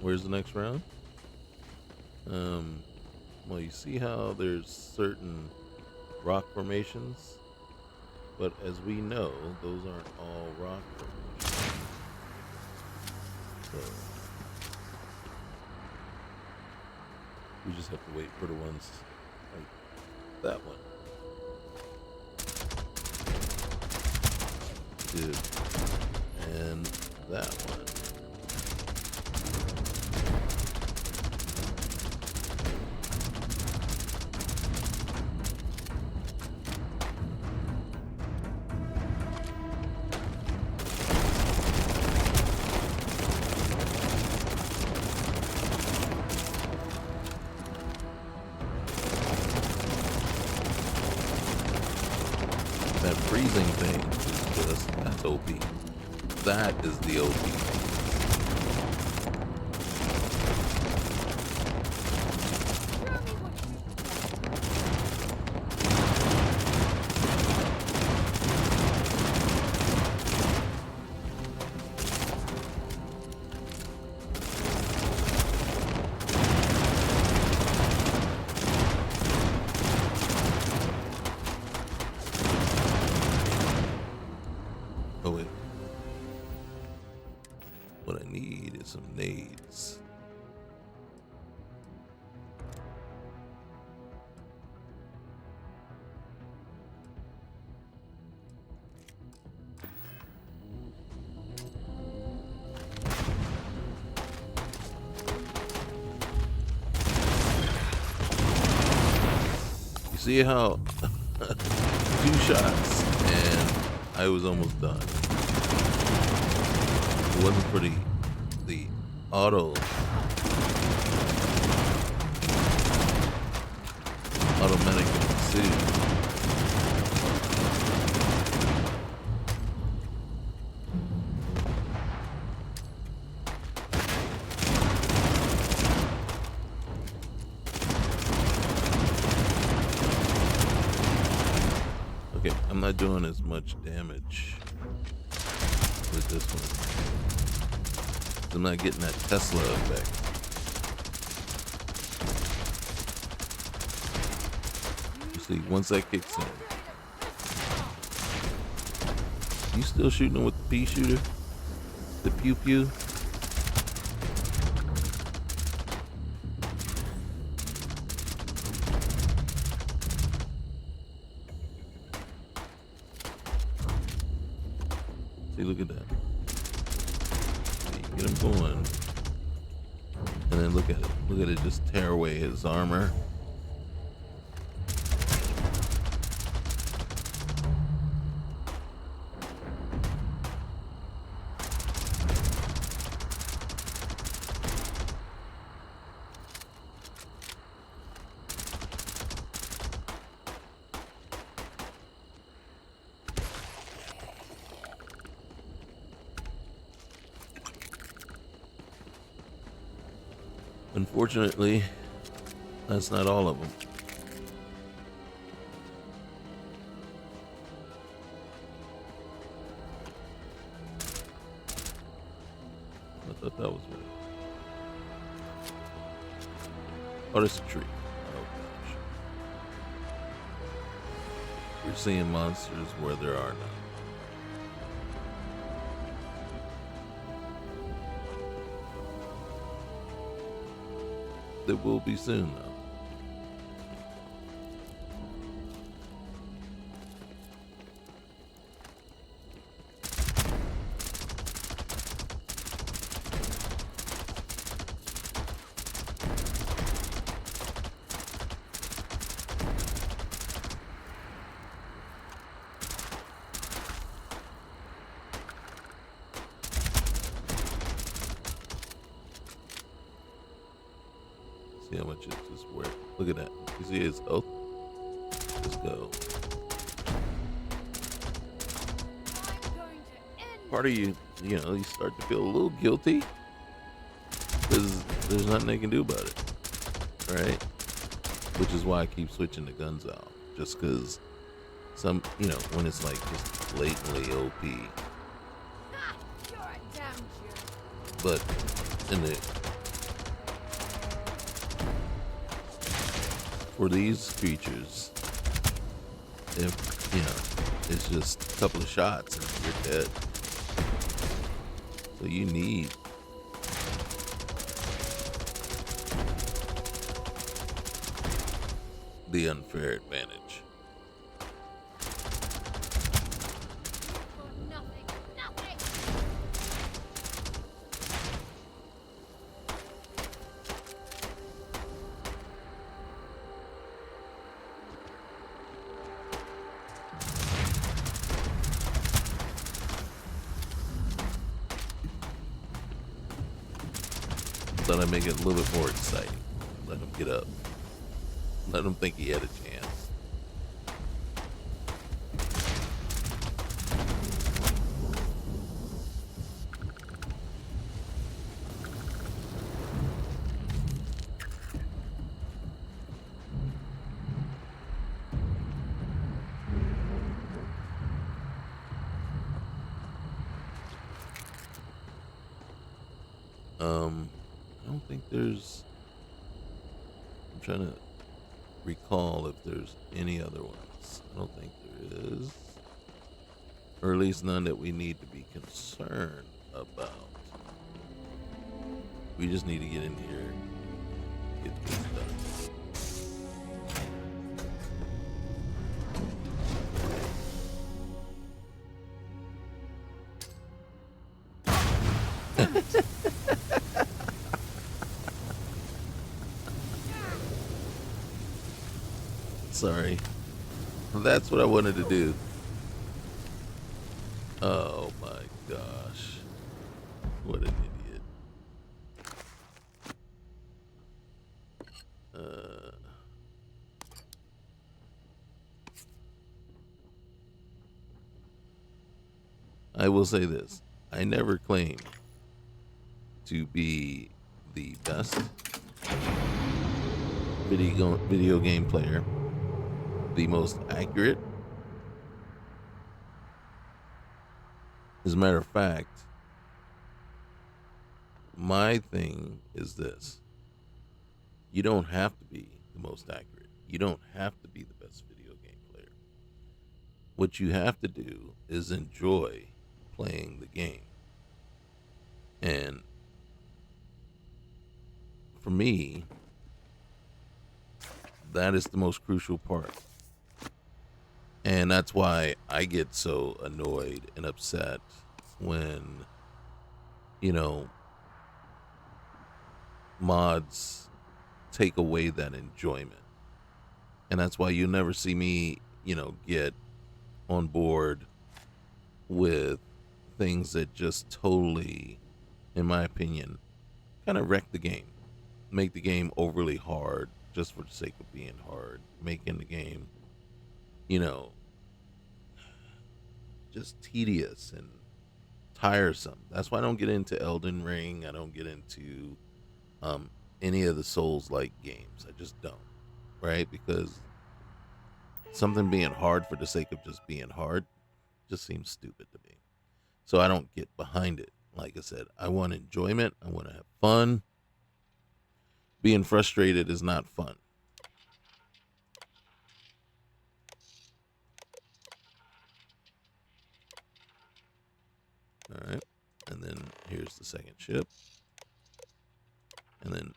Where's the next round? Well, you see how there's certain rock formations? But as we know, those aren't all rock formations. So we just have to wait for the ones like that one. And that one. That freezing thing is just, that's OP. That is the OP. Oh wait. What I need is some nades. You see how 2 shots and I was almost done. It wasn't for the automatic decision. Okay, I'm not doing as much damage with this one. I'm not getting that Tesla effect. You see, once that kicks in. You still shooting them with the pea shooter? The pew pew? See, look at that. Get him going. And then look at it. Look at it just tear away his armor. Unfortunately, that's not all of them. I thought that was it. Oh, there's a tree. Oh gosh. We're seeing monsters where there are none. It will be soon, though. See how much it's just worth. Look at that. You see his oath? Let's go. Part of you, you start to feel a little guilty because there's nothing they can do about it, right? Which is why I keep switching the guns out, just because some, when it's like just blatantly OP. You're a damn jerk. But for these creatures, if it's just a couple of shots and you're dead. So you need the unfair advantage. For nothing. Nothing. Thought I'd make it a little bit more exciting. Let him get up. Let him think he had a chance. I don't think there's. I'm trying to recall if there's any other ones. I don't think there is. Or at least none that we need to be concerned about. We just need to get in here, get this done. Sorry. That's what I wanted to do. Oh my gosh. What an idiot. I will say this. I never claimed to be the best video game player, the most accurate. As a matter of fact, my thing is this. You don't have to be the most accurate. You don't have to be the best video game player. What you have to do is enjoy playing the game. And for me, that is the most crucial part. And that's why I get so annoyed and upset when, mods take away that enjoyment. And that's why you never see me, get on board with things that just totally, in my opinion, kind of wreck the game. Make the game overly hard just for the sake of being hard. Making the game, just tedious and tiresome. That's why I don't get into Elden Ring. I don't get into any of the Souls-like games. I just don't, right? Because something being hard for the sake of just being hard just seems stupid to me. So I don't get behind it. Like I said, I want enjoyment. I want to have fun. Being frustrated is not fun. All right. And then here's the second ship. And then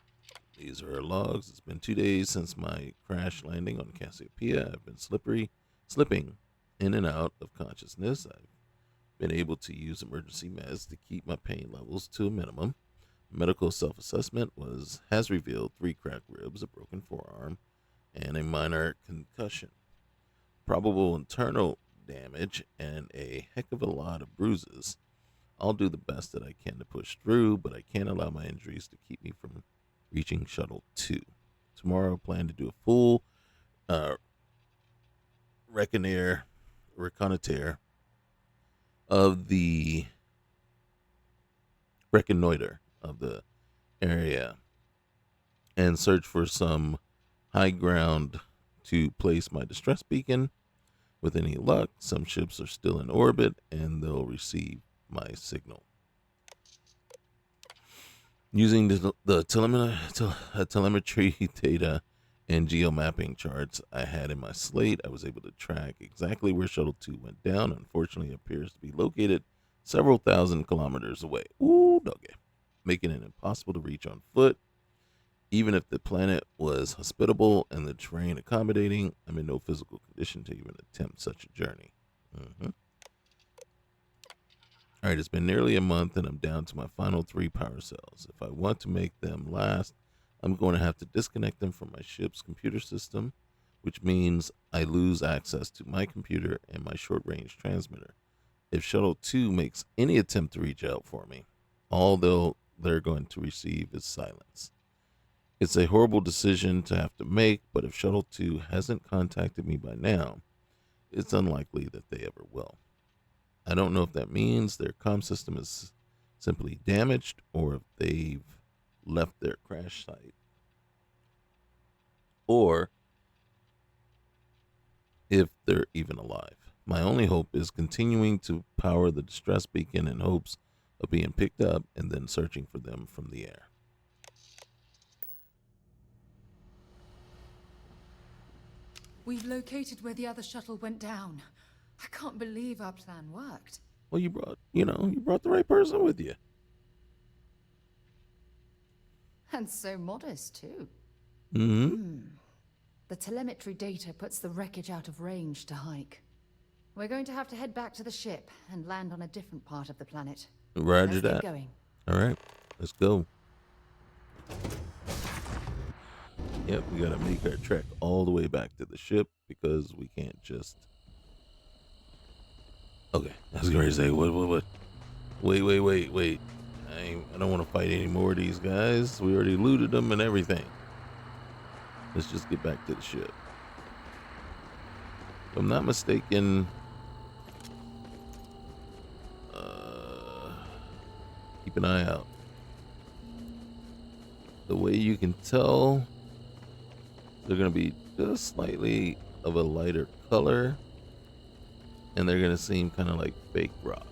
these are our logs. It's been 2 days since my crash landing on Cassiopeia. I've been slipping in and out of consciousness. I've been able to use emergency meds to keep my pain levels to a minimum. Medical self-assessment has revealed 3 cracked ribs, a broken forearm, and a minor concussion. Probable internal damage and a heck of a lot of bruises. I'll do the best that I can to push through, but I can't allow my injuries to keep me from reaching Shuttle 2. tomorrow. I plan to do a full uh, reconnoiter of the reconnoiter of the area and search for some high ground to place my distress beacon. With any luck, some ships are still in orbit and they'll receive my signal. Using the telemetry data and geomapping charts I had in my slate, I was able to track exactly where Shuttle 2 went down. Unfortunately, it appears to be located several thousand kilometers away. Ooh, doggy. Making it impossible to reach on foot. Even if the planet was hospitable and the terrain accommodating, I'm in no physical condition to even attempt such a journey. All right, it's been nearly a month and I'm down to my final 3 power cells. If I want to make them last, I'm going to have to disconnect them from my ship's computer system, which means I lose access to my computer and my short-range transmitter. If Shuttle 2 makes any attempt to reach out for me, all they're going to receive is silence. It's a horrible decision to have to make, but if Shuttle 2 hasn't contacted me by now, it's unlikely that they ever will. I don't know if that means their comm system is simply damaged or if they've left their crash site, or if they're even alive. My only hope is continuing to power the distress beacon in hopes of being picked up and then searching for them from the air. We've located where the other shuttle went down. I can't believe our plan worked. Well, you brought the right person with you. And so modest, too. Mm-hmm. The telemetry data puts the wreckage out of range to hike. We're going to have to head back to the ship and land on a different part of the planet. Roger Let's that. get going. All right, let's go. Yep, we gotta make our trek all the way back to the ship because we can't just. Okay, I was going to say what? Wait. I don't want to fight any more of these guys. We already looted them and everything. Let's just get back to the ship. If I'm not mistaken, keep an eye out. The way you can tell, they're going to be just slightly of a lighter color, and they're going to seem kind of like fake rock.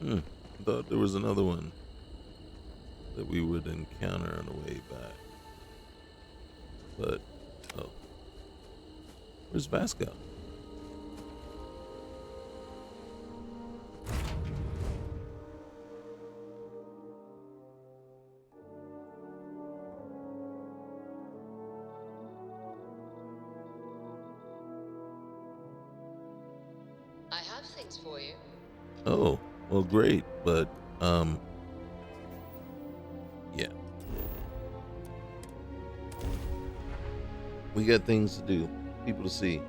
I thought there was another one that we would encounter on the way back. But, oh. Where's Vasco? I have things for you. Oh, well, great, but, yeah. We got things to do, people to see.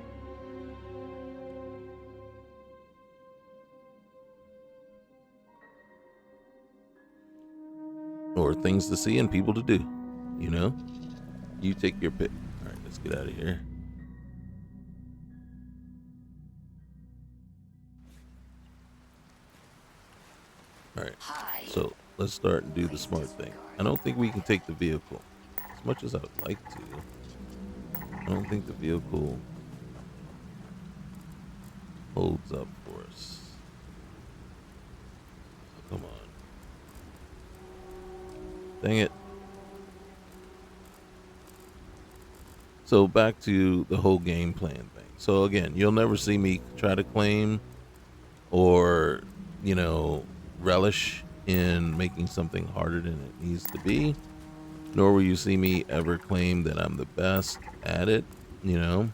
Or things to see and people to do, you know? You take your pick. All right, let's get out of here. All right, so let's start and do the smart thing. I don't think we can take the vehicle as much as I would like to. I don't think the vehicle holds up for us. So come on. Dang it. So back to the whole game plan thing. So again, you'll never see me try to claim or, relish in making something harder than it needs to be. nor will you see me ever claim that I'm the best at it, you know,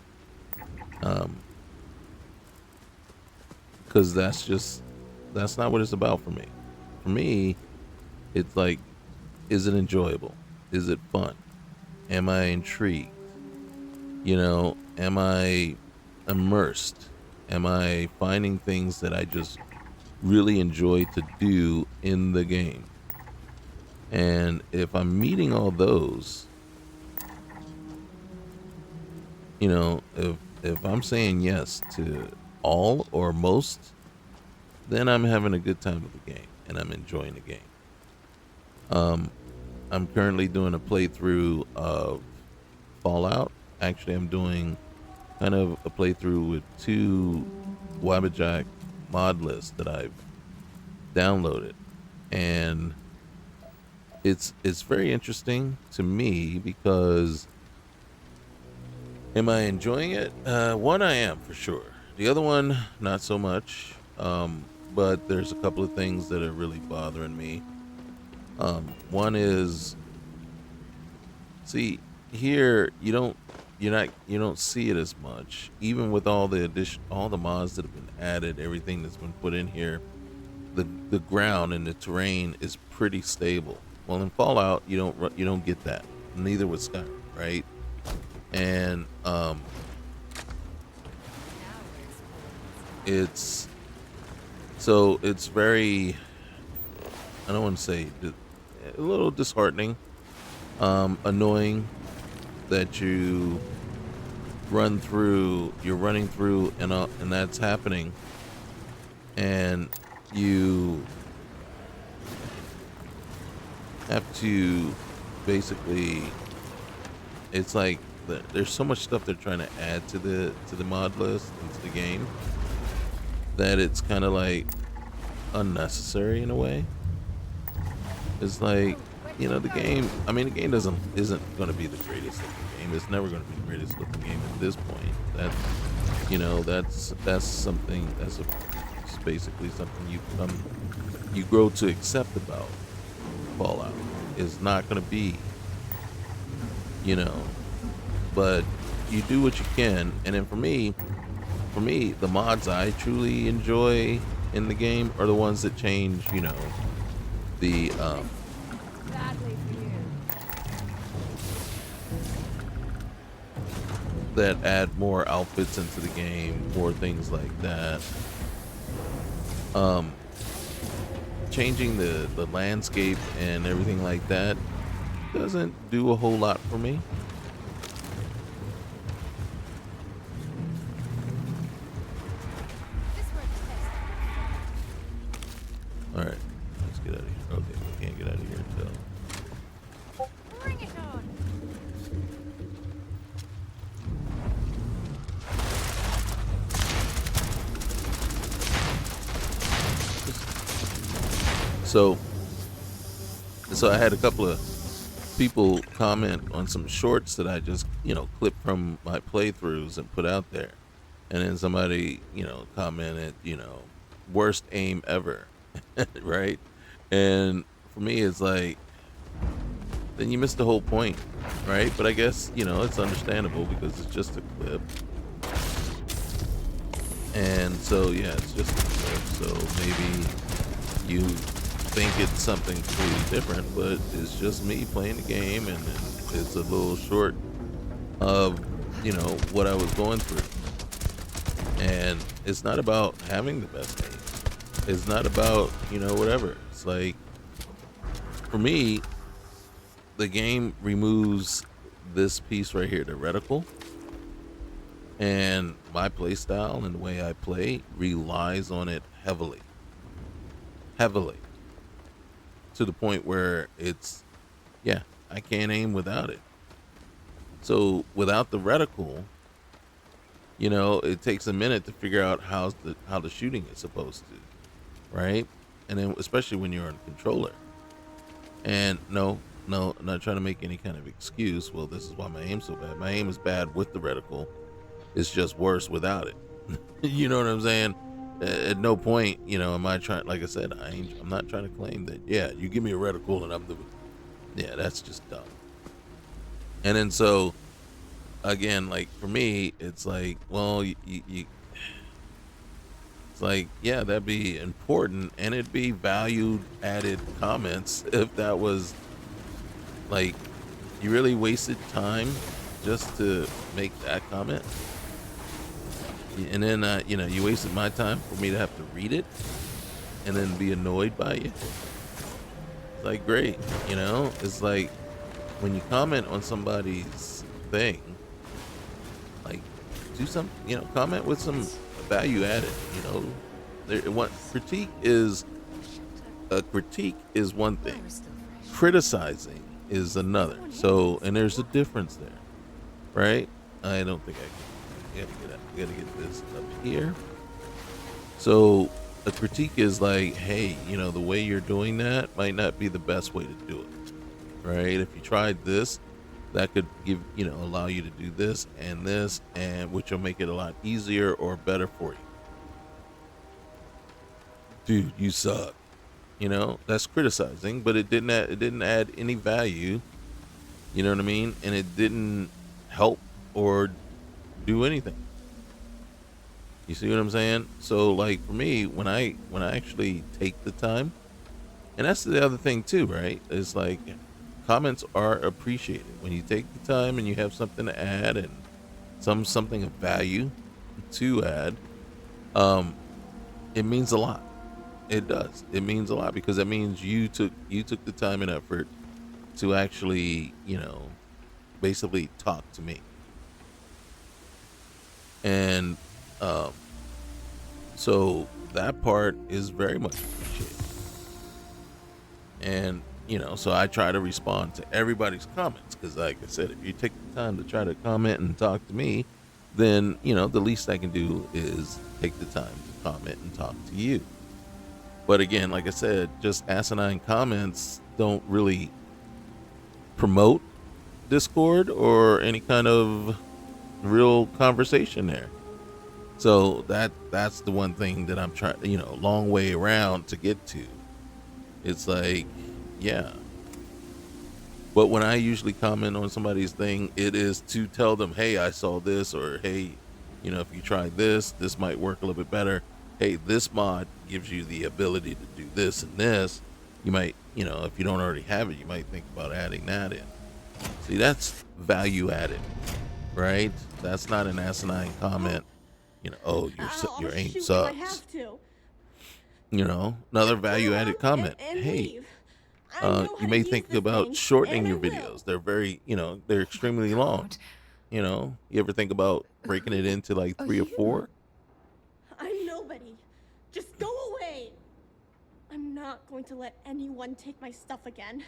um, because that's not what it's about for me. For me, it's like, is it enjoyable? Is it fun? Am I intrigued? You know, am I immersed? Am I finding things that I just really enjoy to do in the game? And if I'm meeting all those, you know, if I'm saying yes to all or most, then I'm having a good time with the game and I'm enjoying the game. Um, I'm currently doing a playthrough of Fallout. Actually, I'm doing kind of a playthrough with two Wabbajack mod lists that I've downloaded, and it's very interesting to me because am I enjoying it? One, I am for sure. The other one, not so much. But there's a couple of things that are really bothering me. One is, see, here you don't see it as much, even with all the mods that have been added, everything that's been put in here. The ground and the terrain is pretty stable. Well, in Fallout, you don't get that. Neither with Skyrim, right? And it's it's very, I don't want to say a little disheartening, annoying that you're running through and that's happening, and you have to basically, it's like there's so much stuff they're trying to add to the mod list into the game that it's kind of like unnecessary in a way. It's like, the game, I mean, the game isn't going to be the greatest looking game. It's never going to be the greatest looking game at this point. That's something, it's basically something you grow to accept about Fallout. Is not going to be, but you do what you can. And then for me, the mods I truly enjoy in the game are the ones that change, the that add more outfits into the game, more things like that. Changing the landscape and everything like that doesn't do a whole lot for me. All right, let's get out of here. Okay, we can't get out of here until. Bring it on. So I had a couple of people comment on some shorts that I just, clipped from my playthroughs and put out there. And then somebody, commented, worst aim ever. Right? And for me, it's like, then you missed the whole point, right? But I guess, it's understandable because it's just a clip. And so, yeah, it's just a clip. So maybe you think it's something completely different, but it's just me playing the game, and it's a little short of, what I was going through. And it's not about having the best game. It's not about, whatever. It's like, for me, the game removes this piece right here, the reticle, and my play style and the way I play relies on it heavily, to the point where it's, yeah, I can't aim without it. So without the reticle, it takes a minute to figure out how the shooting is supposed to, right? And then especially when you're on a controller. And no, I'm not trying to make any kind of excuse. Well, this is why my aim's so bad. My aim is bad with the reticle. It's just worse without it. You know what I'm saying? At no point, am I trying, like I said, I'm not trying to claim that, yeah, you give me a reticle and I'm the, yeah, that's just dumb. And then so again, like for me, it's like, well, it's like, yeah, that'd be important, and it'd be valued added comments if that was like you really wasted time just to make that comment. And then you wasted my time for me to have to read it and then be annoyed by you. It's like, great, it's like when you comment on somebody's thing, like do some, comment with some value added. What critique is one thing, criticizing is another. So, and there's a difference there, right? I don't think I gotta get this up here. So a critique is like, hey, the way you're doing that might not be the best way to do it, right? If you tried this, that could allow you to do this, and which will make it a lot easier or better for you. Dude, you suck. That's criticizing, but it didn't add any value. You know what I mean? And it didn't help or do anything. You see what I'm saying? So like for me, when I actually take the time, and that's the other thing too, right? It's like comments are appreciated when you take the time and you have something to add and something of value to add. Um, it means a lot. It does. It means a lot because that means you took the time and effort to actually, basically talk to me. And um, so that part is very much appreciated. And, so I try to respond to everybody's comments because, like I said, if you take the time to try to comment and talk to me, then, the least I can do is take the time to comment and talk to you. But again, like I said, just asinine comments don't really promote Discord or any kind of real conversation there. So that's the one thing that I'm trying, long way around to get to. It's like, yeah. But when I usually comment on somebody's thing, it is to tell them, hey, I saw this, or hey, if you try this might work a little bit better. Hey, this mod gives you the ability to do this and this. You might, if you don't already have it, you might think about adding that in. See, that's value added, right? That's not an asinine comment. Oh, your aim sucks. Another value added comment. Hey, you may think about shortening your videos. They're very, they're extremely long. You ever think about breaking it into like 3 or 4? I'm nobody. Just go away. I'm not going to let anyone take my stuff again.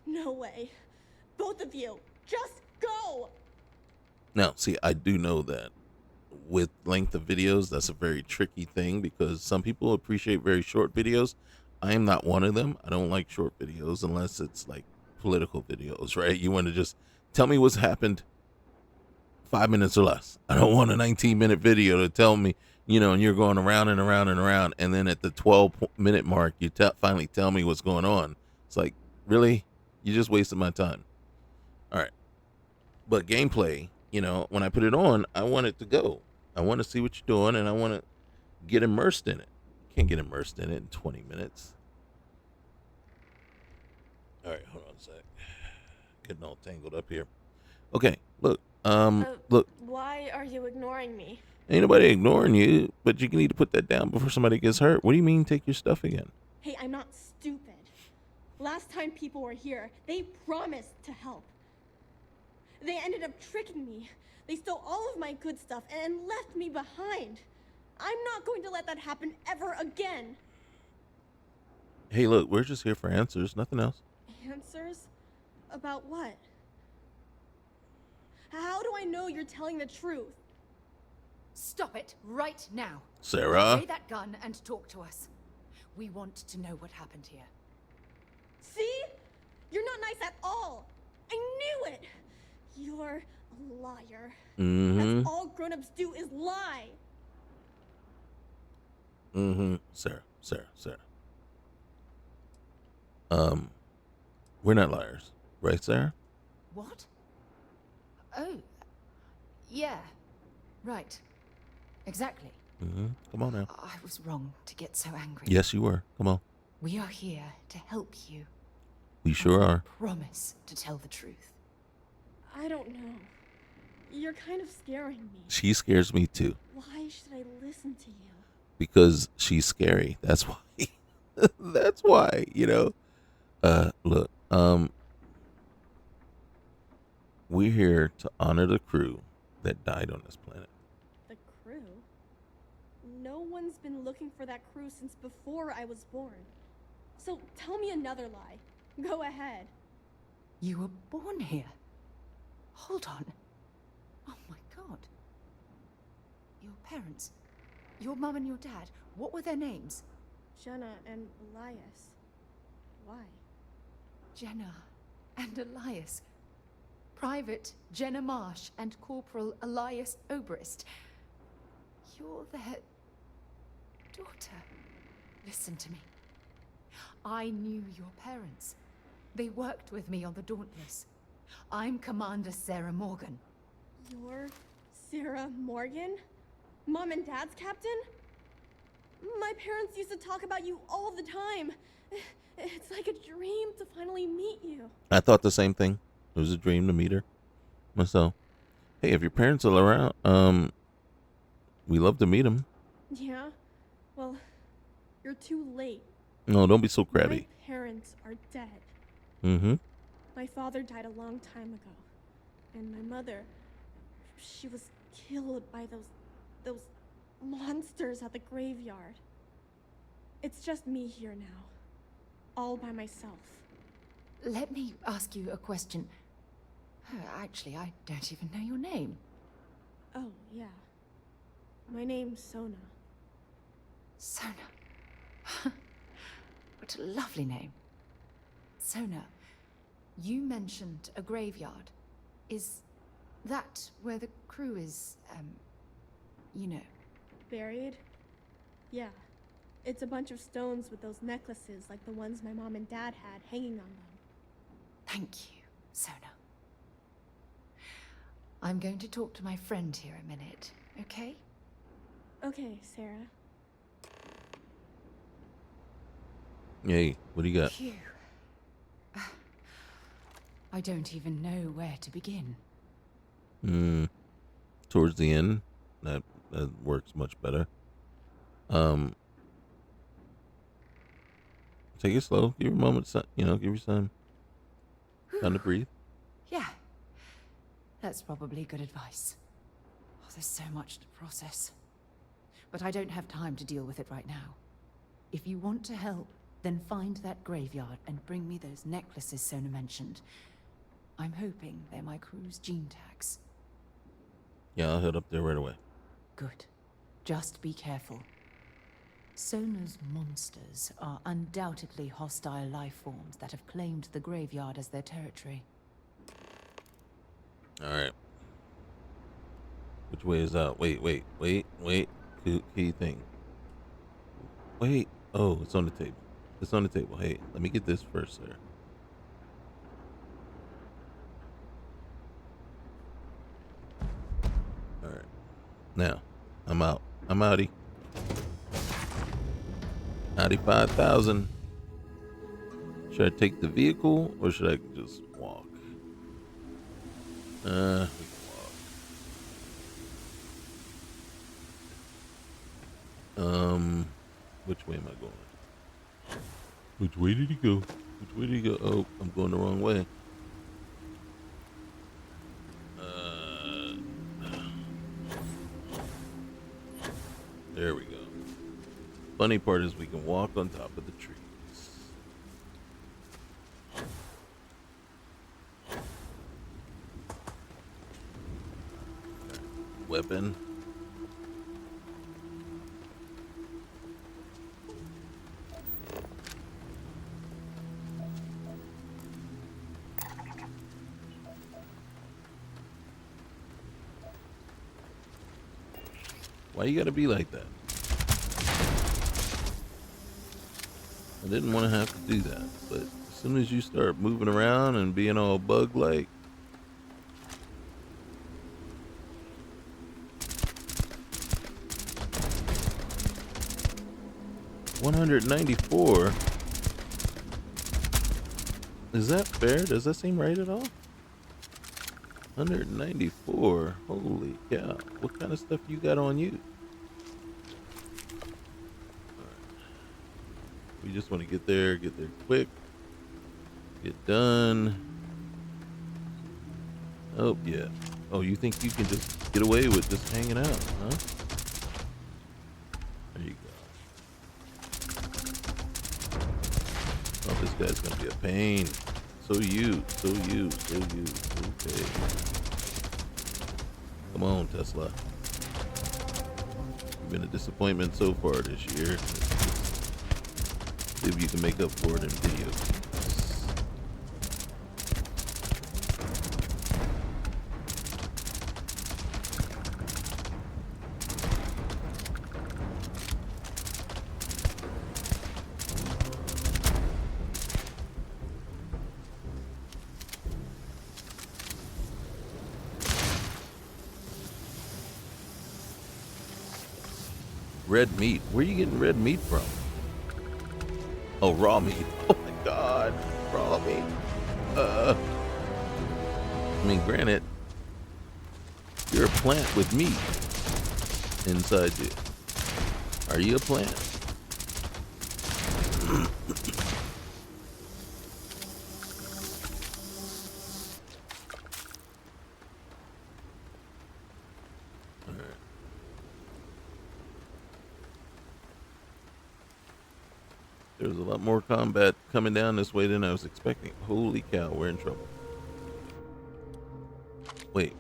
No way. Both of you, just go. Now, see, I do know that with length of videos, that's a very tricky thing because some people appreciate very short videos. I am not one of them. I don't like short videos unless it's like political videos, right? You want to just tell me what's happened 5 minutes or less. I don't want a 19-minute video to tell me, and you're going around and around and around. And then at the 12-minute mark, you finally tell me what's going on. It's like, really? You just wasted my time. All right. But gameplay, when I put it on, I want it to go. I want to see what you're doing, and I want to get immersed in it. Can't get immersed in it in 20 minutes. All right, hold on a sec. Getting all tangled up here. Okay, look. Look. Why are you ignoring me? Ain't nobody ignoring you, but you need to put that down before somebody gets hurt. What do you mean take your stuff again? Hey, I'm not stupid. Last time people were here, they promised to help. They ended up tricking me. They stole all of my good stuff and left me behind. I'm not going to let that happen ever again. Hey, look, we're just here for answers, nothing else. Answers? About what? How do I know you're telling the truth? Stop it right now. Sarah? Lay that gun and talk to us. We want to know what happened here. See? You're not nice at all. I knew it. You're a liar. Mm-hmm. That's all grown-ups do is lie. Mm-hmm. Sarah. We're not liars. Right, Sarah? What? Oh, yeah. Right. Exactly. Come on now. I was wrong to get so angry. Yes, you were. Come on. We are here to help you. We sure are. Promise to tell the truth. I don't know. You're kind of scaring me. She scares me too. Why should I listen to you? Because she's scary. That's why. That's why, Look, we're here to honor the crew that died on this planet. The crew? No one's been looking for that crew since before I was born. So tell me another lie. Go ahead. You were born here. Hold on. Oh my god. Your parents, your mum and your dad, what were their names? Jenna and Elias. Why? Jenna and Elias. Private Jenna Marsh and Corporal Elias Obrist. You're their daughter. Listen to me. I knew your parents. They worked with me on the Dauntless. I'm Commander Sarah Morgan. You're Sarah Morgan? Mom and Dad's captain? My parents used to talk about you all the time. It's like a dream to finally meet you. I thought the same thing. It was a dream to meet her myself. Hey, if your parents are around, we love to meet them. Yeah? Well, you're too late. No, don't be so crabby. My parents are dead. Mm-hmm. My father died a long time ago. And my mother, she was killed by those monsters at the graveyard. It's just me here now. All by myself. Let me ask you a question. Actually, I don't even know your name. Oh, yeah. My name's Sona. Sona. What a lovely name. Sona, you mentioned a graveyard. Is that where the crew is, Buried? Yeah. It's a bunch of stones with those necklaces like the ones my mom and dad had hanging on them. Thank you, Sona. I'm going to talk to my friend here a minute, okay? Okay, Sarah. Hey, what do you got? Phew. I don't even know where to begin. Towards the end, that works much better. Take it slow. Give your moment, give your some time to breathe. Yeah, that's probably good advice. Oh, there's so much to process. But I don't have time to deal with it right now. If you want to help, then find that graveyard and bring me those necklaces Sona mentioned. I'm hoping they're my crew's gene tags. Yeah, I'll head up there right away. Good. Just be careful. Sona's monsters are undoubtedly hostile life forms that have claimed the graveyard as their territory. Alright. Which way is out? Wait. Key thing. Wait. Oh, it's on the table. It's on the table. Hey, let me get this first, sir. Alright. Now, I'm out. I'm outie. Outie 5,000. Should I take the vehicle or should I just walk? We can walk. Which way am I going? Which way did he go? Which way did he go? Oh, I'm going the wrong way. There we go. Funny part is we can walk on top of the trees. Weapon. Why you gotta be like that? I didn't want to have to do that, but as soon as you start moving around and being all bug-like, 194. Is that fair? Does that seem right at all? 194. Holy cow. What kind of stuff you got on you? We just want to get there quick. Get done. Oh, yeah. Oh, you think you can just get away with just hanging out, huh? There you go. Oh, this guy's gonna be a pain. So you. Okay. Come on, Tesla. You've been a disappointment so far this year. See if you can make up for it in video games. Red meat. Where are you getting red meat from? Oh, raw meat. Oh my god. Raw meat. I mean, granted, you're a plant with meat inside you. Are you a plant? There's a lot more combat coming down this way than I was expecting. Holy cow, we're in trouble. Wait.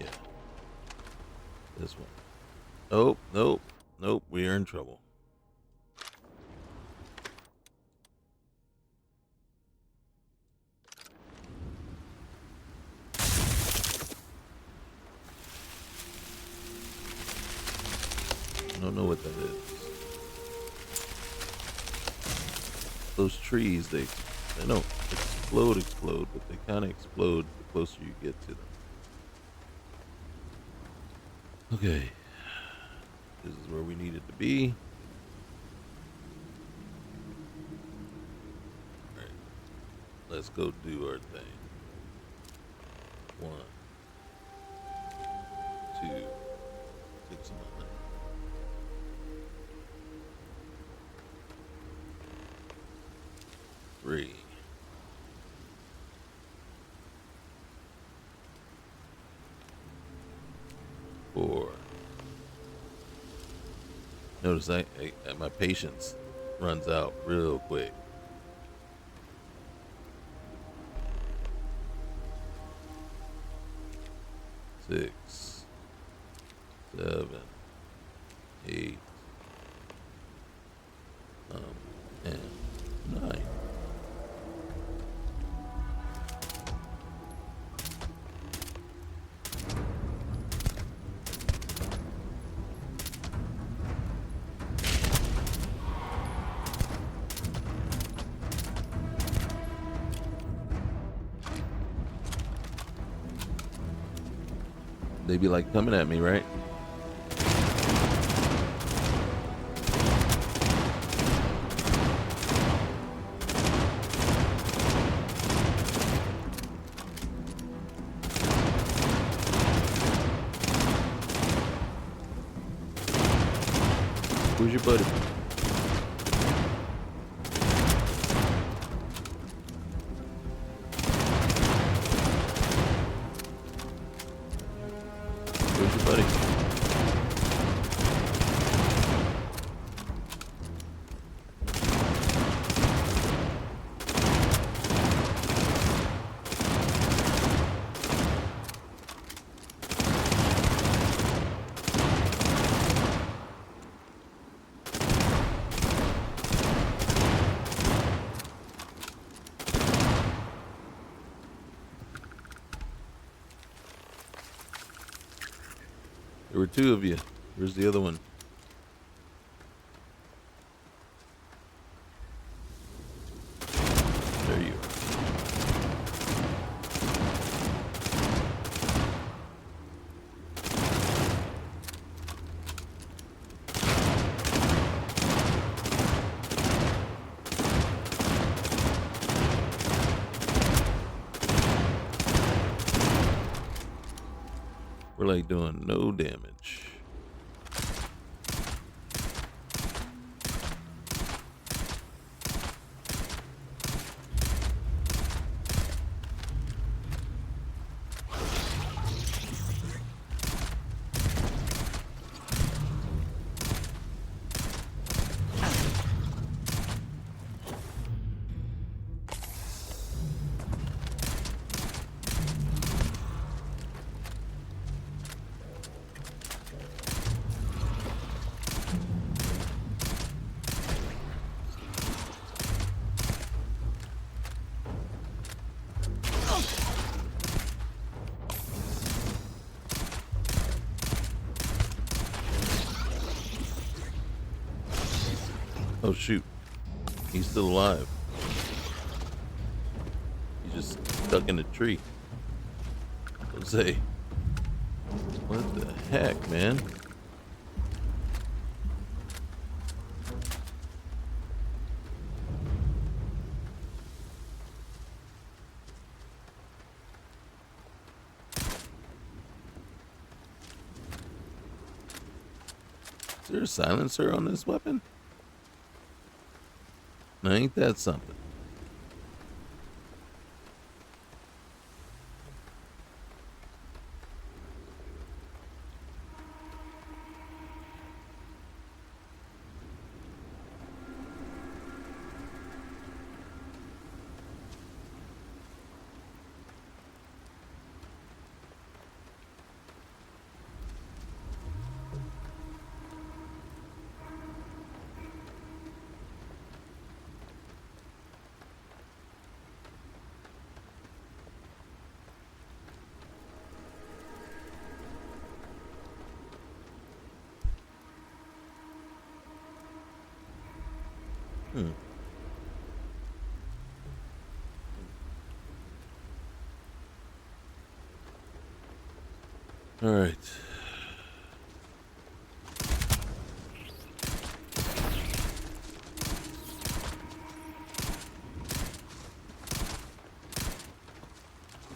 Yeah. This one. Oh, nope, we are in trouble. I don't know what that is. Those trees, they don't explode, but they kind of explode the closer you get to them. Okay, this is where we needed to be. All right, let's go do our thing. 1, 2, 6 on. 3. 4. Notice I my patience runs out real quick. 6, 7, 8, and 9. They be like coming at me, right? Who's your buddy? Where's your buddy? There were 2 of you. Where's the other one? There you are. We're like doing no damage. Oh shoot, he's still alive. He's just stuck in a tree. Jose, what the heck, man? Is there a silencer on this weapon? Now, ain't that something? All right.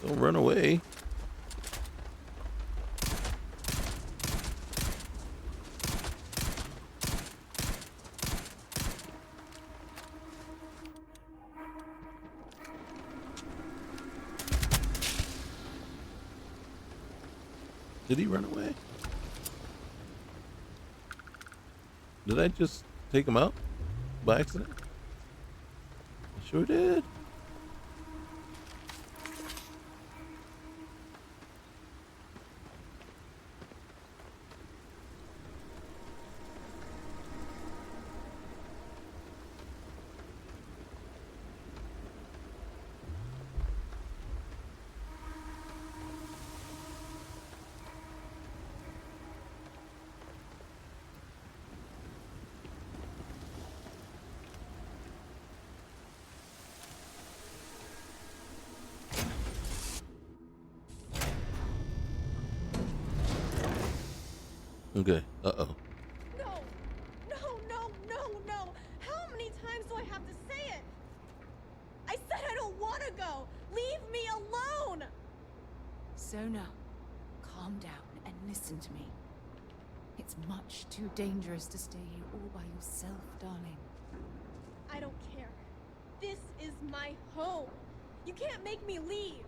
Don't run away. Did he run away? Did I just take him out by accident? I sure did. Okay. Uh-oh. No! No, no, no, no! How many times do I have to say it? I said I don't want to go! Leave me alone! Sona, calm down and listen to me. It's much too dangerous to stay here all by yourself, darling. I don't care. This is my home. You can't make me leave.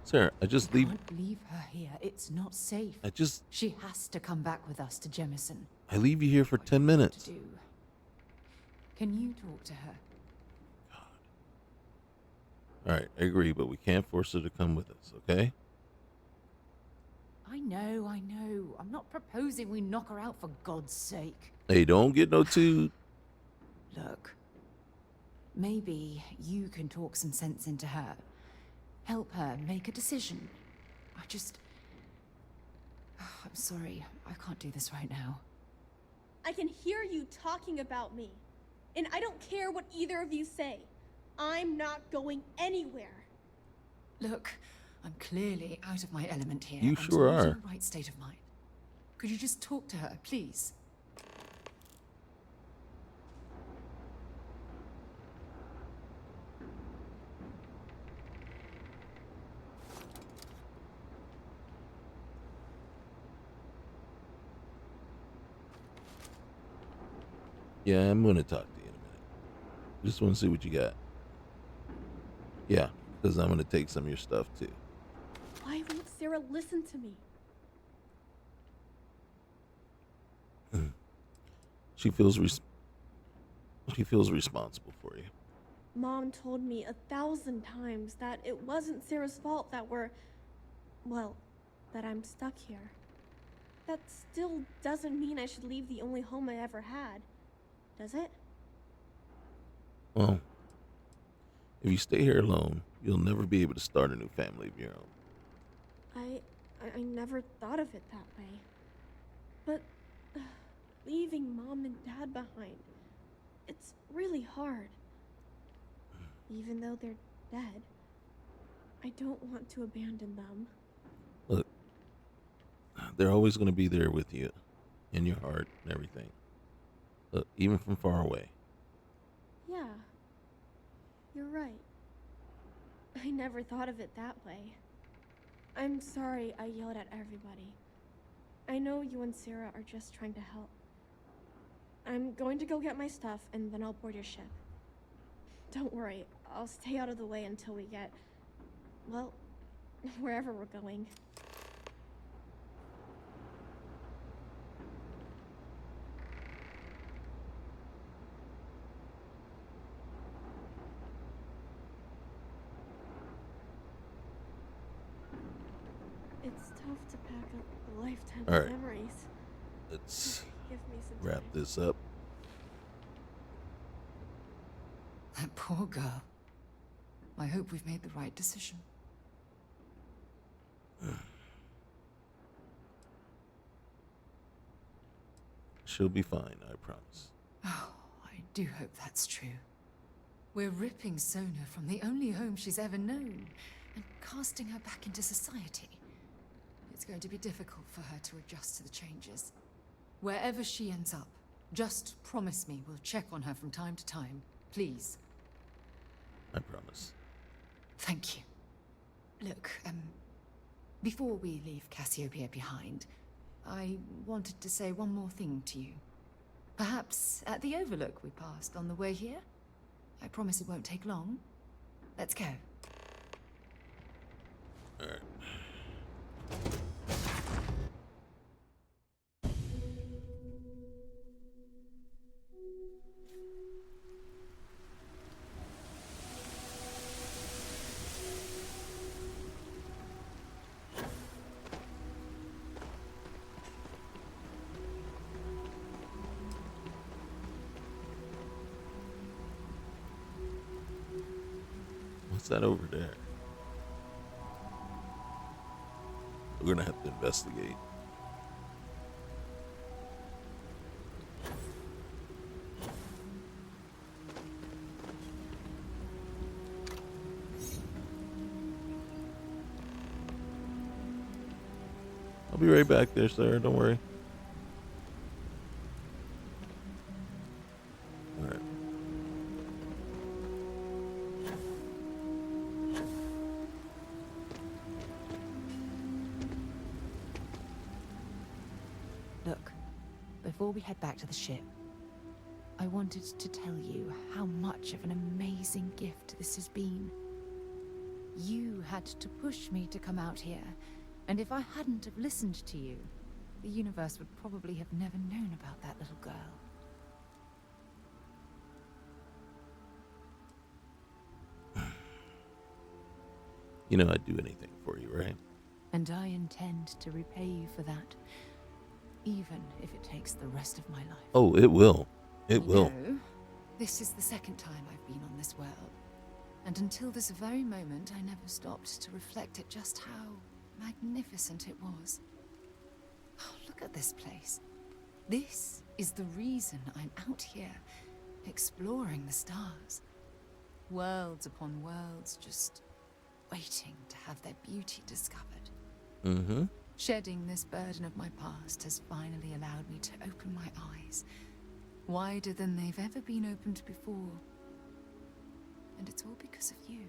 Sir, I just You leave. can't leave her here. It's not safe. I She has to come back with us to Jemison. leave you here for What 10 do you want minutes. to do? Can you talk to her? All right, I agree, but we can't force her to come with us, okay? I know. I'm not proposing we knock her out for God's sake. Hey, don't get no too. Look, maybe you can talk some sense into her. Help her make a decision. I'm sorry. I can't do this right now. I can hear you talking about me. And I don't care what either of you say. I'm not going anywhere. Look, I'm clearly out of my element here. You and sure not in are. the right state of mind. Could you just talk to her, please? Yeah, I'm gonna talk to you in a minute. Just want to see what you got. Yeah, because I'm gonna take some of your stuff too. Why won't Sarah listen to me? She feels she feels responsible for you. Mom told me 1,000 times that it wasn't Sarah's fault that that I'm stuck here. That still doesn't mean I should leave the only home I ever had, does it? Well, if you stay here alone, you'll never be able to start a new family of your own. I never thought of it that way. But leaving Mom and Dad behind, it's really hard. Even though they're dead, I don't want to abandon them. Look, they're always going to be there with you, in your heart and everything. Look, even from far away. Yeah, you're right. I never thought of it that way. I'm sorry I yelled at everybody. I know you and Sarah are just trying to help. I'm going to go get my stuff and then I'll board your ship. Don't worry, I'll stay out of the way until we get, well, wherever we're going. It's tough to pack up a lifetime All of right. memories. Let's Give me some wrap time. this up. That poor girl. I hope we've made the right decision. She'll be fine, I promise. Oh, I do hope that's true. We're ripping Sona from the only home she's ever known and casting her back into society. It's going to be difficult for her to adjust to the changes. Wherever she ends up, just promise me we'll check on her from time to time. Please. I promise. Thank you. Look, before we leave Cassiopeia behind, I wanted to say one more thing to you. Perhaps at the overlook we passed on the way here? I promise it won't take long. Let's go. All right. What's that over there? We're gonna have to investigate. I'll be right back there, sir. Don't worry. All right. Look, before we head back to the ship, I wanted to tell you how much of an amazing gift this has been. You had to push me to come out here, and if I hadn't have listened to you, the universe would probably have never known about that little girl. You know I'd do anything for you, right? And I intend to repay you for that, even if it takes the rest of my life. Oh, it will. It You will. know, this is the second time I've been on this world, and until this very moment, I never stopped to reflect at just how magnificent it was. Oh, look at this place. This is the reason I'm out here, exploring the stars. Worlds upon worlds, just waiting to have their beauty discovered. Mm-hmm. Shedding this burden of my past has finally allowed me to open my eyes, wider than they've ever been opened before. And it's all because of you.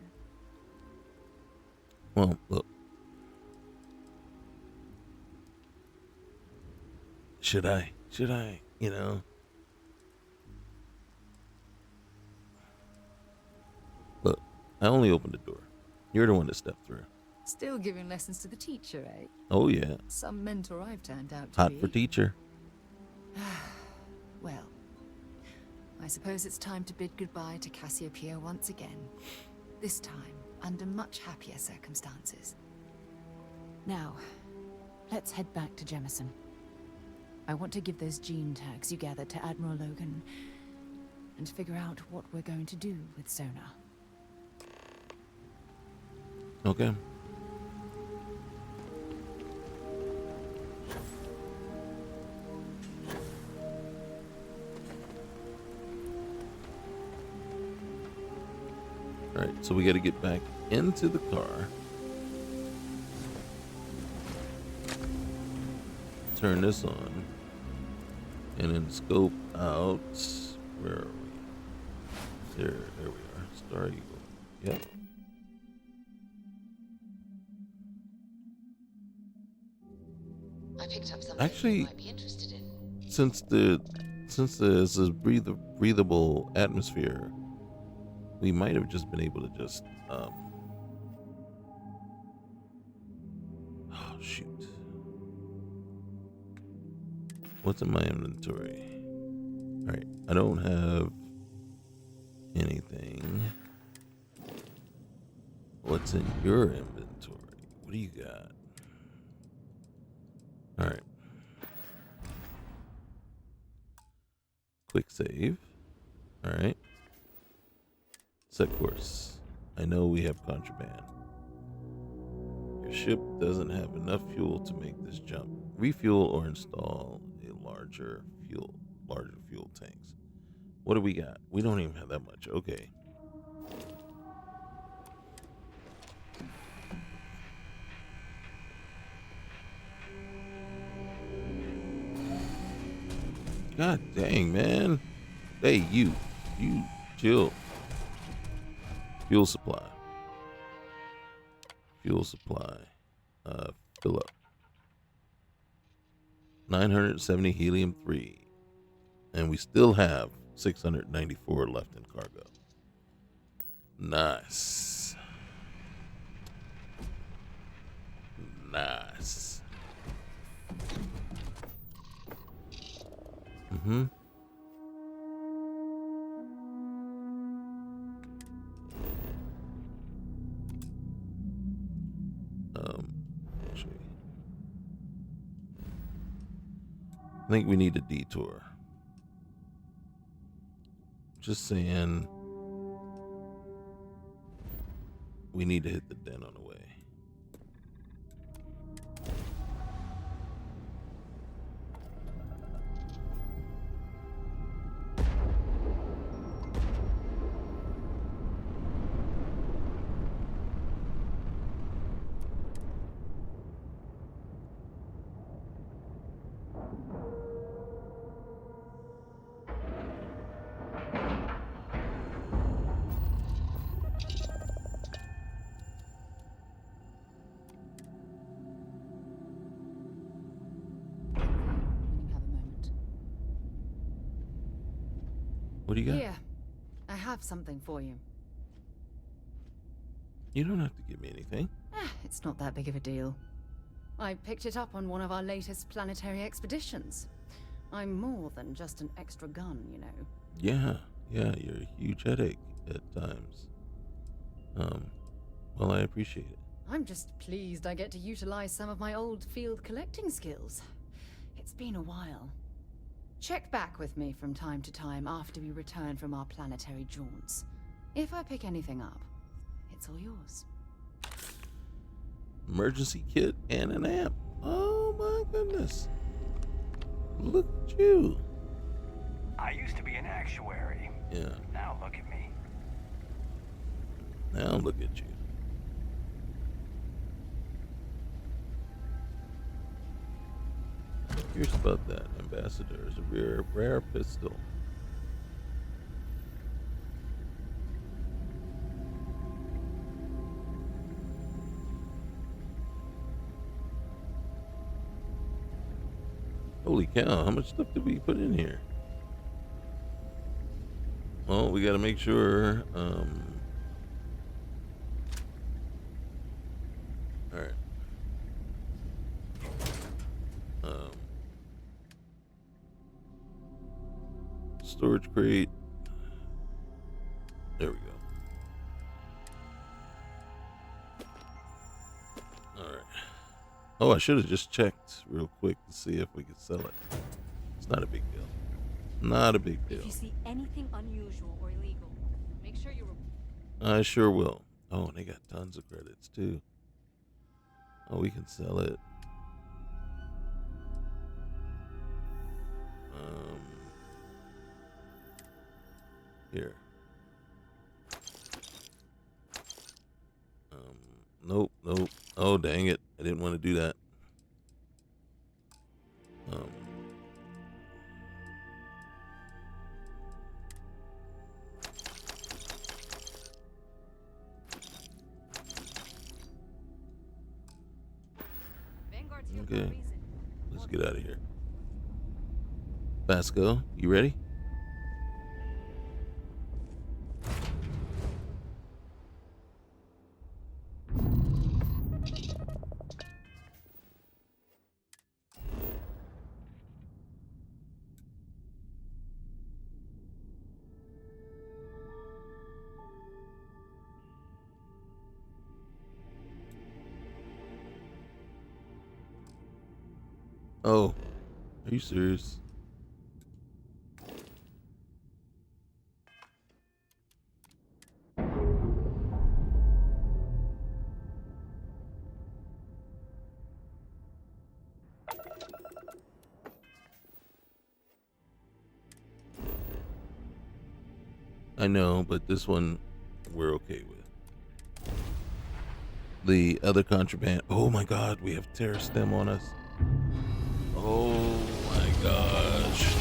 Well, look. Should I, I only opened the door. You're the one that stepped through. Still giving lessons to the teacher, eh? Oh, yeah. Some mentor I've turned out to Hot be. for teacher. Well, I suppose it's time to bid goodbye to Cassiopeia once again. This time, under much happier circumstances. Now, let's head back to Jemison. I want to give those gene tags you gathered to Admiral Logan and figure out what we're going to do with Sona. Okay. All right, so we got to get back into the car. Turn this on. And then scope out. Where are we? There we are. Star Eagle. Yep. I picked up something Actually, you might be interested in. since there's this breathable atmosphere, we might have just been able to just oh shoot. What's in my inventory? All right, I don't have anything. What's in your inventory? What do you got? All right. Quick save. All right. Set course. I know we have contraband. Your ship doesn't have enough fuel to make this jump. Refuel or install a larger fuel tanks. What do we got? We don't even have that much. Okay. God dang, man. Hey, you chill. Fuel supply. Fill up. 970 helium-3. And we still have 694 left in cargo. Nice. Mm-hmm. Actually, I think we need a detour. Just saying, we need to hit the den on the way. What do you got? Here, I have something for you. You don't have to give me anything. It's not that big of a deal. I picked it up on one of our latest planetary expeditions. I'm more than just an extra gun, you know. Yeah, you're a huge headache at times. Well, I appreciate it. I'm just pleased I get to utilize some of my old field collecting skills. It's been a while. Check back with me from time to time after we return from our planetary jaunts. If I pick anything up, it's all yours. Emergency kit and an amp. Oh my goodness. Look at you. I used to be an actuary. Yeah. Now look at me. Now look at you. Curious about that. Ambassador is a rare pistol. Holy cow, how much stuff did we put in here? Well, we got to make sure All right. Storage crate. There we go. All right. Oh, I should have just checked real quick to see if we could sell it. It's not a big deal. Not a big deal. If you see anything unusual or illegal, make sure you report. I sure will. Oh, and they got tons of credits too. Oh, we can sell it. Here. Nope. Oh, dang it. I didn't want to do that. Okay. Let's get out of here. Vasco, you ready? Oh, are you serious? I know, but this one we're okay with. The other contraband. Oh my God, we have terror stem on us. Oh my gosh.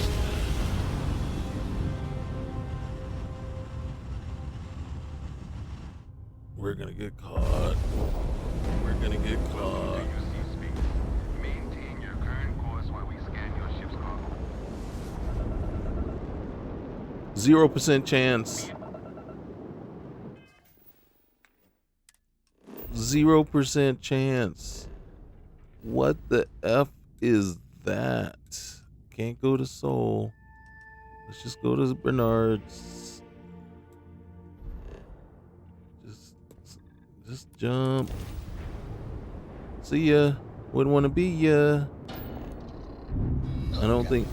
We're gonna get caught. We're gonna get caught. Maintain your current course while we scan your ship's cargo. 0% chance. 0% chance. What the F is that? Can't go to Seoul. Let's just go to Bernard's. Just jump. See ya. Wouldn't want to be ya. I don't think.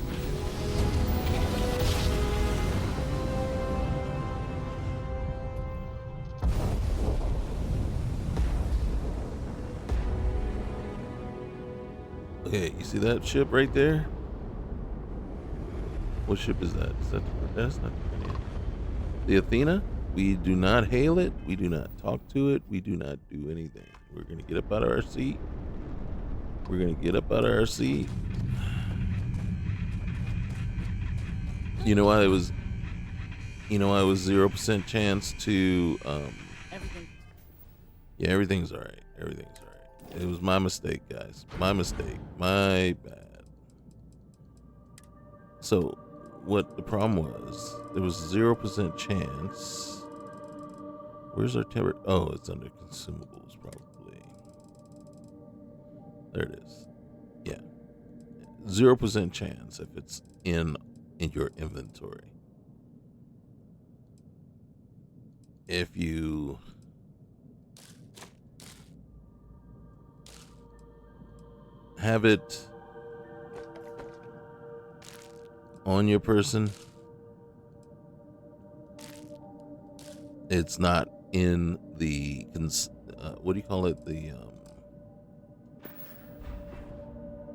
Okay, you see that ship right there? What ship is that? Is that that's not the Athena? We do not hail it. We do not talk to it. We do not do anything. We're gonna get up out of our seat. We're gonna get up out of our seat. You know why it was 0% chance to Everything. Yeah, everything's alright. Everything's alright. It was my mistake, guys. My mistake. My bad. So what the problem was, there was 0% chance. Where's our terror? Oh, it's under consumables, probably. There it is. Yeah. 0% chance if it's in your inventory. If you have it on your person, it's not in the what do you call it, the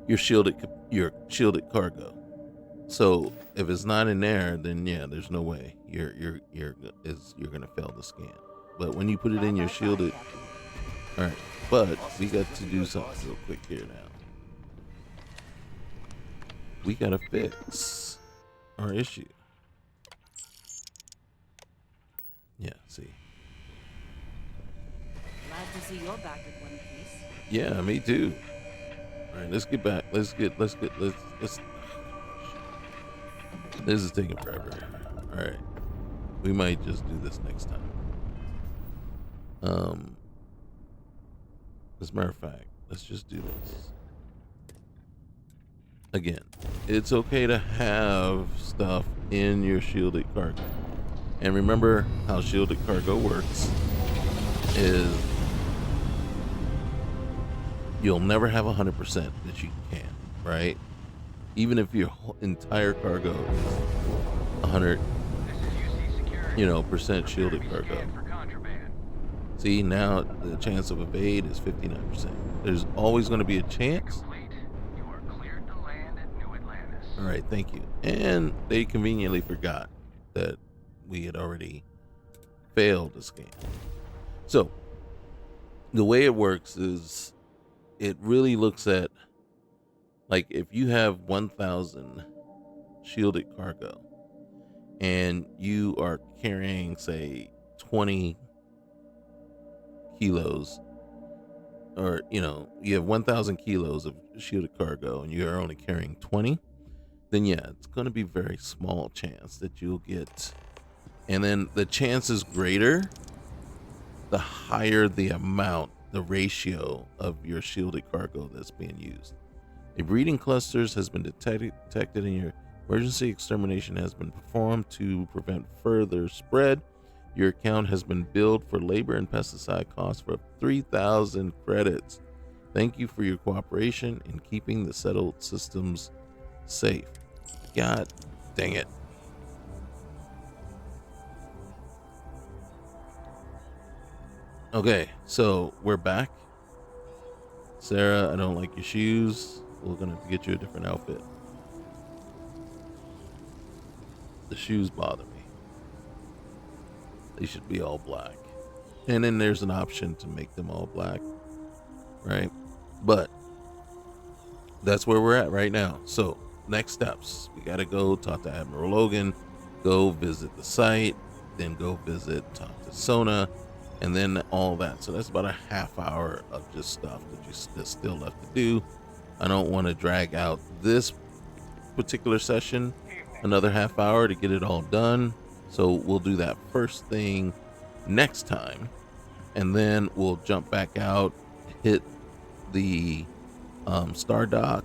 your shielded cargo. So if it's not in there, then yeah, there's no way you're gonna fail the scan. But when you put it in your shielded, all right. But we got to do something real quick here now. We gotta fix our issue. Yeah, see. Glad to see you're back in one piece. Yeah, me too. All right, let's get back. Let's. This is taking forever. All right, we might just do this next time. As a matter of fact, let's just do this. Again, it's okay to have stuff in your shielded cargo. And remember how shielded cargo works is you'll never have 100% that you can, right? Even if your entire cargo is 100, percent shielded cargo. See, now the chance of evade is 59%. There's always going to be a chance. All right, thank you. And they conveniently forgot that we had already failed the scan. So the way it works is it really looks at, like, if you have 1,000 shielded cargo and you are carrying, say, 20 kilos, or you have 1,000 kilos of shielded cargo and you're only carrying 20, then yeah, it's going to be very small chance that you'll get. And then the chance is greater the higher the amount, the ratio of your shielded cargo that's being used. A breeding clusters has been detected in your emergency extermination has been performed to prevent further spread. Your account has been billed for labor and pesticide costs for 3,000 credits. Thank you for your cooperation in keeping the settled systems safe. God dang it. Okay, so we're back. Sarah, I don't like your shoes. We're gonna have to get you a different outfit. The shoes bother me. They should be all black. And then there's an option to make them all black, right? But that's where we're at right now. So next steps, we got to go talk to Admiral Logan, go visit the site, then go talk to Sona, and then all that. So that's about a half hour of just stuff that's still left to do. I don't want to drag out this particular session another half hour to get it all done. So we'll do that first thing next time, and then we'll jump back out, hit the Star Dock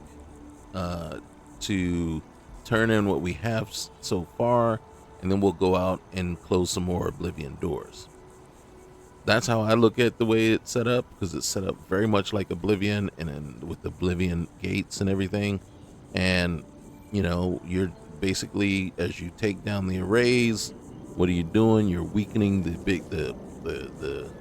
to turn in what we have so far, and then we'll go out and close some more Oblivion doors. That's how I look at the way it's set up, because it's set up very much like Oblivion, and then with Oblivion gates and everything. And you're basically, as you take down the arrays, what are you doing? You're weakening the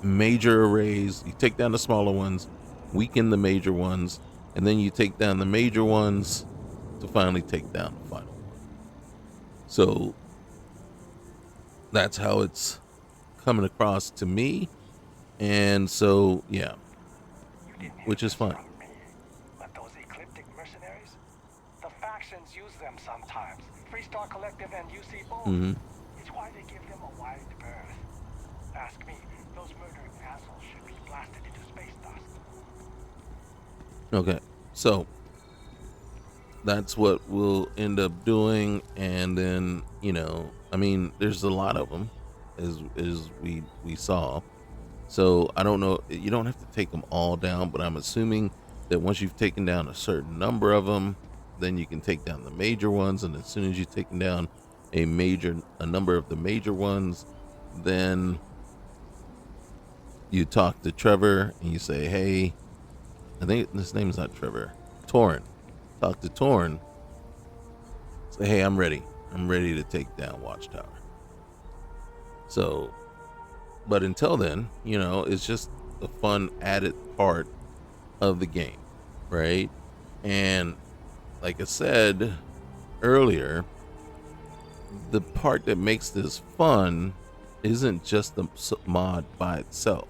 major arrays. You take down the smaller ones, weaken the major ones, and then you take down the major ones to finally take down the final one. So that's how it's coming across to me. And so, yeah, which is fine. But those ecliptic mercenaries, the factions use them sometimes. Freestar Collective and UC both. Mm-hmm. It's why they give them a wide berth. Ask me, those murdering assholes should be blasted into space dust. Okay, so that's what we'll end up doing. And then, there's a lot of them, as we saw. So I don't know, you don't have to take them all down, but I'm assuming that once you've taken down a certain number of them, then you can take down the major ones. And as soon as you've taken down a number of the major ones, then you talk to Trevor and you say, hey, I think his name is not Trevor, Torrin. Talk to Torrin. Say, hey, I'm ready to take down Watchtower. So, but until then, it's just a fun added part of the game, right? And like I said earlier, the part that makes this fun isn't just the mod by itself.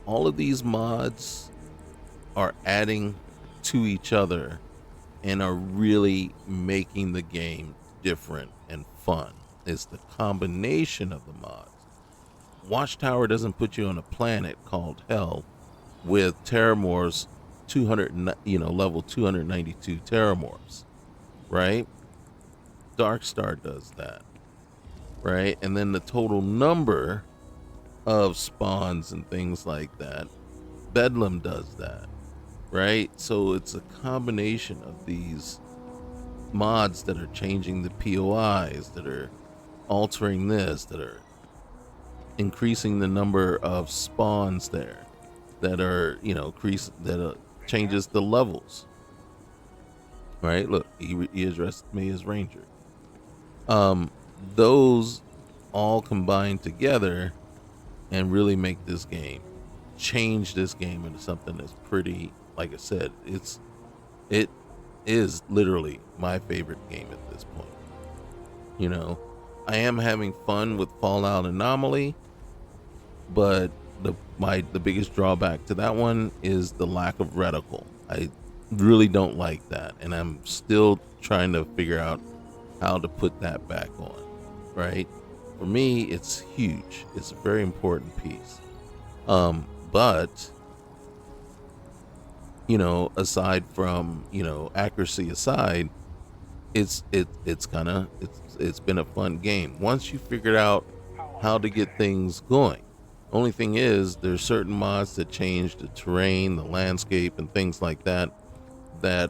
All of these mods are adding to each other and are really making the game different and fun. It's the combination of the mods. Watchtower doesn't put you on a planet called Hell with Terramorphs 200, level 292 Terramorphs, right? Darkstar does that, right? And then the total number of spawns and things like that. Bedlam does that, right? So it's a combination of these mods that are changing the POIs, that are altering this, that are increasing the number of spawns there, that are, changes the levels, right? Look, he addressed me as Ranger. Those all combine together and really make this game, change this game into something that's pretty, like I said, it is literally my favorite game at this point. You know, I am having fun with Fallout Anomaly, but the biggest drawback to that one is the lack of reticle. I really don't like that, and I'm still trying to figure out how to put that back on, right? For me, it's huge. It's a very important piece. But aside from, accuracy aside, it's been a fun game once you figured out how to get things going. Only thing is, there's certain mods that change the terrain, the landscape, and things like that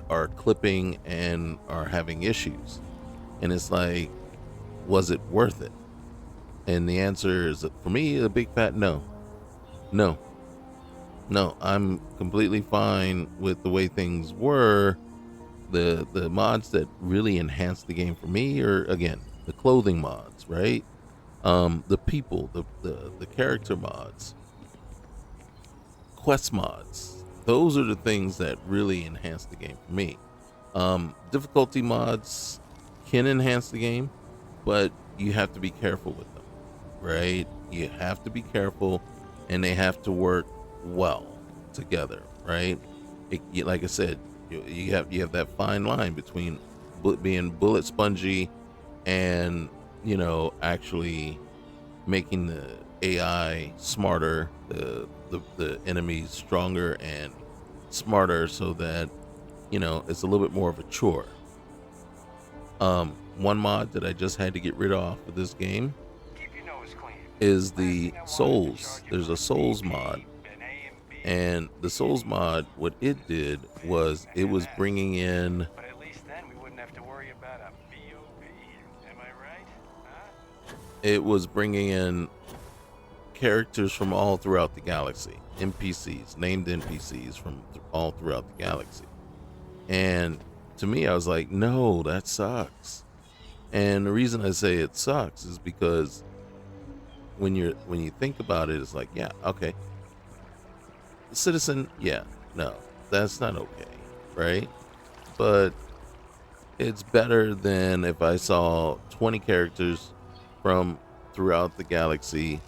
are clipping and are having issues. And it's like, was it worth it? And the answer is, for me, a big fat no. No, I'm completely fine with the way things were. The mods that really enhance the game for me are, again, the clothing mods, right? The people, the character mods, quest mods. Those are the things that really enhance the game for me. Difficulty mods can enhance the game, but you have to be careful with them, right? You have to be careful, and they have to work well together, right? Like I said, you have that fine line between being bullet spongy and actually making the AI smarter, the enemies stronger and smarter, so that it's a little bit more of a chore. One mod that I just had to get rid of for this game is the Souls. There's a Souls mod, and the Souls mod, what it did was it was bringing in. But at least then we wouldn't have to worry about a BOP. Am I right? Huh? It was bringing in characters from all throughout the galaxy, NPCs, named NPCs from all throughout the galaxy. And to me, I was like, no, that sucks. And the reason I say it sucks is because when you think about it, it's like, yeah, okay, citizen, yeah, no, that's not okay, right? But it's better than if I saw 20 characters from throughout the galaxy.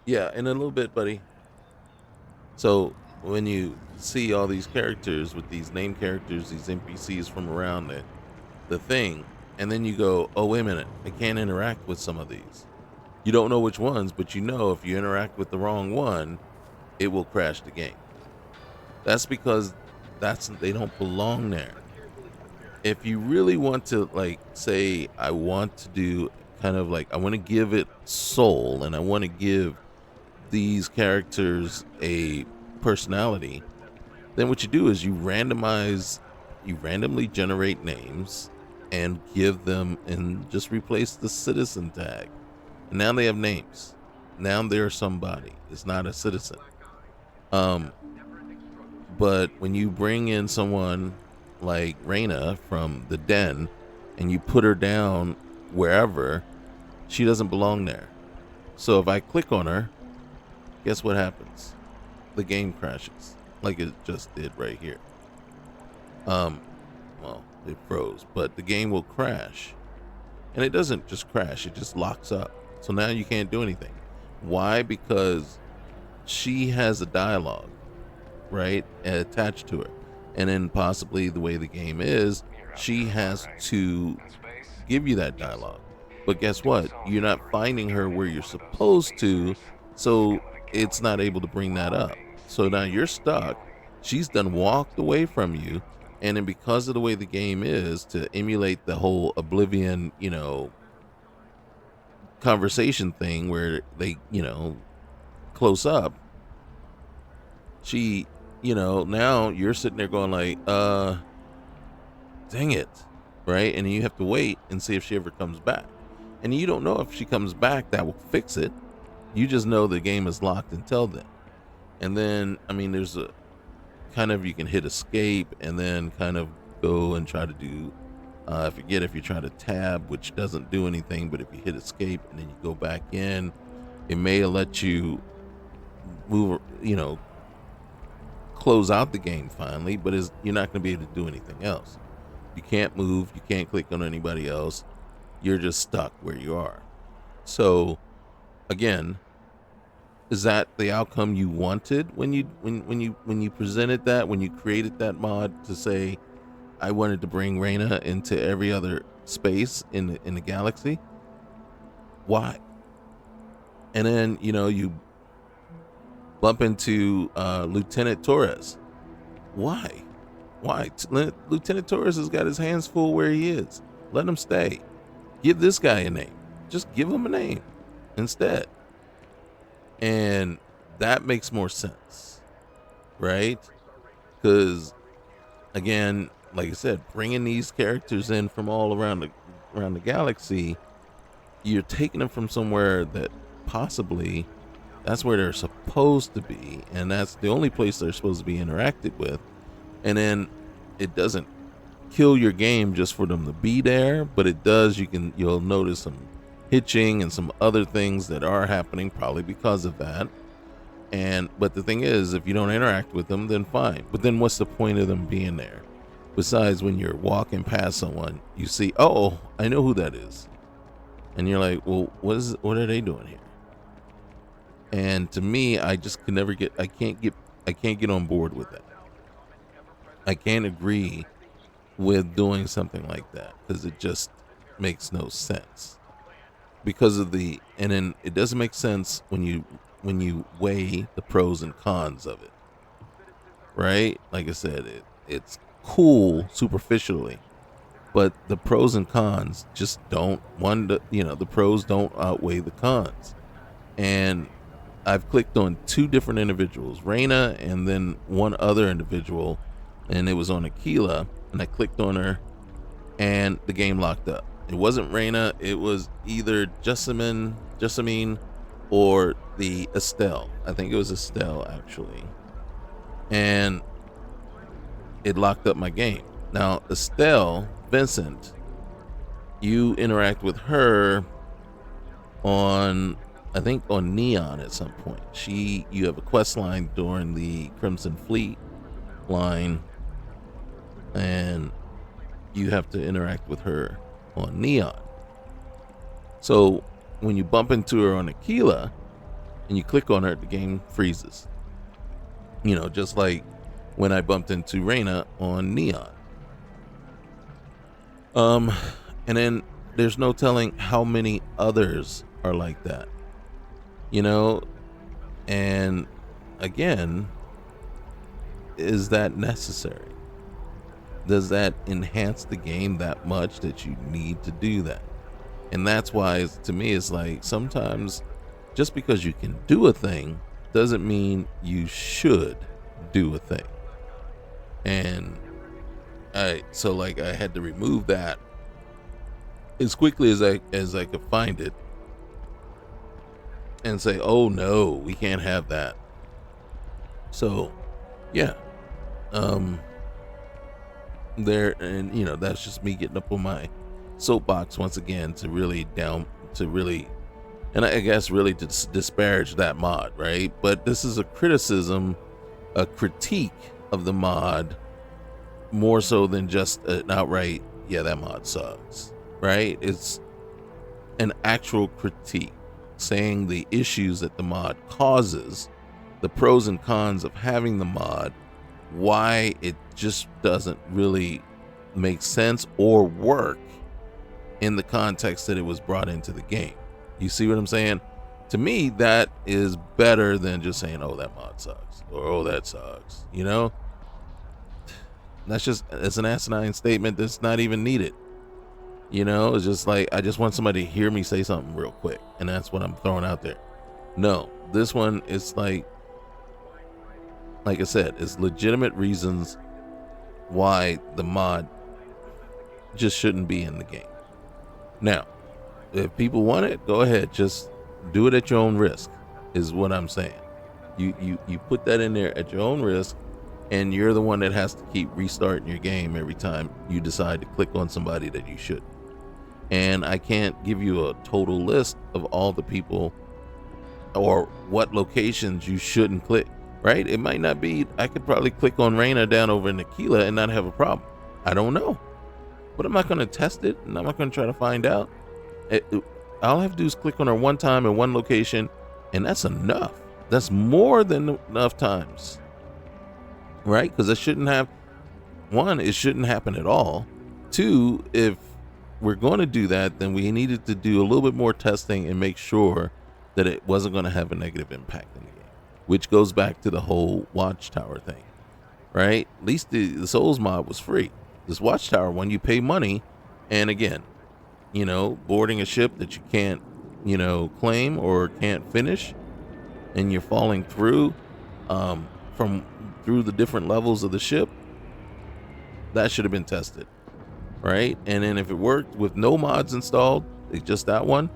Yeah, in a little bit, buddy. So when you see all these characters with these name characters, these NPCs from around the thing, and then you go, oh, wait a minute, I can't interact with some of these. You don't know which ones, but if you interact with the wrong one, it will crash the game. That's because they don't belong there. If you really want to, like, say, I want to do kind of like, I want to give it soul, and I want to give these characters a personality, then what you do is you randomly generate names and give them, and just replace the citizen tag. And now they have names. Now they're somebody. It's not a citizen. But when you bring in someone like Rhona from the den and you put her down wherever, she doesn't belong there. So if I click on her, guess what happens? The game crashes, like it just did right here. Well, it froze, but the game will crash. And it doesn't just crash, it just locks up. So now you can't do anything. Why? Because she has a dialogue, right, attached to her. And then possibly the way the game is, she has to give you that dialogue. But guess what? You're not finding her where you're supposed to, so it's not able to bring that up. So now you're stuck. She's done walked away from you, And then because of the way the game is, to emulate the whole Oblivion, conversation thing where they, close up, she, now you're sitting there going like, dang it, right? And you have to wait and see if she ever comes back. And you don't know if she comes back that will fix it. You just know the game is locked until then. And then, I mean, there's a kind of, you can hit escape and then kind of go and try to do, I forget if you try to tab, which doesn't do anything, but if you hit escape and then you go back in, it may let you move, close out the game finally, but you're not going to be able to do anything else. You can't move, you can't click on anybody else. You're just stuck where you are. So again, is that the outcome you wanted when you presented that, when you created that mod to say, I wanted to bring Rhona into every other space in the galaxy? Why? And then, you bump into Lieutenant Torres. Why? Lieutenant Torres has got his hands full where he is. Let him stay. Give this guy a name. Just give him a name instead. And that makes more sense, right? Because, again, like I said, bringing these characters in from all around the galaxy, you're taking them from somewhere that possibly that's where they're supposed to be, and that's the only place they're supposed to be interacted with. And then it doesn't kill your game just for them to be there, but it does. You'll notice some hitching and some other things that are happening probably because of that. But the thing is, if you don't interact with them, then fine. But then what's the point of them being there? Besides, when you're walking past someone, you see, oh, I know who that is. And you're like, well, what are they doing here? And to me, I just can never I can't get on board with that. I can't agree with doing something like that because it just makes no sense. Because of and then it doesn't make sense when you weigh the pros and cons of it, right? Like I said, it's cool superficially, but the pros and cons just don't. The pros don't outweigh the cons. And I've clicked on two different individuals, Rhona and then one other individual, and it was on Aquila, and I clicked on her, and the game locked up. It wasn't Rhona, it was either Jessamine, or the Estelle. I think it was Estelle, actually. And it locked up my game. Now, Estelle, Vincent, you interact with her on Neon at some point. You have a quest line during the Crimson Fleet line, and you have to interact with her on Neon. So when you bump into her on Aquila and you click on her, the game freezes. Just like when I bumped into Rhona on Neon. And then there's no telling how many others are like that. And again, is that necessary? Does that enhance the game that much that you need to do that? And that's why, to me, it's like sometimes just because you can do a thing doesn't mean you should do a thing. And I had to remove that as quickly as I could find it and say, oh no, we can't have that. So yeah, that's just me getting up on my soapbox once again to really, and I guess really to disparage that mod, right? But this is a critique of the mod, more so than just an outright, yeah, that mod sucks, right? It's an actual critique, saying the issues that the mod causes, the pros and cons of having the mod, why it just doesn't really make sense or work in the context that it was brought into the game. You see what I'm saying? To me, that is better than just saying, oh, that mod sucks, or oh, that sucks, it's an asinine statement that's not even needed. It's just like, I just want somebody to hear me say something real quick, and that's what I'm throwing out there. No, this one is like I said, it's legitimate reasons why the mod just shouldn't be in the game. Now, if people want it, go ahead, just do it at your own risk, is what I'm saying. You put that in there at your own risk, and you're the one that has to keep restarting your game every time you decide to click on somebody that you shouldn't. And I can't give you a total list of all the people or what locations you shouldn't click, right? It might not be, I could probably click on Rhona down over in Aquila and not have a problem. I don't know. But I'm not going to test it, and I'm not going to try to find out. All I have to do is click on her one time in one location, and that's enough. That's more than enough times, right? Because it shouldn't have, one, it shouldn't happen at all. Two, if we're going to do that, then we needed to do a little bit more testing and make sure that it wasn't going to have a negative impact in the game, which goes back to the whole Watchtower thing, right? At least the Souls mod was free. This Watchtower one, you pay money, and again, boarding a ship that you can't, claim or can't finish, and you're falling through through the different levels of the ship, that should have been tested, right? And then if it worked with no mods installed, just that one,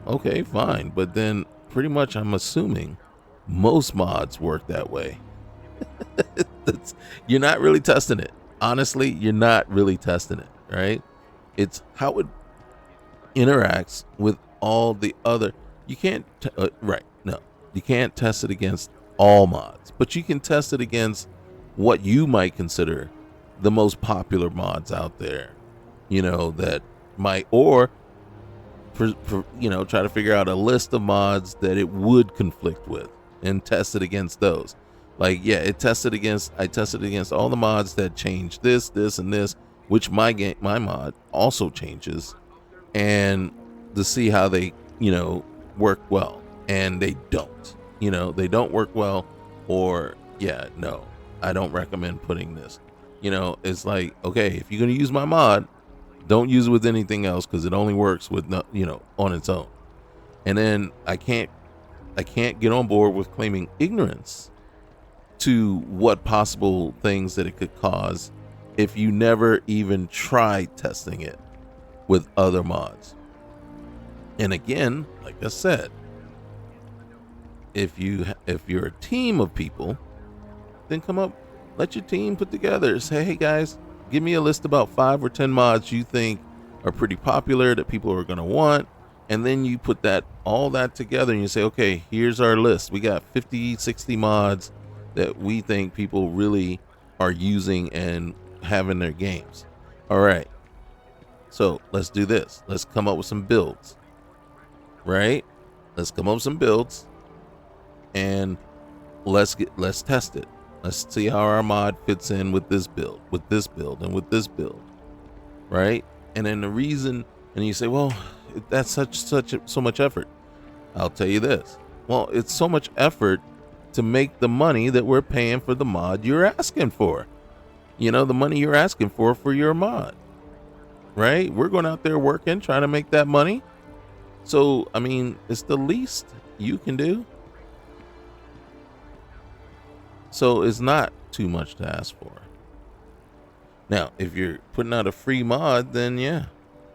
okay, fine. But then pretty much I'm assuming most mods work that way. You're not really testing it. Honestly, you're not really testing it, right? It's how it interacts with all the other. You can't, right? No, you can't test it against all mods, but you can test it against what you might consider the most popular mods out there, that might, or try to figure out a list of mods that it would conflict with and test it against those. Like, yeah, I tested against all the mods that change this, and this, which my mod also changes, and to see how they, work well. And they don't, they don't work well, or yeah, no, I don't recommend putting this. It's like, okay, if you're going to use my mod, don't use it with anything else, because it only works with, on its own. And then I can't get on board with claiming ignorance to what possible things that it could cause if you never even tried testing it with other mods. And again, like I said, if you're a team of people, then let your team put together, say, hey guys, give me a list about 5 or 10 mods you think are pretty popular that people are going to want. And then you put all that together and you say, okay, here's our list. We got 50, 60 mods that we think people really are using and have in their games. All right. So let's do this. Let's come up with some builds, right? Let's come up with some builds, and let's test it. Let's see how our mod fits in with this build, and with this build, right? And then and you say, well, that's so much effort. I'll tell you this. Well, it's so much effort to make the money that we're paying for the mod you're asking for. The money you're asking for your mod, right? We're going out there working, trying to make that money. So, I mean, it's the least you can do. So it's not too much to ask for. Now, if you're putting out a free mod, then yeah,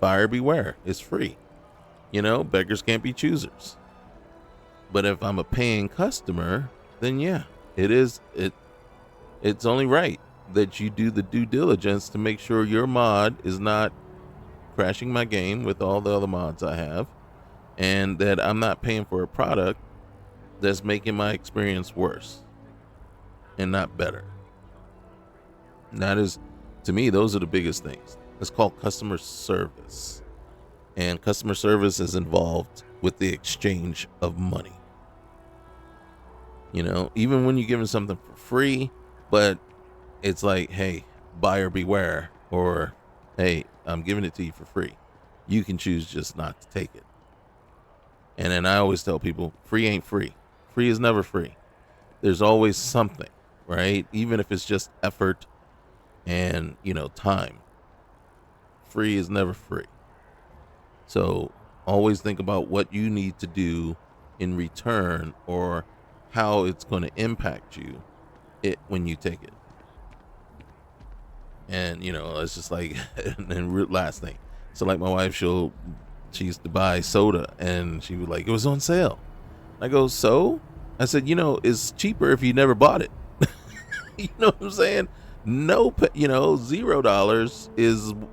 buyer beware. It's free. Beggars can't be choosers. But if I'm a paying customer, then yeah, it's only right that you do the due diligence to make sure your mod is not crashing my game with all the other mods I have, and that I'm not paying for a product that's making my experience worse and not better. And that is, to me, those are the biggest things. It's called customer service. And customer service is involved with the exchange of money. Even when you're giving something for free, but it's like, hey, buyer beware, or hey, I'm giving it to you for free. You can choose just not to take it. And then I always tell people, free ain't free. Free is never free. There's always something, right? Even if it's just effort and, time. Free is never free. So always think about what you need to do in return, or how it's going to impact you when you take it. And, it's just like, and then last thing. So like my wife, she used to buy soda, and she was like, it was on sale. I go, so? I said, it's cheaper if you never bought it. You know what I'm saying? No, $0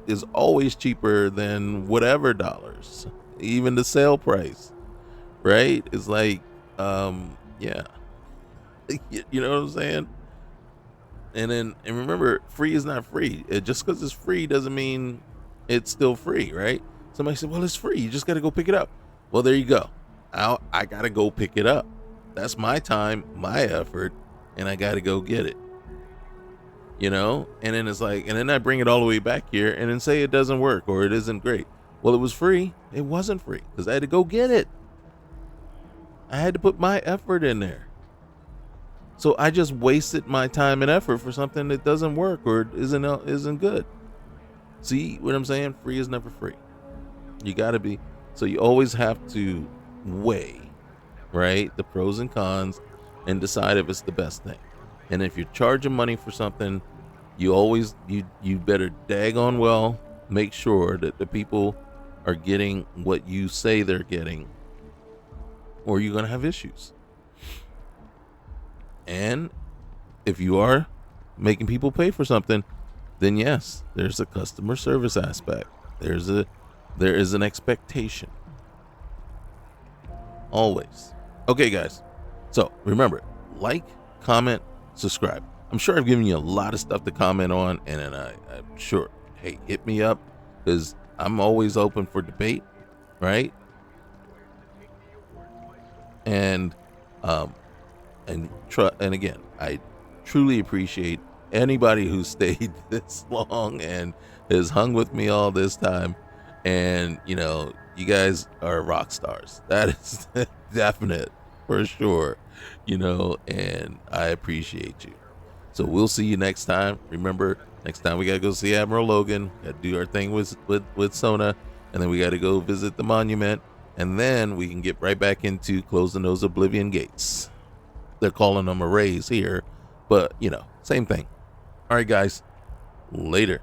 is always cheaper than whatever dollars, even the sale price, right? It's like, yeah, you know what I'm saying? And remember, free is not free. Just because it's free doesn't mean it's still free, right? Somebody said, well, it's free. You just got to go pick it up. Well, there you go. I got to go pick it up. That's my time, my effort, and I got to go get it. And then it's like, and then I bring it all the way back here and then say it doesn't work or it isn't great. Well, it was free. It wasn't free because I had to go get it. I had to put my effort in there. So I just wasted my time and effort for something that doesn't work or isn't good. See what I'm saying? Free is never free. You got to be. So you always have to weigh, right, the pros and cons and decide if it's the best thing. And if you're charging money for something, you better daggone well make sure that the people are getting what you say they're getting, or you're going to have issues. And if you are making people pay for something, then yes, there's a customer service aspect. There is an expectation. Always. Okay, guys. So remember, like, comment, subscribe. I'm sure I've given you a lot of stuff to comment on, and then I'm sure, hey, hit me up, because I'm always open for debate, right? And again, I truly appreciate anybody who stayed this long and has hung with me all this time. And you guys are rock stars. That is definite, for sure. And I appreciate you. So we'll see you next time. Remember, next time we gotta go see Admiral Logan. Gotta do our thing with Sona, and then we gotta go visit the monument, and then we can get right back into closing those Oblivion gates. They're calling them arrays here, but same thing. All right, guys. Later.